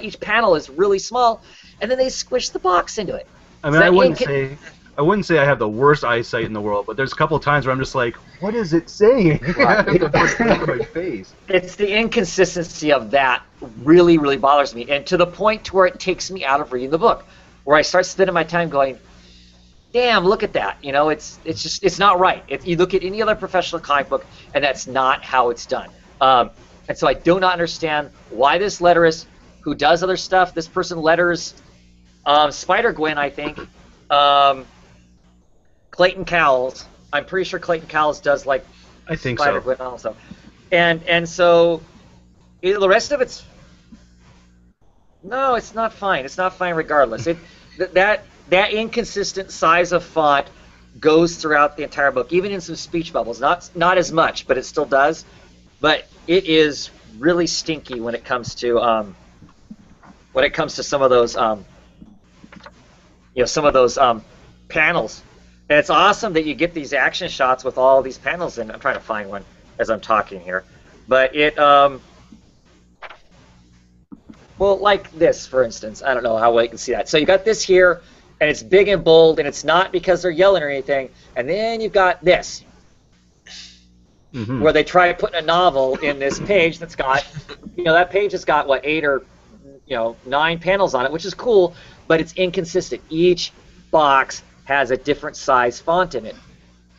Speaker 1: each panel is really small, and then they squish the box into it.
Speaker 2: I mean, I wouldn't say I wouldn't say I have the worst eyesight in the world, but there's a couple of times where I'm just like, what is it saying? I have to put it over my face.
Speaker 1: It's the inconsistency of that really, really bothers me, and to the point to where it takes me out of reading the book, where I start spending my time going, damn, look at that. You know, it's not right. You look at any other professional comic book, and that's not how it's done. And so I do not understand why this letterist, who does other stuff, this person letters Spider-Gwen, I think, Clayton Cowles. I'm pretty sure Clayton Cowles does like
Speaker 2: I think
Speaker 1: Spider-Gwen
Speaker 2: so.
Speaker 1: also. And so the rest of it's no, it's not fine. It's not fine regardless. That inconsistent size of font goes throughout the entire book, even in some speech bubbles. Not as much, but it still does. But it is really stinky when it comes to some of those panels. And it's awesome that you get these action shots with all these panels in. I'm trying to find one as I'm talking here, but it well, like this, for instance. I don't know how well you can see that. So you got this here, and it's big and bold, and it's not because they're yelling or anything. And then you've got this, where they try putting a novel in this page that's got, that page has got, what, 8 or 9 panels on it, which is cool, but it's inconsistent. Each box has a different size font in it.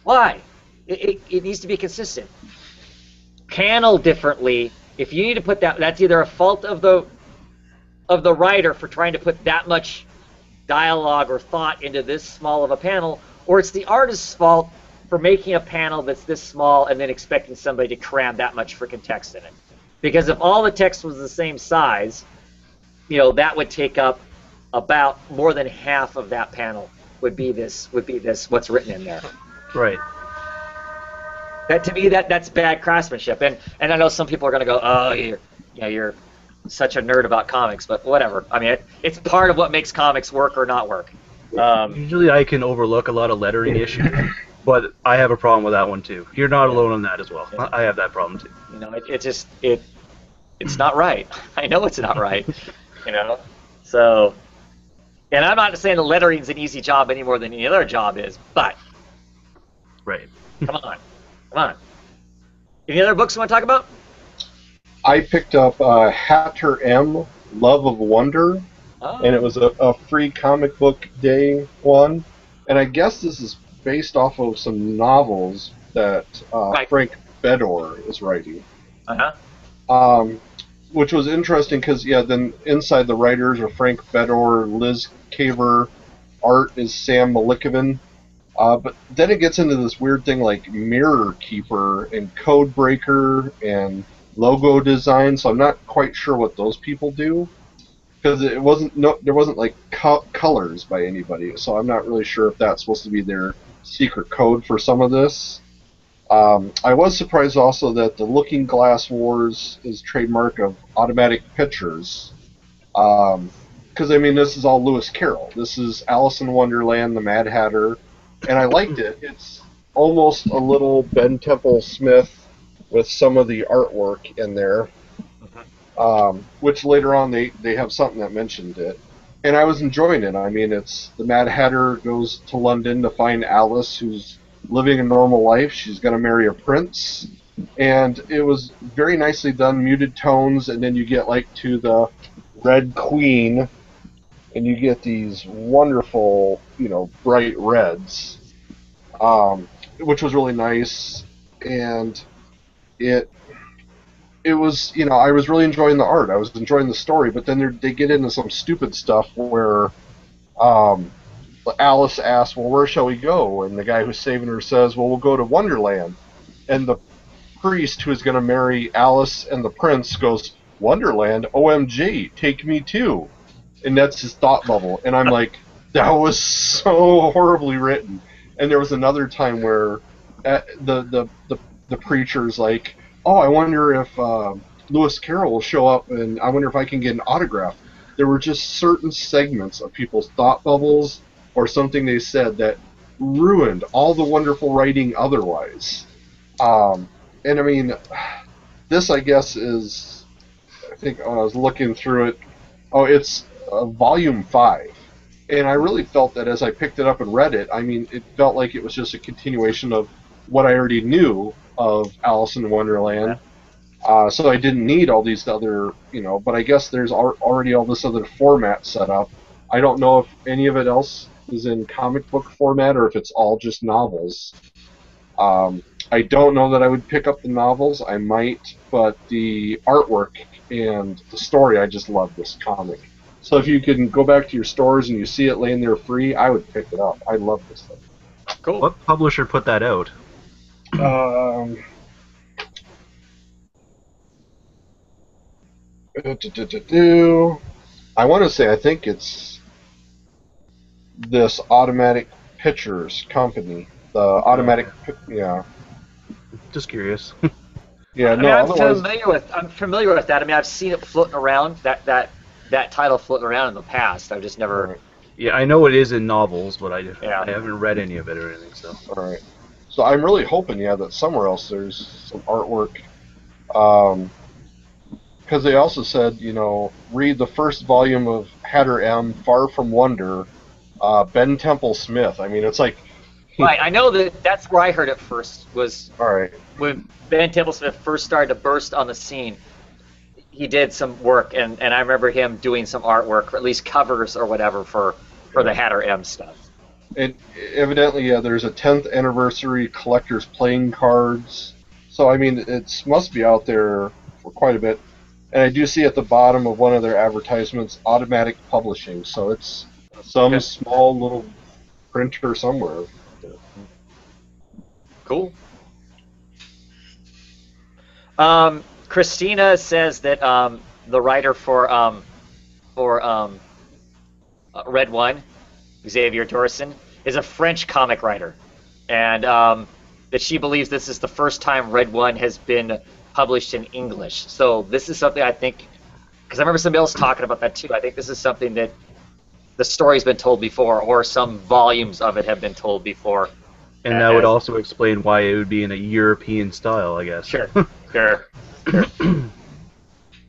Speaker 1: Why? It needs to be consistent. Panel differently. If you need to put that's either a fault of the writer for trying to put that much dialogue or thought into this small of a panel, or it's the artist's fault for making a panel that's this small and then expecting somebody to cram that much freaking text in it. Because if all the text was the same size, that would take up about more than half of that panel would be this what's written in there.
Speaker 2: Right.
Speaker 1: That, to me, that's bad craftsmanship. And I know some people are going to go, oh, you're such a nerd about comics, but whatever. I mean, it's part of what makes comics work or not work.
Speaker 2: Usually I can overlook a lot of lettering issues, but I have a problem with that one too. You're not alone on that as well.
Speaker 1: Yeah.
Speaker 2: I have that problem too.
Speaker 1: It's not right. I know it's not right. So, and I'm not saying the lettering's an easy job any more than any other job is, but
Speaker 2: right.
Speaker 1: Come on. Any other books you want to talk about?
Speaker 4: I picked up Hatter M, Love of Wonder, and it was a free comic book day one. And I guess this is based off of some novels that Frank Bedore is writing. Which was interesting because, then inside the writers are Frank Bedore, Liz Caver, art is Sam Malikovan. But then it gets into this weird thing like Mirror Keeper and Code Breaker and logo design, so I'm not quite sure what those people do, because there wasn't like colors by anybody, so I'm not really sure if that's supposed to be their secret code for some of this. I was surprised also that the Looking Glass Wars is trademark of Automatic Pictures, because this is all Lewis Carroll. This is Alice in Wonderland, the Mad Hatter, and I liked it. It's almost a little Ben Temple Smith with some of the artwork in there, which later on they have something that mentioned it. And I was enjoying it. It's the Mad Hatter goes to London to find Alice, who's living a normal life. She's going to marry a prince. And it was very nicely done, muted tones, and then you get to the Red Queen, and you get these wonderful, bright reds, which was really nice. And it was, I was really enjoying the art. I was enjoying the story, but then they get into some stupid stuff where Alice asks, well, where shall we go? And the guy who's saving her says, well, we'll go to Wonderland. And the priest who's going to marry Alice and the prince goes, Wonderland? OMG, take me too. And that's his thought bubble. And I'm like, that was so horribly written. And there was another time where the preacher's like, oh, I wonder if Lewis Carroll will show up, and I wonder if I can get an autograph. There were just certain segments of people's thought bubbles or something they said that ruined all the wonderful writing otherwise. And this, I guess, is, I think when I was looking through it, it's volume 5. And I really felt that as I picked it up and read it, I mean, it felt like it was just a continuation of what I already knew of Alice in Wonderland. So I didn't need all these other, but I guess there's already all this other format set up. I don't know if any of it else is in comic book format or if it's all just novels. I don't know that I would pick up the novels. I might, but the artwork and the story, I just love this comic. So if you can go back to your stores and you see it laying there free, I would pick it up. I love this thing.
Speaker 1: Cool.
Speaker 2: What publisher put that out?
Speaker 4: I want to say I think it's this Automatic Pictures company. The Automatic, yeah.
Speaker 2: Just curious.
Speaker 4: Yeah,
Speaker 1: I mean,
Speaker 4: no.
Speaker 1: I'm familiar with that. I mean, I've seen it floating around. That title floating around in the past. I've just never.
Speaker 2: Yeah, I know it is in novels, but I
Speaker 1: Yeah.
Speaker 2: haven't read any of it or anything. So.
Speaker 4: All right. So I'm really hoping, that somewhere else there's some artwork. Because they also said, read the first volume of Hatter M, Far From Wonder, Ben Temple Smith. I mean, it's like.
Speaker 1: Right. I know that's where I heard it first. Was
Speaker 4: All right.
Speaker 1: when Ben Temple Smith first started to burst on the scene. He did some work, and I remember him doing some artwork, or at least covers or whatever for the Hatter M stuff.
Speaker 4: And evidently, there's a 10th anniversary collector's playing cards. So, I mean, it must be out there for quite a bit. And I do see at the bottom of one of their advertisements, Automatic Publishing. So it's some small little printer somewhere.
Speaker 1: Cool. Christina says that the writer for Red One, Xavier Dorson, is a French comic writer, and that she believes this is the first time Red One has been published in English. So this is something I think, because I remember somebody else talking about that too. I think this is something that the story's been told before, or some volumes of it have been told before.
Speaker 2: And that would also explain why it would be in a European style, I guess.
Speaker 1: Sure.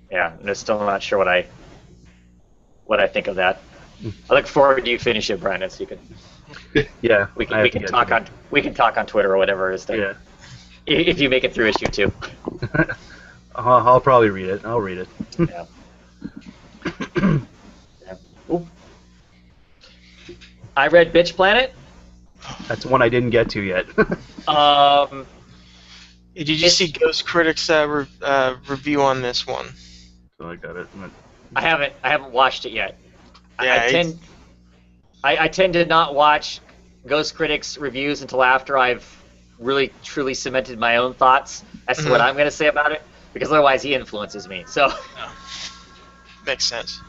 Speaker 1: Yeah, I'm still not sure what I think of that. I look forward to you finish it, Brandon. So you can.
Speaker 2: Yeah.
Speaker 1: We can talk on Twitter or whatever it is.
Speaker 2: Yeah.
Speaker 1: If you make it through issue 2.
Speaker 2: I'll probably read it. I'll read it.
Speaker 1: Yeah. Yeah. Ooh. I read Bitch Planet.
Speaker 2: That's one I didn't get to yet.
Speaker 3: Did you see Ghost Critics' review on this one?
Speaker 2: So I got it.
Speaker 1: I haven't watched it yet.
Speaker 3: Yeah,
Speaker 1: I tend to not watch Ghost Critics reviews until after I've really truly cemented my own thoughts as to what I'm going to say about it, because otherwise he influences me. So
Speaker 3: makes sense.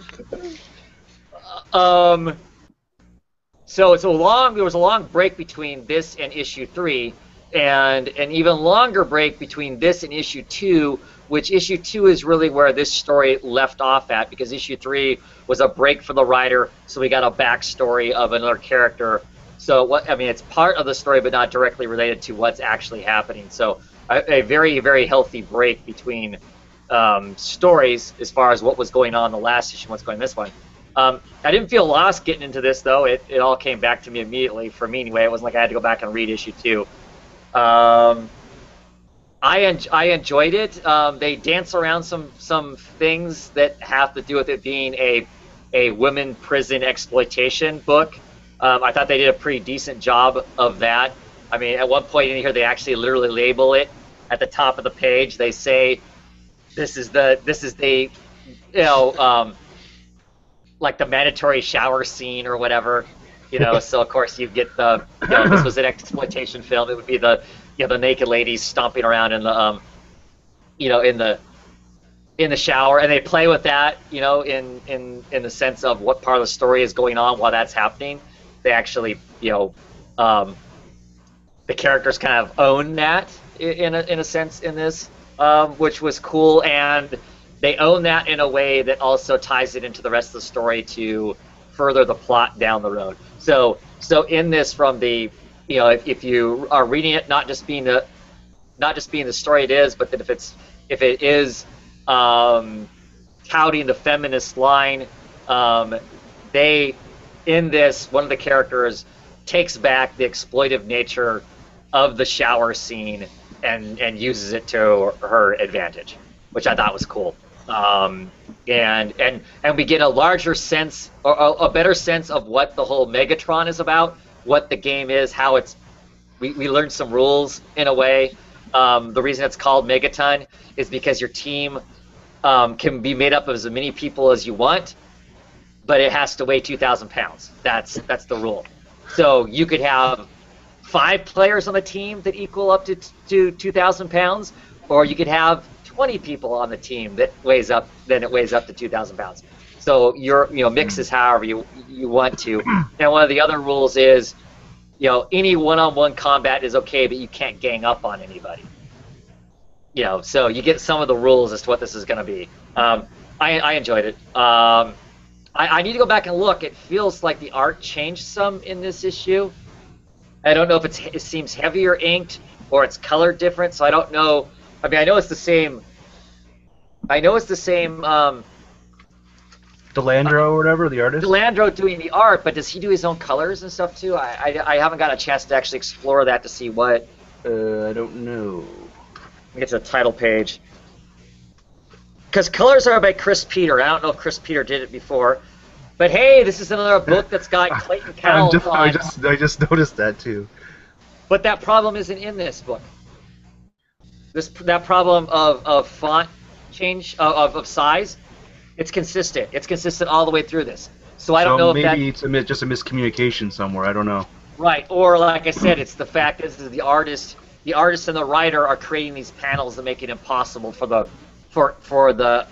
Speaker 1: So there was a long break between this and issue 3, and an even longer break between this and issue 2, which issue 2 is really where this story left off at, because issue 3 was a break for the writer, so we got a backstory of another character. So it's part of the story, but not directly related to what's actually happening. So a very, very healthy break between stories as far as what was going on in the last issue and what's going on in this one. I didn't feel lost getting into this, though. It all came back to me immediately, for me anyway. It wasn't like I had to go back and read issue 2. I enjoyed it. They dance around some things that have to do with it being a women prison exploitation book. I thought they did a pretty decent job of that. I mean, at one point in here, they actually literally label it at the top of the page. They say, "This is the like the mandatory shower scene or whatever." So of course you get the, this was an exploitation film. It would be the naked ladies stomping around in the in the shower, and they play with that, in the sense of what part of the story is going on while that's happening. They actually, the characters kind of own that in a sense in this, which was cool, and they own that in a way that also ties it into the rest of the story to further the plot down the road. So in this, from the, if you are reading it, not just being the story it is, but that if it is touting the feminist line, it in this, one of the characters takes back the exploitive nature of the shower scene and uses it to her advantage, which I thought was cool. And we get a larger sense, or a better sense of what the whole Megatron is about, what the game is, how it's. We learned some rules in a way. The reason it's called Megaton is because your team can be made up of as many people as you want, but it has to weigh 2,000 pounds. That's the rule. So you could have 5 players on the team that equal up to 2,000 pounds, or you could have 20 people on the team that weighs up to 2,000 pounds. So mixes however you want to. And one of the other rules is, any one-on-one combat is okay, but you can't gang up on anybody. So you get some of the rules as to what this is going to be. I enjoyed it. I need to go back and look. It feels like the art changed some in this issue. I don't know if it seems heavier inked or it's colored different, so I don't know. I mean, I know it's the same.
Speaker 2: Delandro or whatever, the artist?
Speaker 1: Delandro doing the art, but does he do his own colors and stuff too? I haven't got a chance to actually explore that to see what.
Speaker 2: I don't know.
Speaker 1: Let me get to the title page. Because colors are by Chris Peter. I don't know if Chris Peter did it before. But hey, this is another book that's got Clayton Cowles on.
Speaker 2: I just noticed that too.
Speaker 1: But that problem isn't in this book. That problem of font change, of size, it's consistent. It's consistent all the way through this. So I don't know if
Speaker 2: maybe it's just a miscommunication somewhere. I don't know.
Speaker 1: Right, or like I said, it's the fact is the artist and the writer are creating these panels that make it impossible for the inker, for the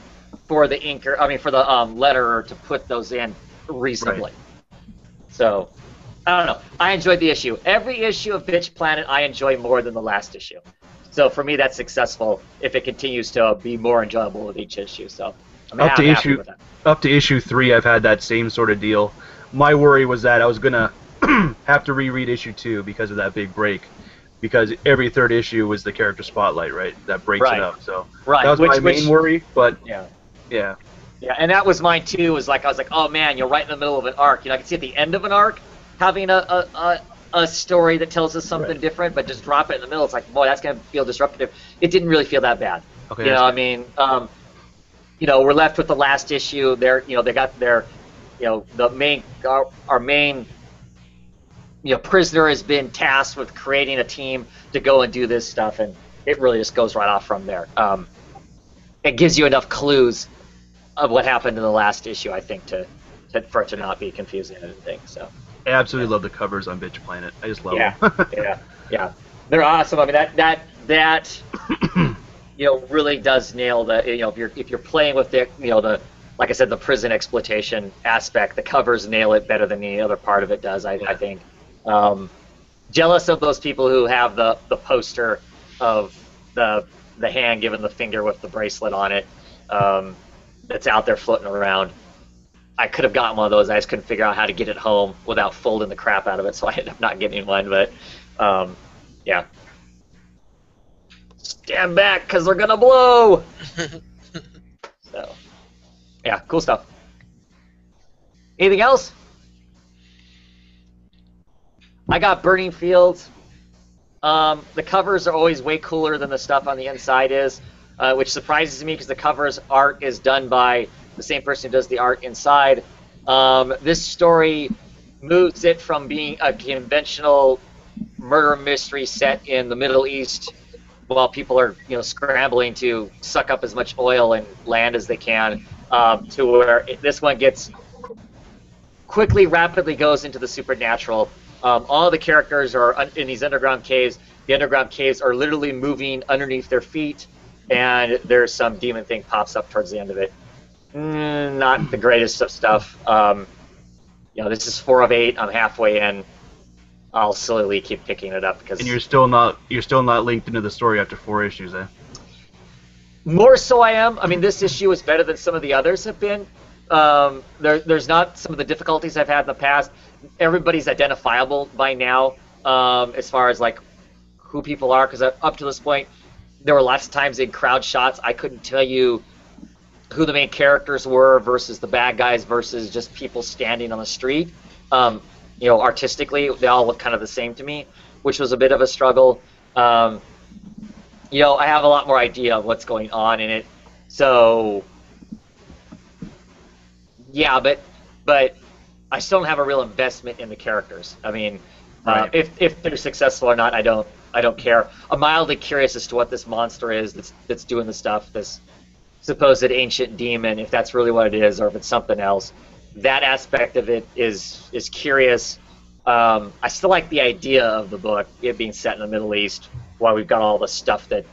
Speaker 1: letterer to put those in reasonably.
Speaker 2: Right.
Speaker 1: So I don't know. I enjoyed the issue. Every issue of Bitch Planet I enjoy more than the last issue. So for me, that's successful if it continues to be more enjoyable with each issue. So I'm happy with that.
Speaker 2: Up to issue 3, I've had that same sort of deal. My worry was that I was gonna have to reread issue 2 because of that big break. Because every third issue was the character spotlight, right? That breaks it up. So that was my main worry. But yeah,
Speaker 1: and that was mine too. I was like, oh man, you're right in the middle of an arc. I can see at the end of an arc having a story that tells us something different, but just drop it in the middle. It's like, boy, that's gonna feel disruptive. It didn't really feel that bad.
Speaker 2: Okay,
Speaker 1: we're left with the last issue. They got their, our main. Prisoner has been tasked with creating a team to go and do this stuff, and it really just goes right off from there. It gives you enough clues of what happened in the last issue, I think, for it to not be confusing and anything. So
Speaker 2: I absolutely love the covers on Bitch Planet. I just love them.
Speaker 1: yeah, they're awesome. I mean, that really does nail the if you're playing with the like I said, the prison exploitation aspect. The covers nail it better than any other part of it does. I think. Jealous of those people who have the poster of the hand giving the finger with the bracelet on it that's out there floating around. I could have gotten one of those. I just couldn't figure out how to get it home without folding the crap out of it, so I ended up not getting one. But yeah, stand back because they're gonna blow. So yeah, cool stuff. Anything else? I got Burning Fields. The covers are always way cooler than the stuff on the inside is, which surprises me because the covers art is done by the same person who does the art inside. This story moves it from being a conventional murder mystery set in the Middle East while people are scrambling to suck up as much oil and land as they can, to where this one rapidly goes into the supernatural. All the characters are in these underground caves. The underground caves are literally moving underneath their feet, and there's some demon thing pops up towards the end of it. Not the greatest of stuff. This is 4 of 8. I'm halfway in. I'll slowly keep picking it up because.
Speaker 2: And you're still not linked into the story after 4 issues, eh?
Speaker 1: More so, I am. I mean, this issue is better than some of the others have been. There's not some of the difficulties I've had in the past. Everybody's identifiable by now, as far as like who people are, because up to this point there were lots of times in crowd shots I couldn't tell you who the main characters were versus the bad guys versus just people standing on the street. Artistically, they all look kind of the same to me, which was a bit of a struggle. I have a lot more idea of what's going on in it. So, yeah, but I still don't have a real investment in the characters. I mean,
Speaker 2: Right.
Speaker 1: if they're successful or not, I don't care. I'm mildly curious as to what this monster is that's doing the stuff. This supposed ancient demon, if that's really what it is, or if it's something else. That aspect of it is curious. I still like the idea of the book, it being set in the Middle East, while we've got all the stuff that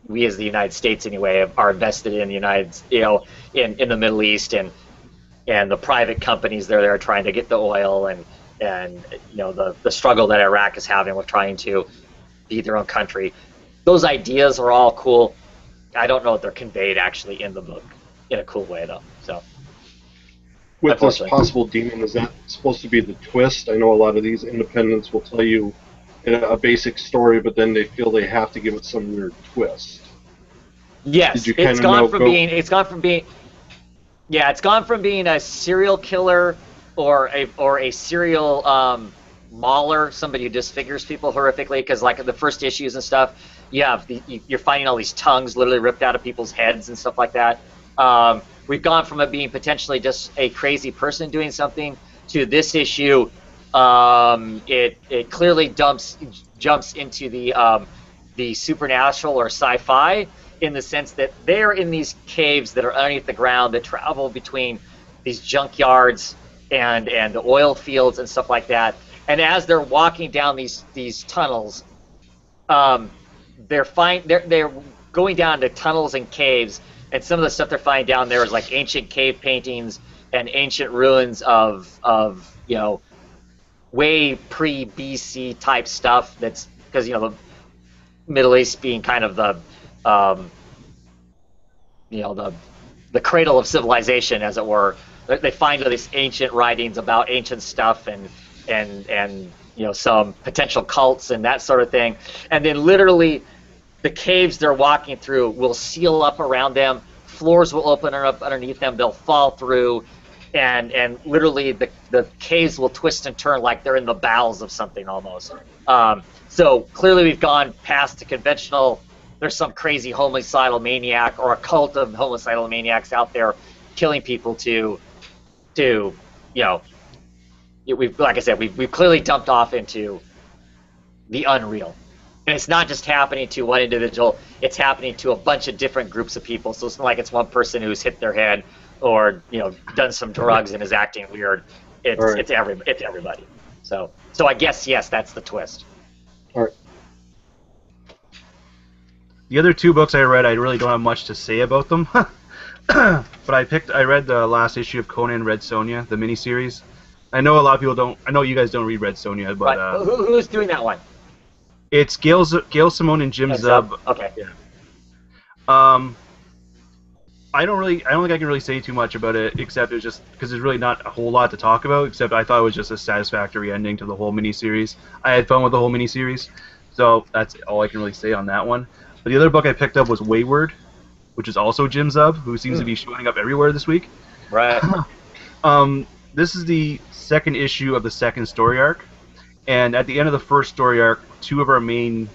Speaker 1: we as the United States anyway are invested in the in the Middle East, and the private companies that are trying to get the oil, and the struggle that Iraq is having with trying to be their own country. Those ideas are all cool. I don't know if they're conveyed actually in the book in a cool way though. So
Speaker 4: With this
Speaker 1: unfortunately.
Speaker 4: possible demon, is that supposed to be the twist? I know a lot of these independents will tell you a basic story, but then they feel they have to give it some weird twist.
Speaker 1: Yes,
Speaker 4: Did you
Speaker 1: it's
Speaker 4: kinda
Speaker 1: gone from
Speaker 4: go-
Speaker 1: being it's gone from being a serial killer or a serial mauler, somebody who disfigures people horrifically. Because like the first issues and stuff, you're finding all these tongues literally ripped out of people's heads and stuff like that. We've gone from it being potentially just a crazy person doing something to this issue. It clearly jumps into the supernatural or sci-fi, in the sense that they're in these caves that are underneath the ground that travel between these junkyards and the oil fields and stuff like that. And as they're walking down these tunnels, they're going down to tunnels and caves, and some of the stuff they're finding down there is like ancient cave paintings and ancient ruins of way pre BC type stuff. That's because the Middle East being kind of the cradle of civilization, as it were. They find all these ancient writings about ancient stuff and some potential cults and that sort of thing. And then literally the caves they're walking through will seal up around them. Floors will open up underneath them. They'll fall through, and literally the caves will twist and turn like they're in the bowels of something almost. So clearly we've gone past the conventional. There's some crazy homicidal maniac or a cult of homicidal maniacs out there killing people we've, like I said, we've clearly dumped off into the unreal. And it's not just happening to one individual, it's happening to a bunch of different groups of people. So it's not like it's one person who's hit their head or done some drugs and is acting weird. It's
Speaker 4: Right.
Speaker 1: it's everybody. So I guess yes, that's the twist.
Speaker 4: All right.
Speaker 2: The other two books I read, I really don't have much to say about them. But I read the last issue of Conan Red Sonja, the miniseries. I know a lot of people don't. I know you guys don't read Red Sonja, but
Speaker 1: Right. Who's doing that one?
Speaker 2: it's Gail Simone and Jim Zub.
Speaker 1: Okay.
Speaker 2: Yeah. I don't think I can really say too much about it, except it's just because there's really not a whole lot to talk about. Except I thought it was just a satisfactory ending to the whole miniseries. I had fun with the whole miniseries, so that's all I can really say on that one. But the other book I picked up was Wayward, which is also Jim Zub, who seems to be showing up everywhere this week.
Speaker 1: Right.
Speaker 2: This is the second issue of the second story arc, and at the end of the first story arc, two of our main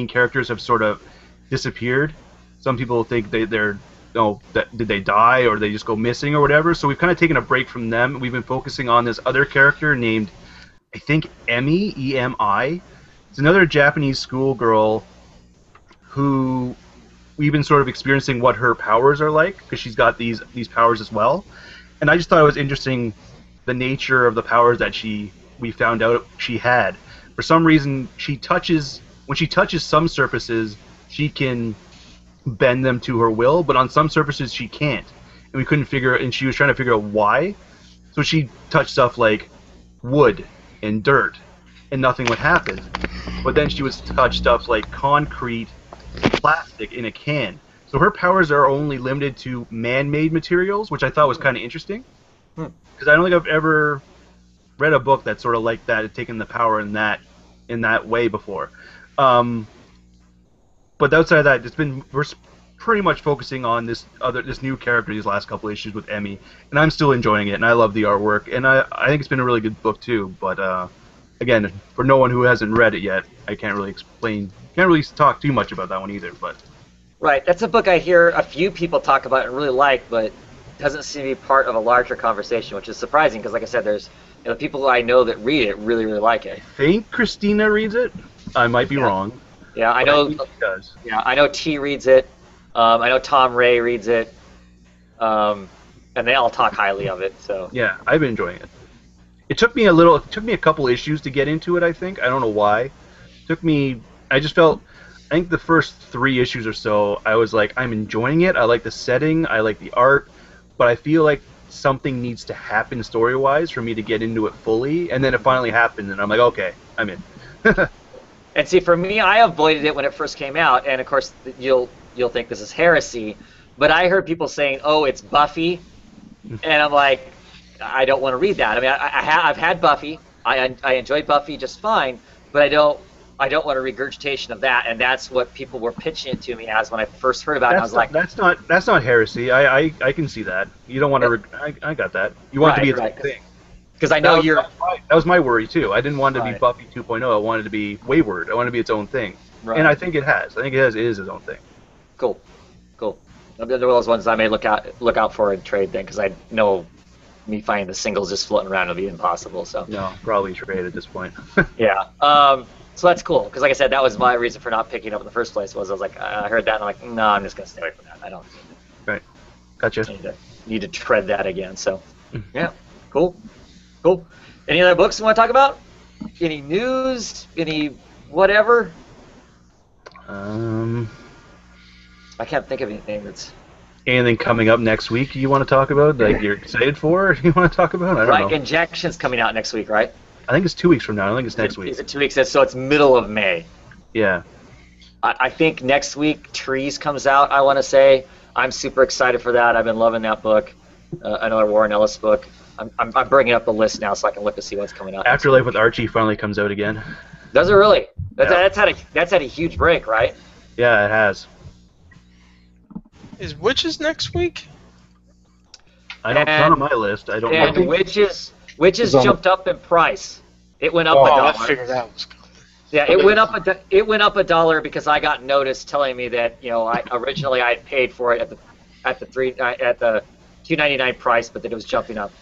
Speaker 2: characters have sort of disappeared. Some people think did they die or they just go missing or whatever. So we've kind of taken a break from them. We've been focusing on this other character named, I think, Emi, E-M-I. It's another Japanese schoolgirl who we've been sort of experiencing what her powers are like, because she's got these powers as well. And I just thought it was interesting the nature of the powers that we found out she had. For some reason, when she touches some surfaces, she can bend them to her will, but on some surfaces she can't. And she was trying to figure out why. So she touched stuff like wood and dirt, and nothing would happen. But then she would touch stuff like concrete, plastic in a can. So her powers are only limited to man-made materials, which I thought was kind of interesting. Because I don't think I've ever read a book that's sort of like that, taken the power in that way before. But outside of that, pretty much focusing on this new character these last couple issues with Emmy, and I'm still enjoying it, and I love the artwork, and I think it's been a really good book too. But again, for no one who hasn't read it yet, I can't really talk too much about that one either. But
Speaker 1: Right, that's a book I hear a few people talk about and really like, but doesn't seem to be part of a larger conversation, which is surprising because, like I said, there's people I know that read it really, really like it.
Speaker 2: I think Christina reads it. I might be wrong.
Speaker 1: Yeah, I know.
Speaker 2: She does.
Speaker 1: Yeah, I know T reads it. I know Tom Ray reads it, and they all talk highly of it. So
Speaker 2: Yeah, I've been enjoying it. It took me a couple issues to get into it. I think I don't know why. I just felt. I think the first 3 issues or so, I was like, I'm enjoying it. I like the setting. I like the art, but I feel like something needs to happen story-wise for me to get into it fully. And then it finally happened, and I'm like, okay, I'm in.
Speaker 1: And see, for me, I avoided it when it first came out, and of course, you'll think this is heresy, but I heard people saying, "Oh, it's Buffy," and I'm like, I don't want to read that. I mean, I've had Buffy. I enjoyed Buffy just fine, but I don't want a regurgitation of that, and that's what people were pitching it to me as when I first heard about it. I was like,
Speaker 2: that's not heresy. I can see that. You don't want to. I got that. You want it to be its own thing.
Speaker 1: Because I know
Speaker 2: that was my worry too. I didn't want it to be
Speaker 1: Right.
Speaker 2: Buffy 2.0. I wanted it to be Wayward. I wanted it to be its own thing.
Speaker 1: Right.
Speaker 2: And I think it has. I think it is its own thing.
Speaker 1: Cool. They're one of those ones I may look out for in trade then, because I know me finding the singles just floating around will be impossible. So
Speaker 2: No, probably trade at this point.
Speaker 1: yeah. So that's cool, because like I said, that was my reason for not picking it up in the first place. Was I was like, I heard that and I'm like, no, I'm just gonna stay away from that. I don't
Speaker 2: Right. Gotcha.
Speaker 1: need to tread that again. So yeah, cool. Any other books you want to talk about? Any news? Any whatever? I can't think of anything that's
Speaker 2: Anything coming up next week you want to talk about that you're excited for? You want to talk about? I don't know.
Speaker 1: Injection's coming out next week, right?
Speaker 2: I think it's 2 weeks from now. I don't think it's next week.
Speaker 1: Is it 2 weeks? So it's middle of May.
Speaker 2: Yeah.
Speaker 1: I think next week Trees comes out, I want to say. I'm super excited for that. I've been loving that book. Another Warren Ellis book. I'm bringing up the list now so I can look to see what's coming out.
Speaker 2: Afterlife with Archie finally comes out again.
Speaker 1: Does it really?
Speaker 2: Yeah.
Speaker 1: That's had a huge break, right?
Speaker 2: Yeah, it has.
Speaker 3: Is Witches next week?
Speaker 2: I don't. It's not on my list. I don't know.
Speaker 1: And Witches jumped up in price. It went up
Speaker 3: Oh,
Speaker 1: $1.
Speaker 3: I figured that was coming.
Speaker 1: Yeah, it went up $1 because I got notice telling me that I originally I had paid for it at the $2.99 price, but that it was jumping up.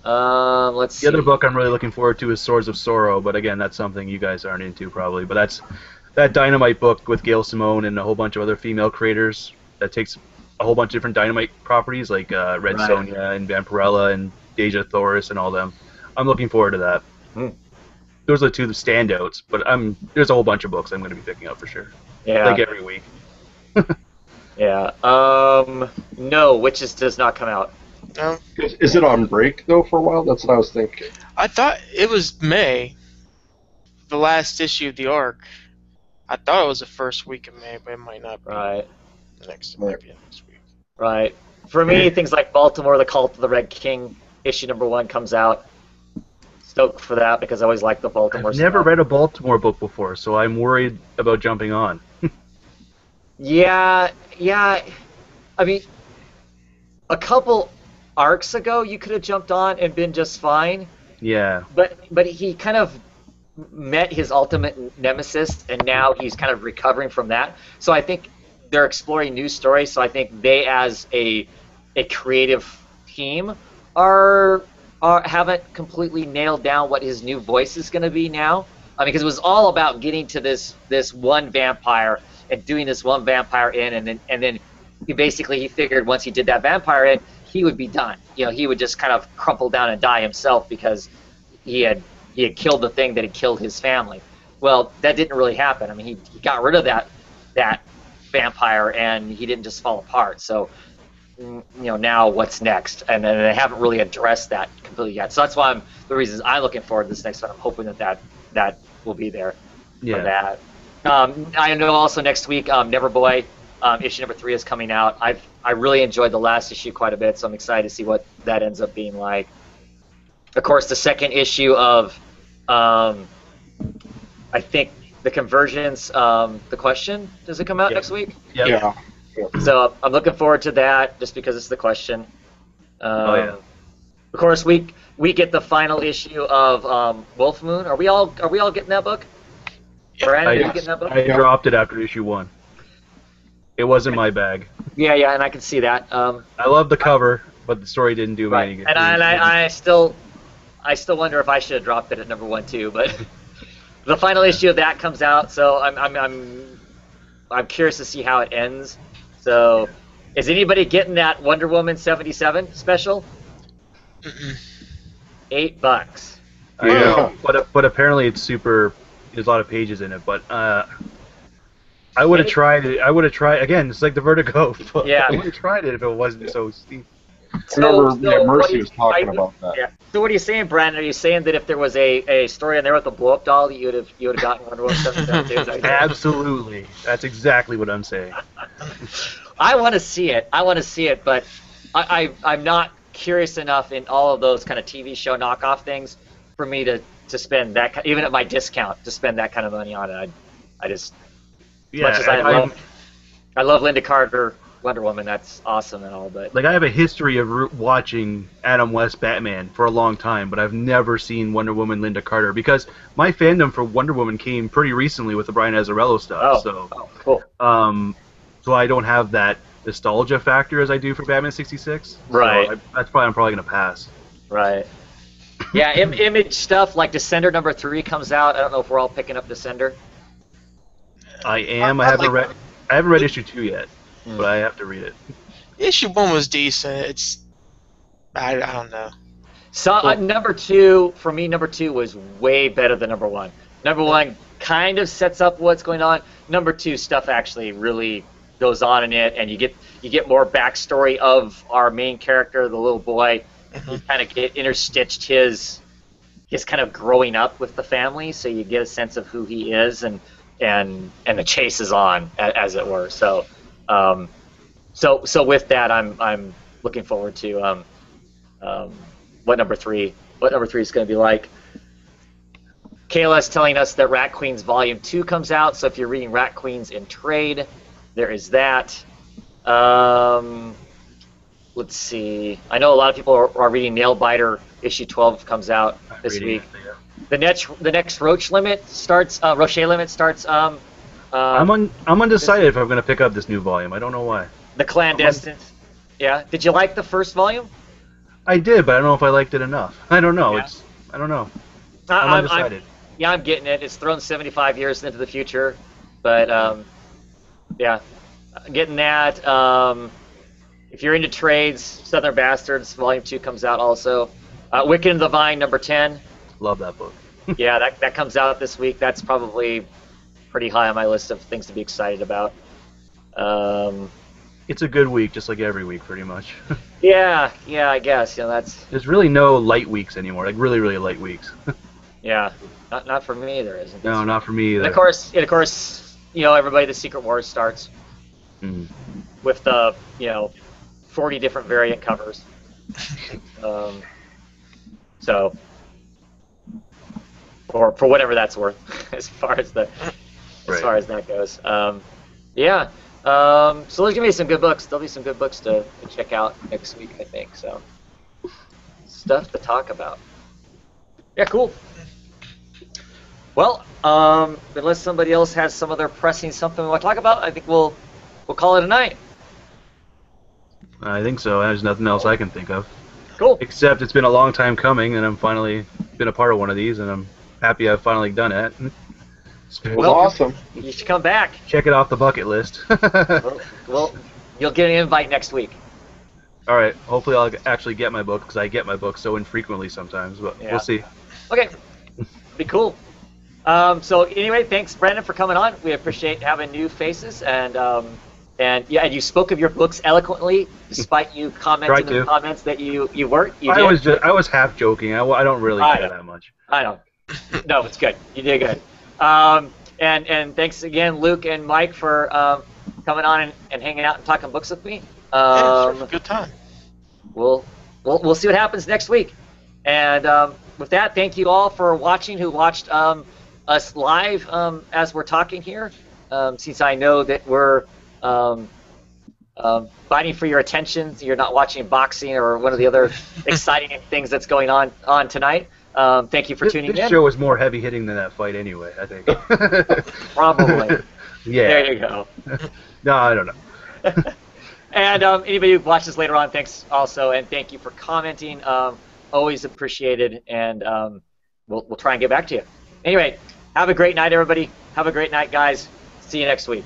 Speaker 1: Let's see.
Speaker 2: The other book I'm really looking forward to is Swords of Sorrow, but again, that's something you guys aren't into probably. But that's that Dynamite book with Gail Simone and a whole bunch of other female creators that takes a whole bunch of different Dynamite properties like Red
Speaker 1: Right.
Speaker 2: Sonja and Vampirella and Deja Thoris and all them. I'm looking forward to that. Those are the two standouts, but there's a whole bunch of books I'm going to be picking up for sure.
Speaker 1: Yeah.
Speaker 2: Like every week.
Speaker 1: Yeah. No, Witches does not come out.
Speaker 3: No,
Speaker 4: Is it on break though for a while? That's what I was thinking.
Speaker 3: I thought it was May. The last issue of the arc. I thought it was the first week of May, but it might not be.
Speaker 1: Right.
Speaker 3: It might be next week.
Speaker 1: Right. For me, things like Baltimore, The Cult of the Red King, issue #1 comes out. Stoked for that because I always like the Baltimore
Speaker 2: I've never
Speaker 1: stuff.
Speaker 2: read a Baltimore book before, so I'm worried about jumping on.
Speaker 1: Yeah. I mean, a couple arcs ago, you could have jumped on and been just fine.
Speaker 2: Yeah.
Speaker 1: But he kind of met his ultimate nemesis, and now he's kind of recovering from that. So I think they're exploring new stories. So I think they, as a creative team, haven't completely nailed down what his new voice is going to be now. I mean, because it was all about getting to this one vampire and doing this one vampire in, and then he figured once he did that vampire in, he would be done. He would just kind of crumple down and die himself because he had killed the thing that had killed his family. Well, that didn't really happen. I mean, he got rid of that vampire and he didn't just fall apart. So, now what's next? And then they haven't really addressed that completely yet. So that's why the reasons I'm looking forward to this next one. I'm hoping that will be there for that. I know also next week, Neverboy, issue #3 is coming out. I really enjoyed the last issue quite a bit, so I'm excited to see what that ends up being like. Of course, the second issue of, I think, The Convergence, The Question, does it come out next week?
Speaker 2: Yep.
Speaker 4: Yeah.
Speaker 1: So I'm looking forward to that just because it's the question.
Speaker 2: Oh, yeah.
Speaker 1: Of course, we get the final issue of Wolf Moon. Are we all getting that book?
Speaker 3: Yeah.
Speaker 1: Brandon, are you
Speaker 4: Yes.
Speaker 1: getting that book?
Speaker 2: I dropped it after issue 1. It wasn't my bag.
Speaker 1: Yeah, and I can see that.
Speaker 2: I love the cover, but the story didn't do me any good.
Speaker 1: And I still wonder if I should have dropped it at number 1 too. But the final issue of that comes out, so I'm curious to see how it ends. So, is anybody getting that Wonder Woman 77 special? $8.
Speaker 2: I know, but apparently it's super. There's a lot of pages in it, but I would have tried it. I would have tried again. It's like the Vertigo.
Speaker 1: Yeah.
Speaker 2: I would have tried it if it wasn't so steep.
Speaker 4: Remember,
Speaker 1: what
Speaker 4: Mercy
Speaker 1: do
Speaker 4: was talking
Speaker 1: I-
Speaker 4: about that.
Speaker 1: Yeah. So what are you saying, Brandon? Are you saying that if there was a story in there with a blow up doll, you would have gotten Wonder Woman 77 too? Is that what you're saying?
Speaker 2: Absolutely, that's exactly what I'm saying.
Speaker 1: I want to see it, but I'm not curious enough in all of those kind of TV show knockoff things for me to spend that, even at my discount, to spend that kind of money on it. I just, as much as I love Linda Carter, Wonder Woman, that's awesome and all, but
Speaker 2: Like, I have a history of watching Adam West Batman for a long time, but I've never seen Wonder Woman Linda Carter because my fandom for Wonder Woman came pretty recently with the Brian Azzarello stuff.
Speaker 1: Cool.
Speaker 2: So I don't have that nostalgia factor as I do for Batman 66.
Speaker 1: Right.
Speaker 2: So I'm probably gonna pass.
Speaker 1: Right. Yeah, Image stuff like Descender number 3 comes out. I don't know if we're all picking up Descender.
Speaker 2: I am. I haven't read issue 2 yet, but I have to read it.
Speaker 3: Issue 1 was decent. It's I don't know.
Speaker 1: So number 2 for me, number 2 was way better than number 1. Number 1 kind of sets up what's going on. Number 2 stuff actually really goes on in it, and you get more backstory of our main character, the little boy. You kind of get interstitched his kind of growing up with the family, so you get a sense of who he is, and the chase is on, as it were. So with that, I'm looking forward to what number 3 is going to be like. Kayla's telling us that Rat Queens Volume 2 comes out, so if you're reading Rat Queens in trade, there is that. Let's see. I know a lot of people are reading Nailbiter. Issue 12 comes out this week. The next Roche limit starts. Roche limit starts. I'm
Speaker 2: undecided if I'm going to pick up this new volume. I don't know why.
Speaker 1: The Clandestine. Yeah. Did you like the first volume?
Speaker 2: I did, but I don't know if I liked it enough. I don't know.
Speaker 1: Yeah.
Speaker 2: I don't know. I'm undecided.
Speaker 1: I'm getting it. It's thrown 75 years into the future, but yeah, getting that. If you're into trades, Southern Bastards Volume 2 comes out also. Wicked and the Vine number 10.
Speaker 2: Love that book.
Speaker 1: Yeah, that comes out this week. That's probably pretty high on my list of things to be excited about.
Speaker 2: It's a good week, just like every week, pretty much.
Speaker 1: Yeah, I guess. That's.
Speaker 2: There's really no light weeks anymore. Like really, really light weeks.
Speaker 1: Yeah, not for me. There isn't.
Speaker 2: No, not for me either.
Speaker 1: And of course, everybody, the Secret Wars starts with the 40 different variant covers. So, for whatever that's worth, as far as that goes. Yeah. So there's gonna be some good books. There'll be some good books to check out next week, I think. So, stuff to talk about. Yeah, cool. Well, unless somebody else has some other pressing something we want to talk about, I think we'll call it a night.
Speaker 2: I think so. There's nothing else I can think of.
Speaker 1: Cool.
Speaker 2: Except it's been a long time coming, and I'm finally been a part of one of these, and I'm happy I've finally done it.
Speaker 4: It was awesome.
Speaker 1: You should come back.
Speaker 2: Check it off the bucket list.
Speaker 1: Well, you'll get an invite next week.
Speaker 2: All right. Hopefully, I'll actually get my book because I get my book so infrequently sometimes. But
Speaker 1: Yeah.
Speaker 2: we'll see.
Speaker 1: Okay. Be cool. So anyway, thanks, Brandon, for coming on. We appreciate having new faces, and you spoke of your books eloquently, despite you commenting in the comments that you weren't.
Speaker 2: I was half joking. I don't really care that much.
Speaker 1: I know. No, it's good. You did good. And thanks again, Luke and Mike, for coming on and hanging out and talking books with me.
Speaker 3: Yeah, sure. Good time.
Speaker 1: We'll see what happens next week. And with that, thank you all for watching who watched us live as we're talking here. Since I know that we're fighting for your attention. You're not watching boxing or one of the other exciting things that's going on tonight. Thank you for tuning
Speaker 2: This
Speaker 1: in.
Speaker 2: show is more heavy hitting than that fight anyway, I think.
Speaker 1: Probably.
Speaker 2: Yeah.
Speaker 1: There you go.
Speaker 2: No, I don't know.
Speaker 1: And anybody who watches later on, thanks also, and thank you for commenting. Always appreciated, and we'll try and get back to you. Anyway, have a great night, everybody. Have a great night, guys. See you next week.